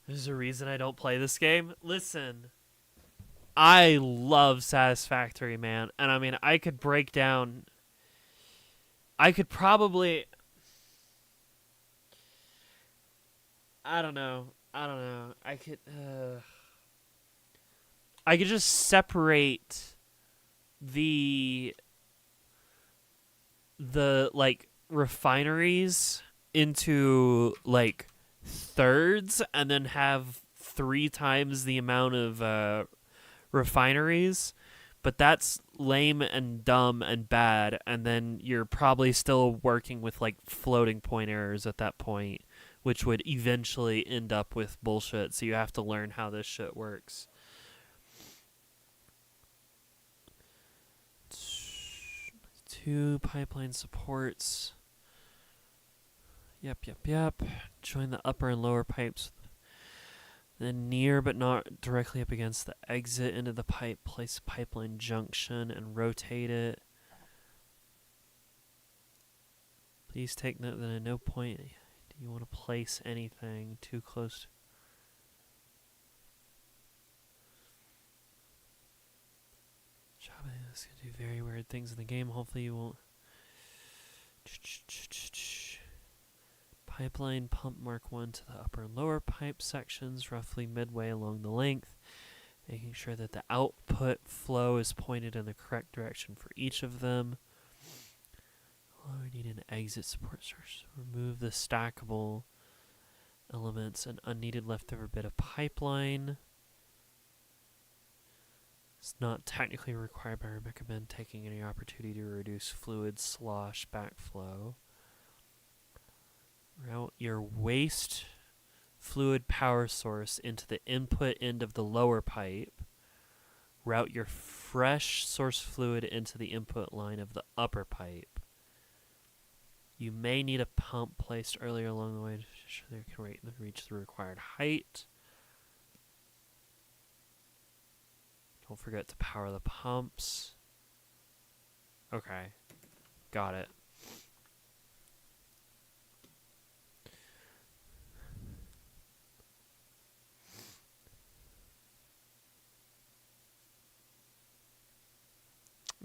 Speaker 1: There's a reason I don't play this game. Listen, I love Satisfactory, man. And I mean, I could break down... I could probably... I don't know. I could just separate the like refineries into like thirds, and then have 3 times the amount of refineries. But that's lame and dumb and bad, and then you're probably still working with like floating point errors at that point, which would eventually end up with bullshit. So you have to learn how this shit works. Two pipeline supports. Yep. Join the upper and lower pipes. Then near but not directly up against the exit into the pipe, place a pipeline junction and rotate it. Please take note that at no point do you want to place anything too close. This can do very weird things in the game. Hopefully you won't. Pipeline pump mark 1 to the upper and lower pipe sections, roughly midway along the length. Making sure that the output flow is pointed in the correct direction for each of them. Oh, we need an exit support source. Remove the stackable elements and unneeded leftover bit of pipeline. It's not technically required, but I recommend taking any opportunity to reduce fluid slosh backflow. Route your waste fluid power source into the input end of the lower pipe. Route your fresh source fluid into the input line of the upper pipe. You may need a pump placed earlier along the way to ensure they can reach the required height. Don't forget to power the pumps. Okay. Got it.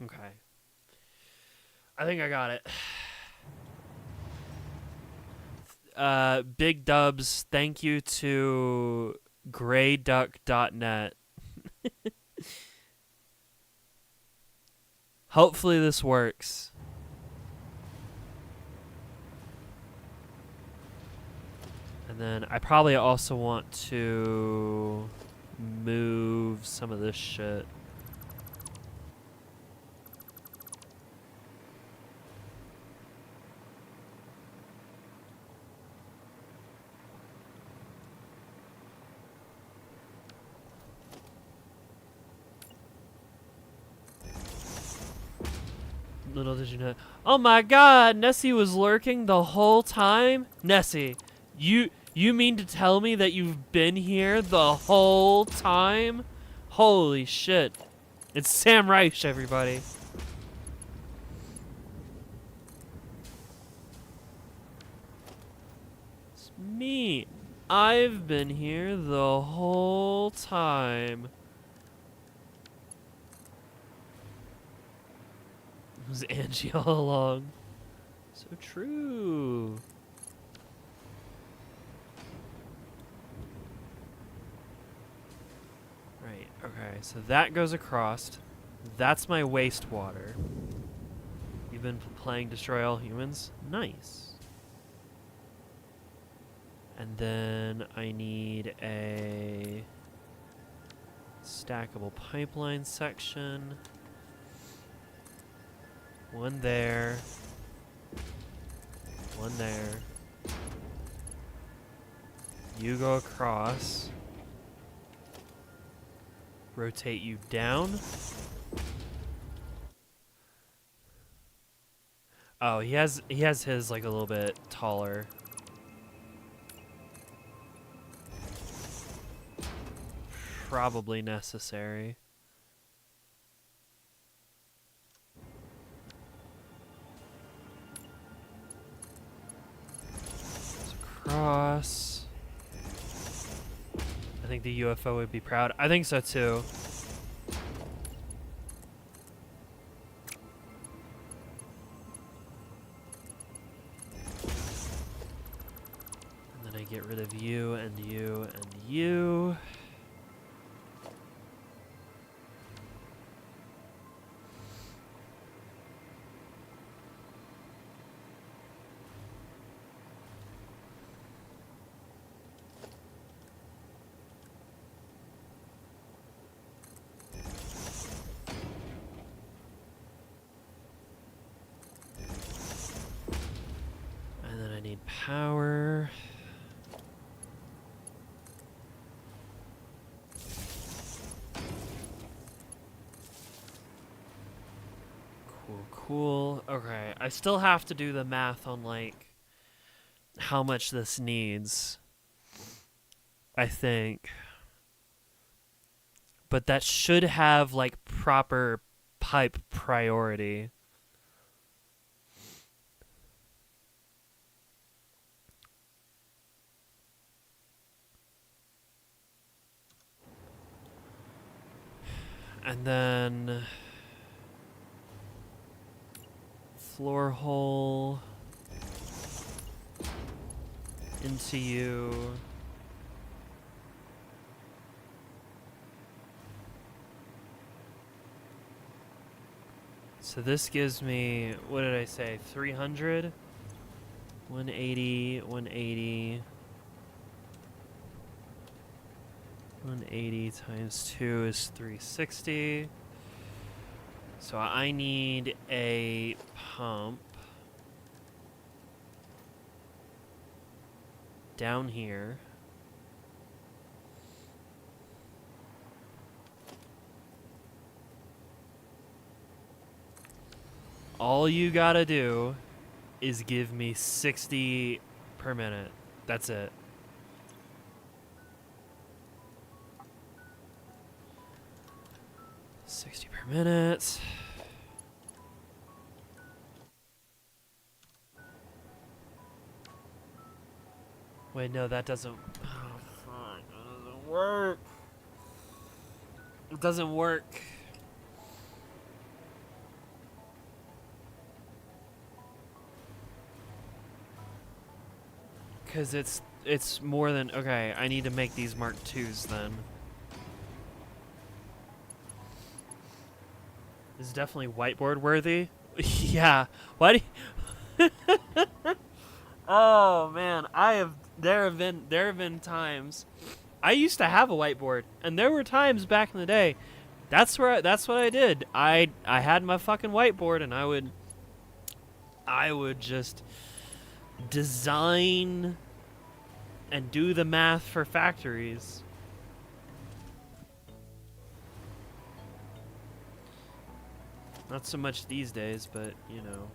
Speaker 1: Okay. I think I got it. Big dubs. Thank you to greyduck.net. Hopefully this works. And then I probably also want to move some of this shit. Little did you know. Oh my god, Nessie was lurking the whole time? Nessie, you mean to tell me that you've been here the whole time? Holy shit. It's Sam Reich, everybody. It's me. I've been here the whole time. It was Angie all along. So true. Right, okay, so that goes across. That's my wastewater. You've been playing Destroy All Humans? Nice. And then I need a stackable pipeline section. One there. One there. You go across. Rotate you down. Oh, he has his like a little bit taller. Probably necessary. Cross. I think the UFO would be proud. I think so too. And then I get rid of you and you and you. Power. Cool. Okay, I still have to do the math on like how much this needs. I think. But that should have like proper pipe priority. And then floor hole into you. So this gives me, what did I say, 300? 180, 180. 180 times 2 is 360. So I need a pump down here. All you gotta do is give me 60 per minute. That's it. Per minute. Wait, no, that doesn't. Oh, fuck. That doesn't work. It doesn't work. Because it's more than. Okay, I need to make these Mark IIs then. This is definitely whiteboard worthy. Yeah. Why do you Oh man, there have been times I used to have a whiteboard, and there were times back in the day that's what I did. I had my fucking whiteboard, and I would just design and do the math for factories. Not so much these days, but, you know.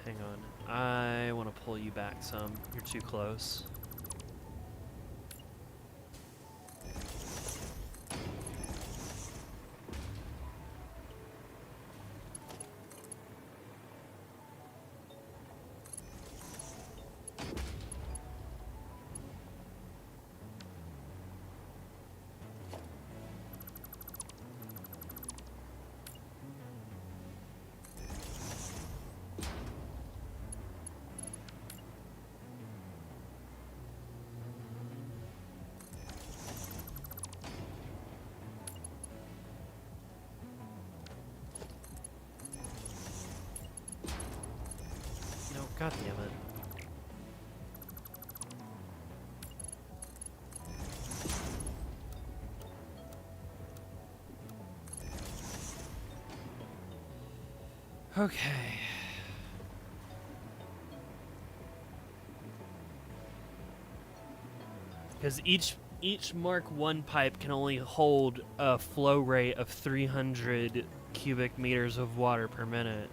Speaker 1: Hang on. I want to pull you back some. You're too close. God damn it. Okay. Because each Mark I pipe can only hold a flow rate of 300 cubic meters of water per minute.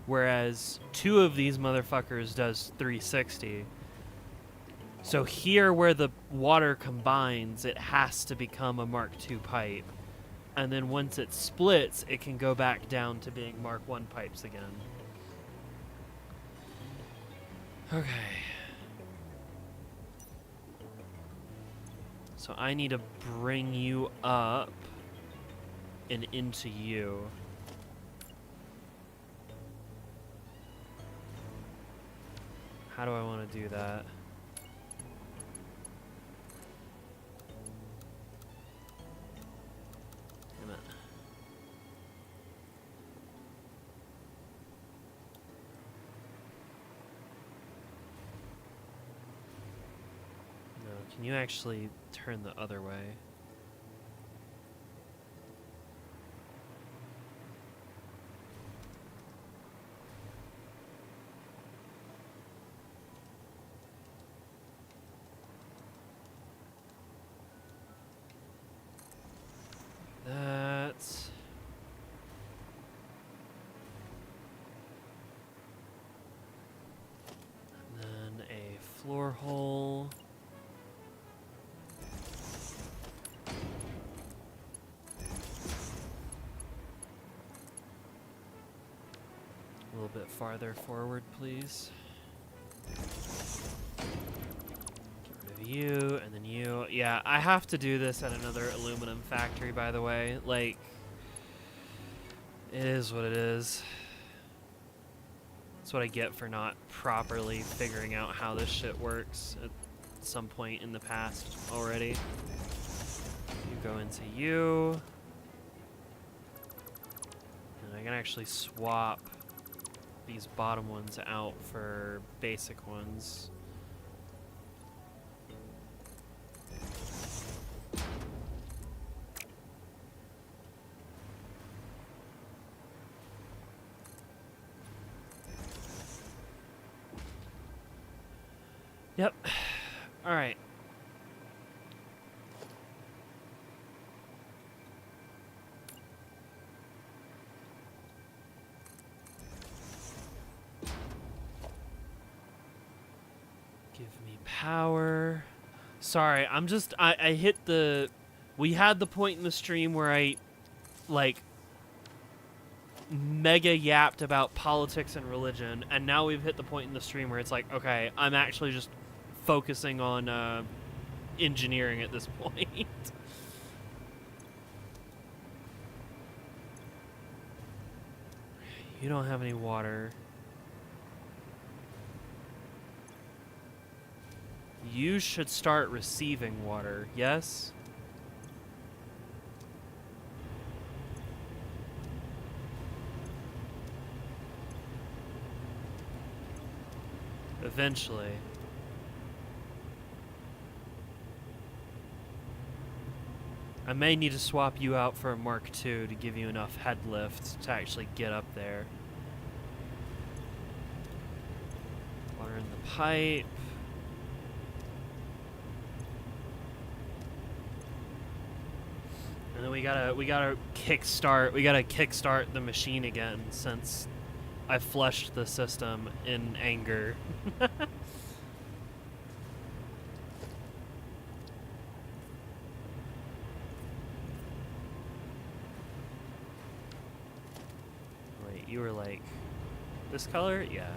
Speaker 1: Whereas 2 of these motherfuckers does 360. So here where the water combines, it has to become a Mark II pipe. And then once it splits, it can go back down to being Mark I pipes again. Okay. So I need to bring you up and into you. How do I want to do that? Damn it. No, can you actually turn the other way? That's... And then a floor hole. A little bit farther forward, please. You, and then you. Yeah, I have to do this at another aluminum factory, by the way. Like, it is what it is. That's what I get for not properly figuring out how this shit works at some point in the past already. You go into you. And I can actually swap these bottom ones out for basic ones. Yep. All right. Give me power. Sorry, I'm just I hit the we had the point in the stream where I like mega yapped about politics and religion, and now we've hit the point in the stream where it's like, okay, I'm actually just focusing on engineering at this point. You don't have any water. You should start receiving water, yes? Eventually. I may need to swap you out for a Mark II to give you enough head lift to actually get up there. Water in the pipe. And then we gotta kickstart the machine again since I flushed the system in anger. Wait, you were like this color? Yeah.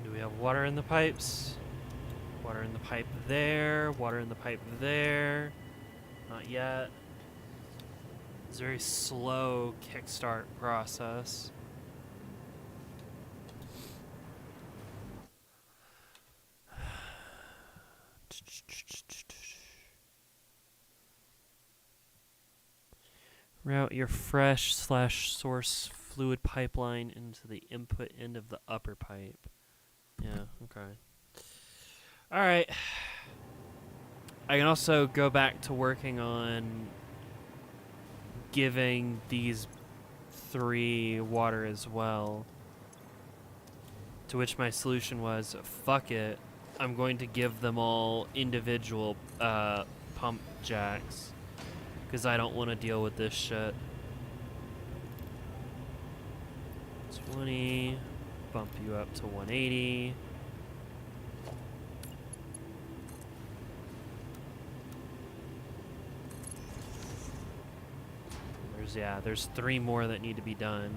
Speaker 1: Do we have water in the pipes? Water in the pipe there, water in the pipe there. Not yet. It's a very slow kickstart process. Route your fresh/source fluid pipeline into the input end of the upper pipe. Yeah, okay. Alright. I can also go back to working on giving these 3 water as well. To which my solution was, fuck it. I'm going to give them all individual pump jacks. Because I don't want to deal with this shit. 20. Bump you up to 180. There's 3 more that need to be done.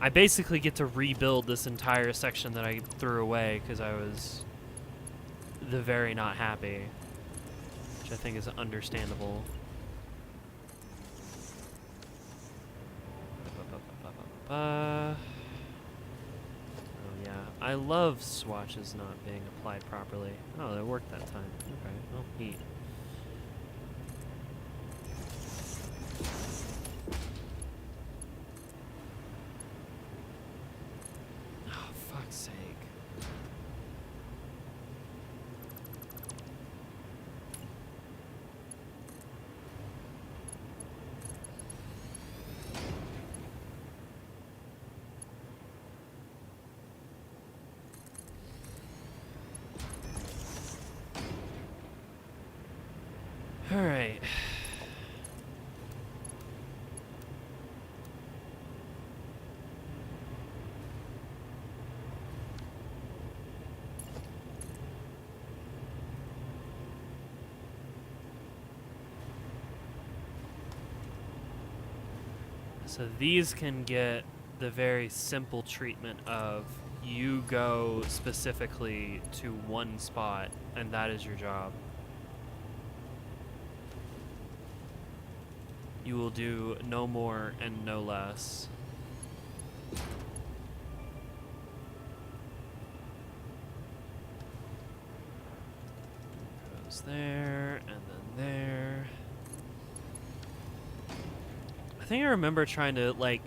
Speaker 1: I basically get to rebuild this entire section that I threw away because I was very not happy. Which I think is understandable. Oh yeah, I love swatches not being applied properly. Oh, that worked that time. Okay, well, neat. Oh, fuck's sake. All right. So these can get the very simple treatment of you go specifically to one spot and that is your job. You will do no more and no less. Goes there and then there. I think I remember trying to like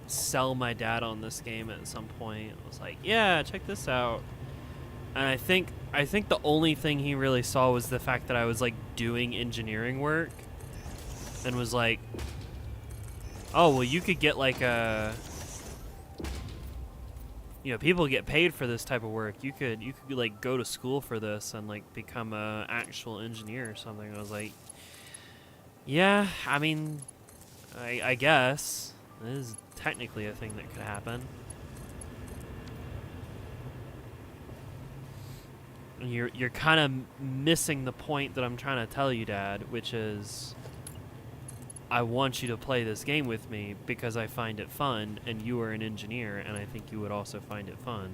Speaker 1: sell my dad on this game at some point. I was like, "Yeah, check this out." And I think the only thing he really saw was the fact that I was like doing engineering work and was like, "Oh, well you could get like a people get paid for this type of work. You could like go to school for this and like become a actual engineer or something." I was like, "Yeah, I mean, I guess this is technically a thing that could happen." And you're kind of missing the point that I'm trying to tell you, Dad, which is I want you to play this game with me because I find it fun, and you are an engineer, and I think you would also find it fun.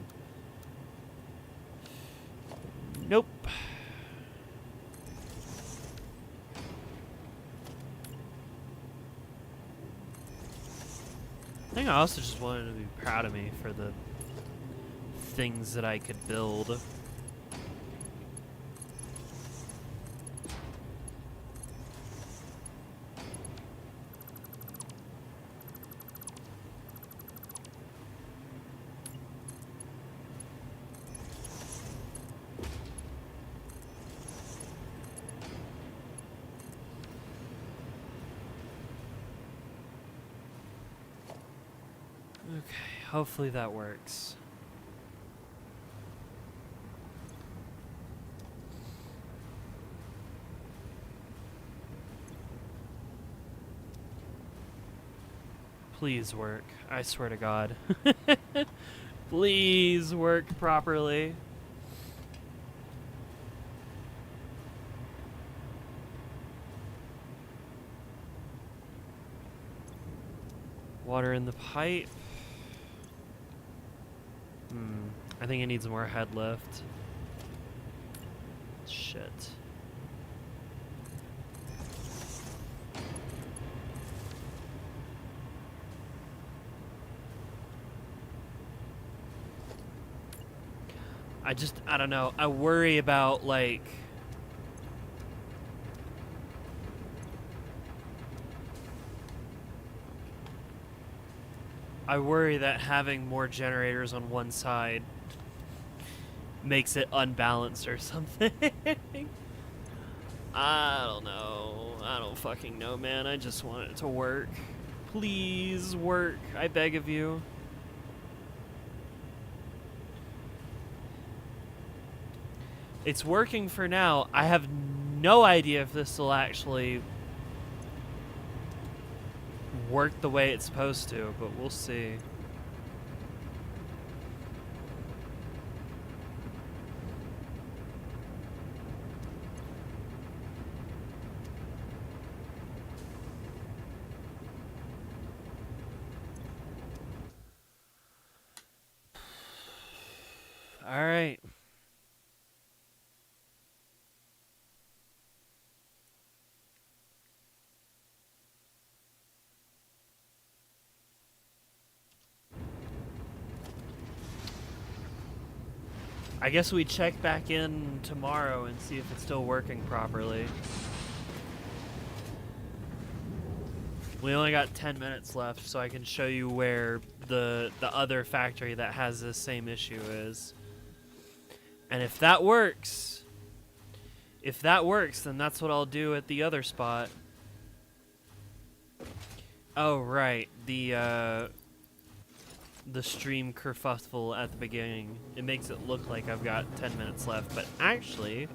Speaker 1: Nope. I think I also just wanted to be proud of me for the things that I could build. Okay, hopefully that works. Please work. I swear to God. Please work properly. Water in the pipe. I think it needs more head lift. Shit. I don't know. I worry about like I worry that having more generators on one side makes it unbalanced or something. I don't know. I don't fucking know, man. I just want it to work. Please work. I beg of you. It's working for now. I have no idea if this will actually work the way it's supposed to, but we'll see. All right. I guess we check back in tomorrow and see if it's still working properly. We only got 10 minutes left, so I can show you where the other factory that has this same issue is. And if that works, then that's what I'll do at the other spot. Oh, right. The stream kerfuffle at the beginning. It makes it look like I've got 10 minutes left, but actually,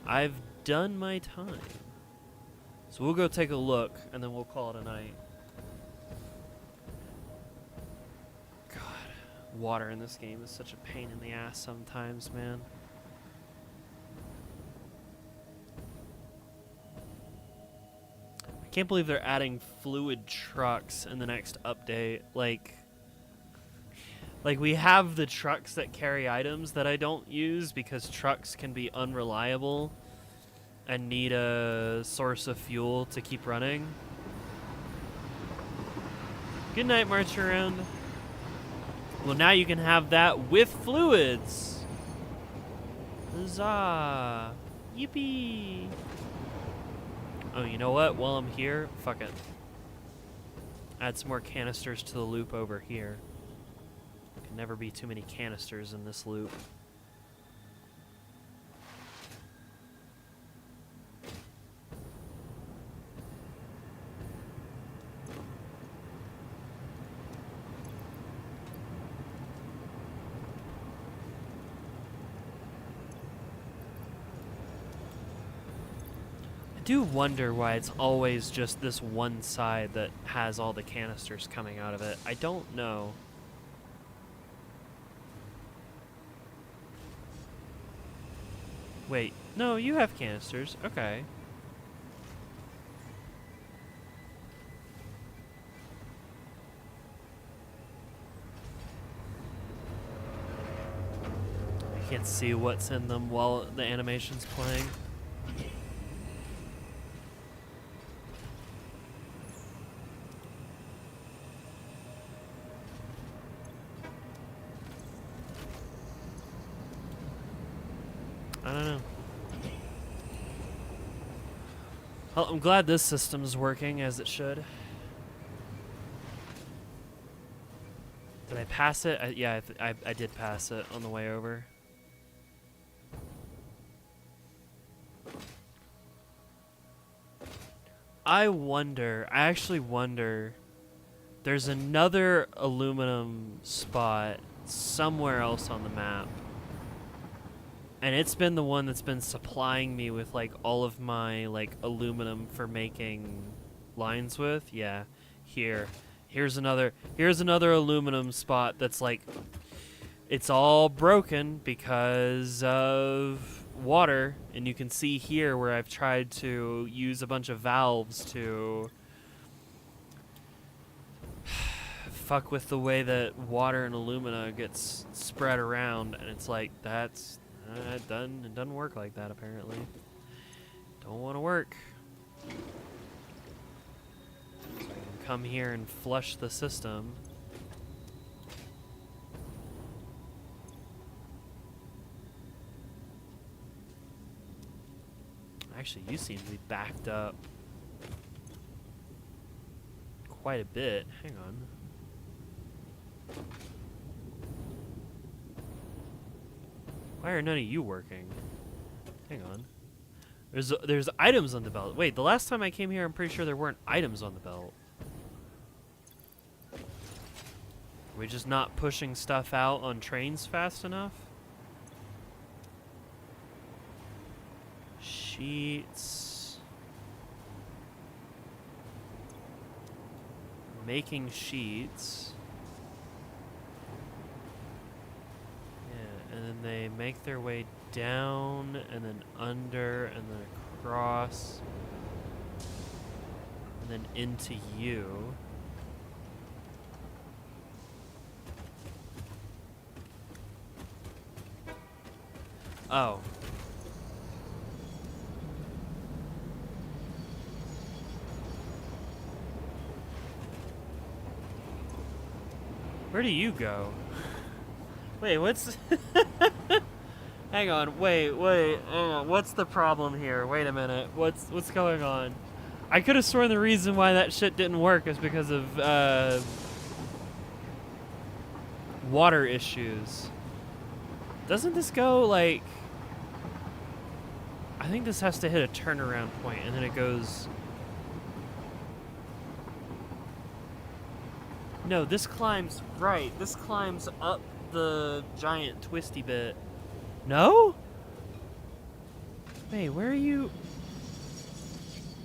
Speaker 1: I've done my time. So we'll go take a look, and then we'll call it a night. God, water in this game is such a pain in the ass sometimes, man. I Can't believe they're adding fluid trucks in the next update. Like we have the trucks that carry items that I don't use because trucks can be unreliable and need a source of fuel to keep running. Good night, march around. Well, now you can have that with fluids. Huzzah. Yippee. Oh, you know what? While I'm here, fuck it. Add some more canisters to the loop over here. Can never be too many canisters in this loop. I do wonder why it's always just this one side that has all the canisters coming out of it. I don't know. Wait, no, you have canisters. Okay. I can't see what's in them while the animation's playing. I don't know. Well, I'm glad this system's working as it should. Did I pass it? Yeah, I did pass it on the way over. I actually wonder, there's another aluminum spot somewhere else on the map. And it's been the one that's been supplying me with like all of my like aluminum for making lines with. Yeah, here's another aluminum spot that's like, it's all broken because of water, and you can see here where I've tried to use a bunch of valves to fuck with the way that water and alumina gets spread around, and it's like, that's it doesn't work like that, apparently. Don't want to work. So I can come here and flush the system. Actually, you seem to be backed up quite a bit. Hang on. Why are none of you working? Hang on. There's items on the belt. Wait, the last time I came here, I'm pretty sure there weren't items on the belt. Are we just not pushing stuff out on trains fast enough? Sheets. Making sheets. And then they make their way down, and then under, and then across, and then into you. Oh. Where do you go? Wait, what's... Hang on, wait, hang on. What's the problem here? Wait a minute, what's going on? I could have sworn the reason why that shit didn't work is because of, water issues. Doesn't this go, like... I think this has to hit a turnaround point, and then it goes... No, this climbs, right, this climbs up the giant twisty bit. No? Wait, where are you?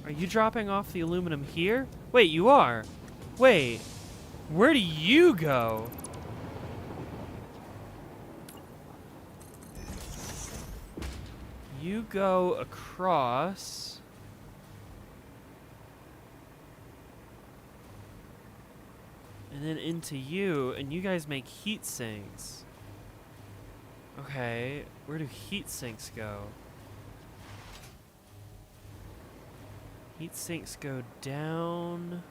Speaker 1: Are you dropping off the aluminum here? Wait, you are. Wait, where do you go? You go across. And then into you, and you guys make heat sinks. Okay, where do heat sinks go? Heat sinks go down.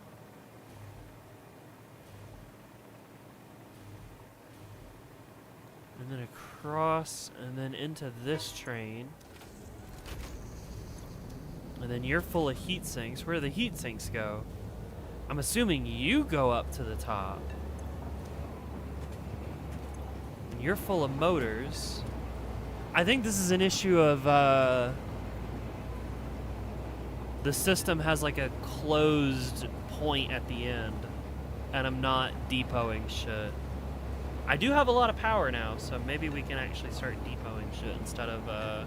Speaker 1: And then across, and then into this train. And then you're full of heat sinks. Where do the heat sinks go? I'm assuming you go up to the top. And you're full of motors. I think this is an issue of, the system has like a closed point at the end. And I'm not depoting shit. I do have a lot of power now, so maybe we can actually start depoting shit instead of,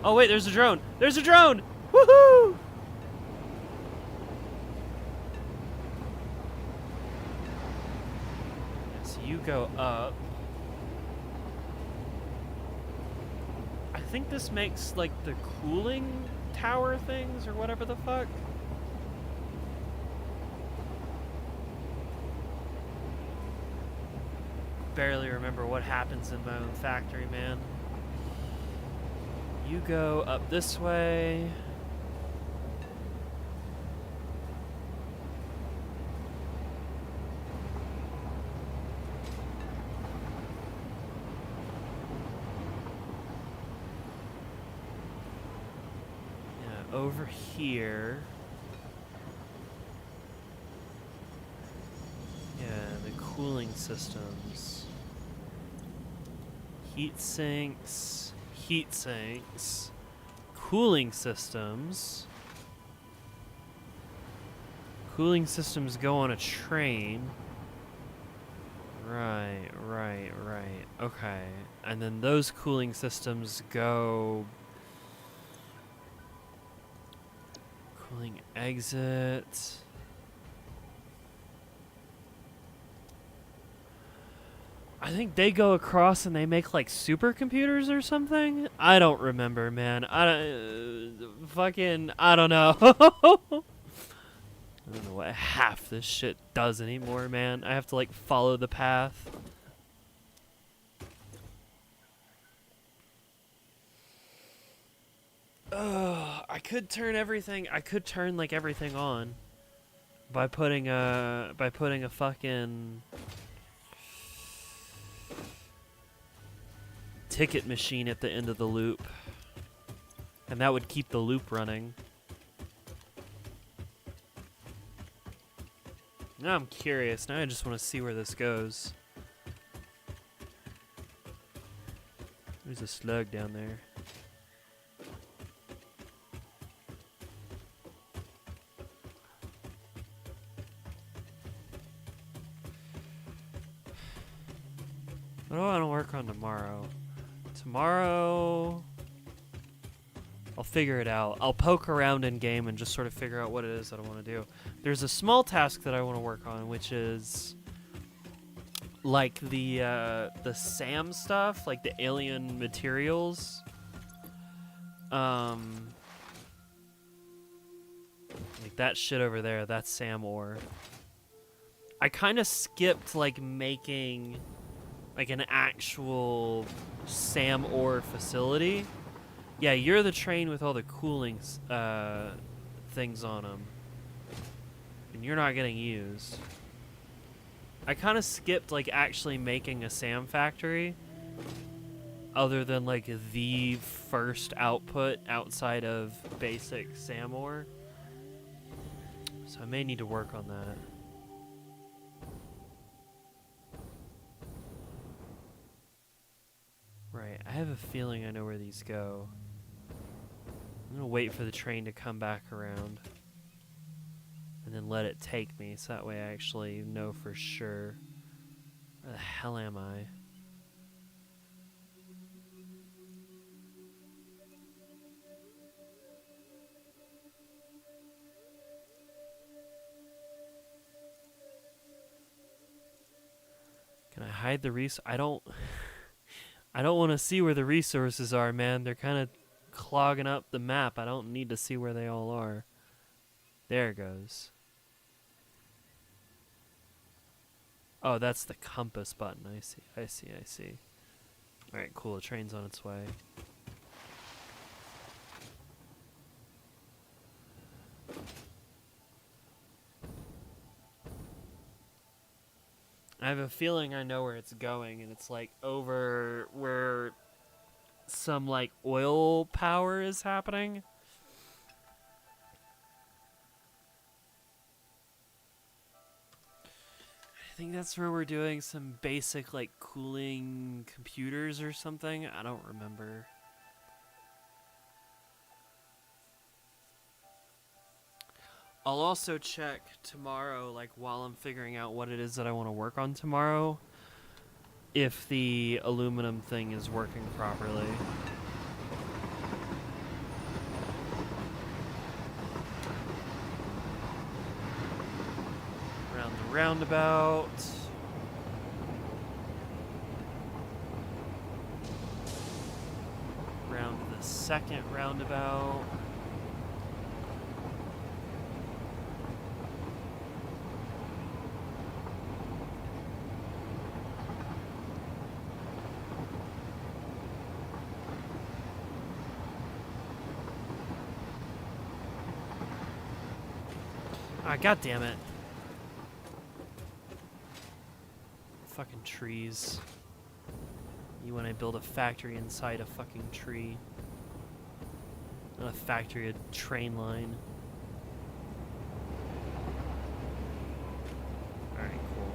Speaker 1: Oh wait, there's a drone! There's a drone! Woohoo! So you go up. I think this makes, like, the cooling tower things, or whatever the fuck. Barely remember what happens in my own factory, man. You go up this way. Yeah, over here. Yeah, the cooling systems. Heat sinks, cooling systems. Cooling systems go on a train. Right. Okay. And then those cooling systems go... Cooling exit. I think they go across and they make like supercomputers or something. I don't remember, man. I don't know. I don't know what half this shit does anymore, man. I have to like follow the path. I could turn everything. I could turn like everything on by putting a fucking ticket machine at the end of the loop, and that would keep the loop running. Now I'm curious. Now I just want to see where this goes. There's a slug down there. What do I want to work on tomorrow? Tomorrow, I'll figure it out. I'll poke around in game and just sort of figure out what it is that I want to do. There's a small task that I want to work on, which is like the SAM stuff, like the alien materials. Like that shit over there, that's SAM ore. I kind of skipped like making like an actual SAM ore facility. Yeah, you're the train with all the cooling things on them. And you're not getting used. I kind of skipped like actually making a SAM factory. Other than like the first output outside of basic SAM ore. So I may need to work on that. Right, I have a feeling I know where these go. I'm gonna wait for the train to come back around. And then let it take me, so that way I actually know for sure. Where the hell am I? Can I hide the I don't want to see where the resources are, man. They're kind of clogging up the map. I don't need to see where they all are. There it goes. Oh, that's the compass button. I see. I see. I see. All right, cool. The train's on its way. I have a feeling I know where it's going, and it's like over where some like oil power is happening. I think that's where we're doing some basic like cooling computers or something. I don't remember. I'll also check tomorrow, like while I'm figuring out what it is that I want to work on tomorrow, if the aluminum thing is working properly. Around the roundabout. Round the second roundabout. Ah, God damn it. Fucking trees. You want to build a factory inside a fucking tree. Not a factory, a train line. Alright, cool.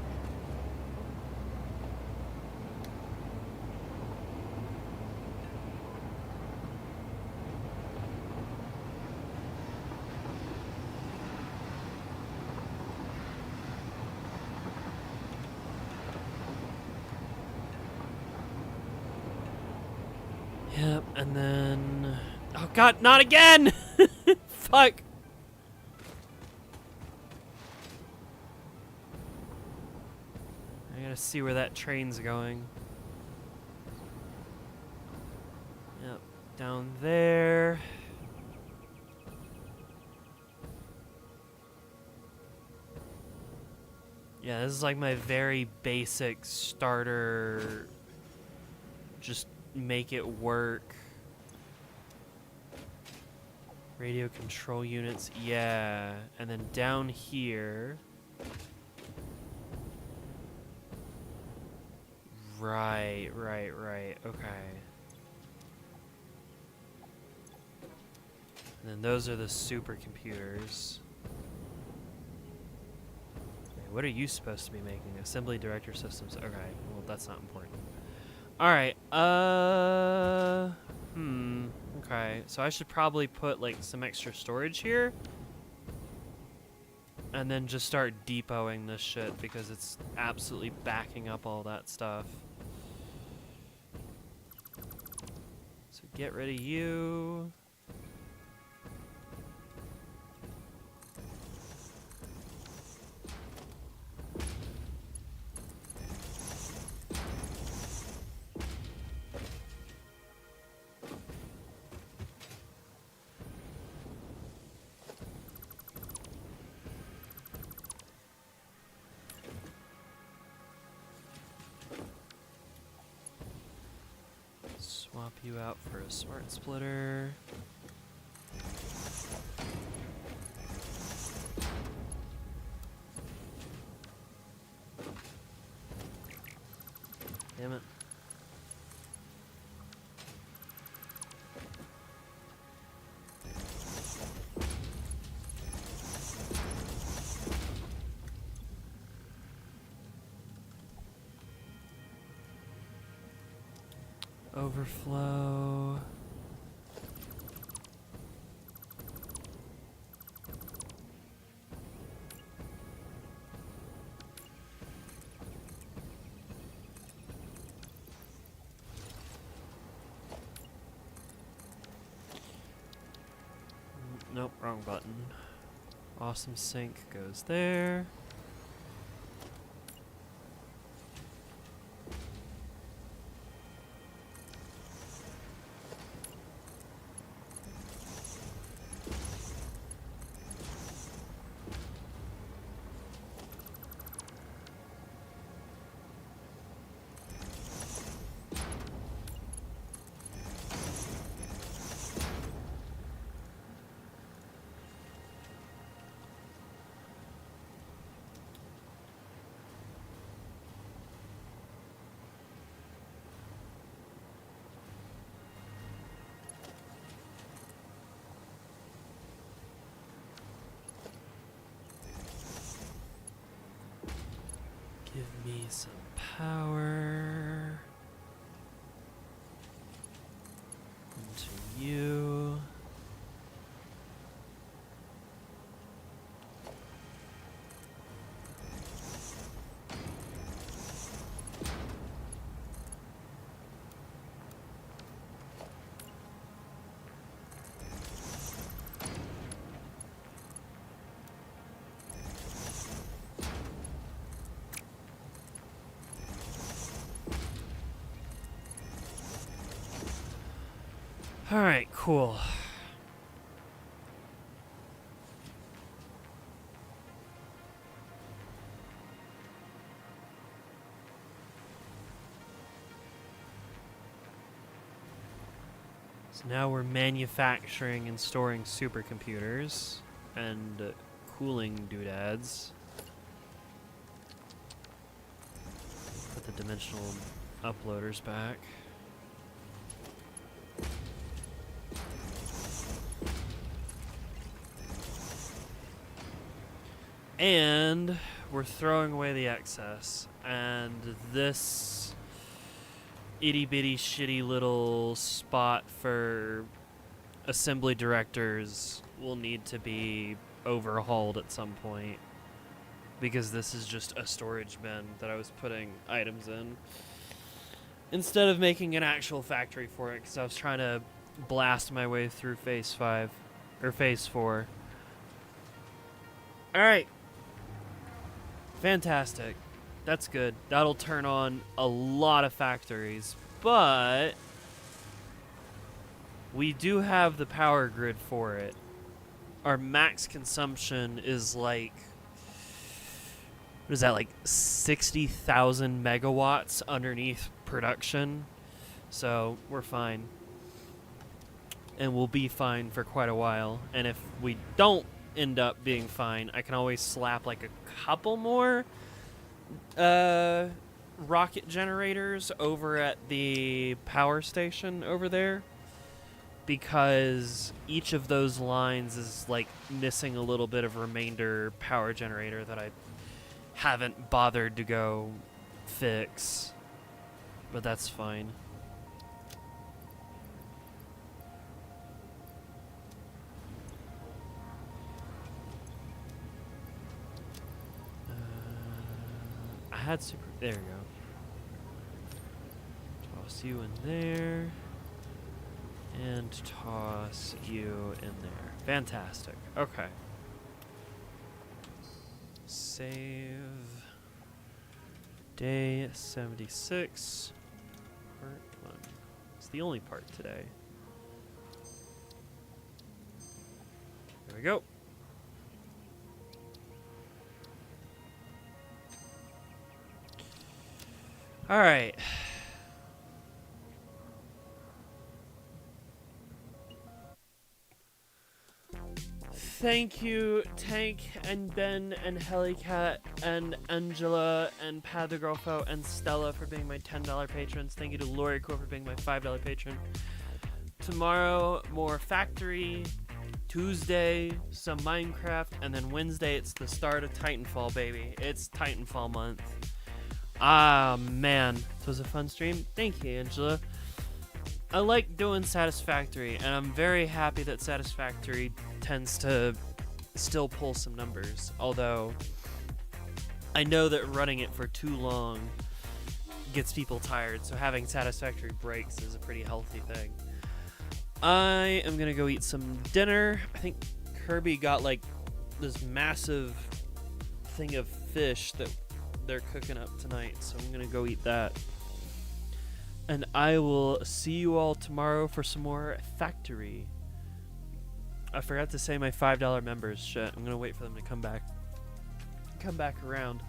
Speaker 1: Yep, and then... Oh god, not again! Fuck! I gotta see where that train's going. Yep, down there. Yeah, this is like my very basic starter. Just make it work. Radio control units, yeah. And then down here. Right. Okay. And then those are the supercomputers. Okay, what are you supposed to be making? Assembly director systems. Okay, well that's not important. Alright, okay, so I should probably put like some extra storage here. And then just start depoting this shit because it's absolutely backing up all that stuff. So get rid of you. Swap you out for a smart splitter. Damn it. Overflow. Nope, wrong button. Awesome sync goes there. Give me some power. Into you. Alright, cool. So now we're manufacturing and storing supercomputers and cooling doodads. Put the dimensional uploaders back. And we're throwing away the excess. And this itty bitty shitty little spot for assembly directors will need to be overhauled at some point. Because this is just a storage bin that I was putting items in. Instead of making an actual factory for it, because I was trying to blast my way through Phase 5. Or Phase 4. Alright. Fantastic. That's good. That'll turn on a lot of factories. But we do have the power grid for it. Our max consumption is like, what is that, like 60,000 megawatts underneath production. So we're fine. And we'll be fine for quite a while. And if we don't end up being fine, I can always slap like a couple more rocket generators over at the power station over there, because each of those lines is like missing a little bit of remainder power generator that I haven't bothered to go fix, but that's fine. I had super. There we go. Toss you in there. And toss you in there. Fantastic. Okay. Save. Day 76. Part 1. It's the only part today. There we go. All right. Thank you, Tank and Ben and Helicat and Angela and Padagolfo and Stella for being my $10 patrons. Thank you to Lori Co for being my $5 patron. Tomorrow, more Factory. Tuesday, some Minecraft. And then Wednesday, it's the start of Titanfall, baby. It's Titanfall month. Ah, man. This was a fun stream. Thank you, Angela. I like doing Satisfactory, and I'm very happy that Satisfactory tends to still pull some numbers. Although, I know that running it for too long gets people tired, so having Satisfactory breaks is a pretty healthy thing. I am going to go eat some dinner. I think Kirby got, like, this massive thing of fish that they're cooking up tonight, so I'm gonna go eat that. And I will see you all tomorrow for some more Factory. I forgot to say my $5 members. Shit, I'm gonna wait for them to come back around.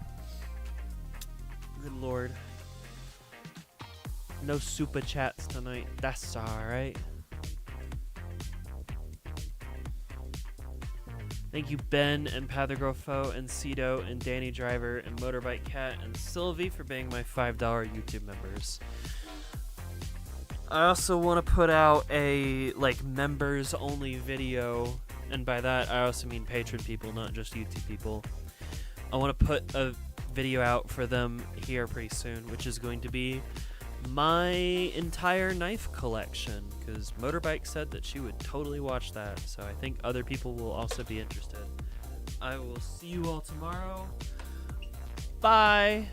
Speaker 1: Good lord. No super chats tonight. That's alright. Thank you, Ben and Pathergrofo and Cedo and Danny Driver and Motorbike Cat and Sylvie for being my $5 YouTube members. I also want to put out a members only video, and by that I also mean patron people, not just YouTube people. I want to put a video out for them here pretty soon, which is going to be my entire knife collection, because Motorbike said that she would totally watch that, so I think other people will also be interested. I will see you all tomorrow. Bye!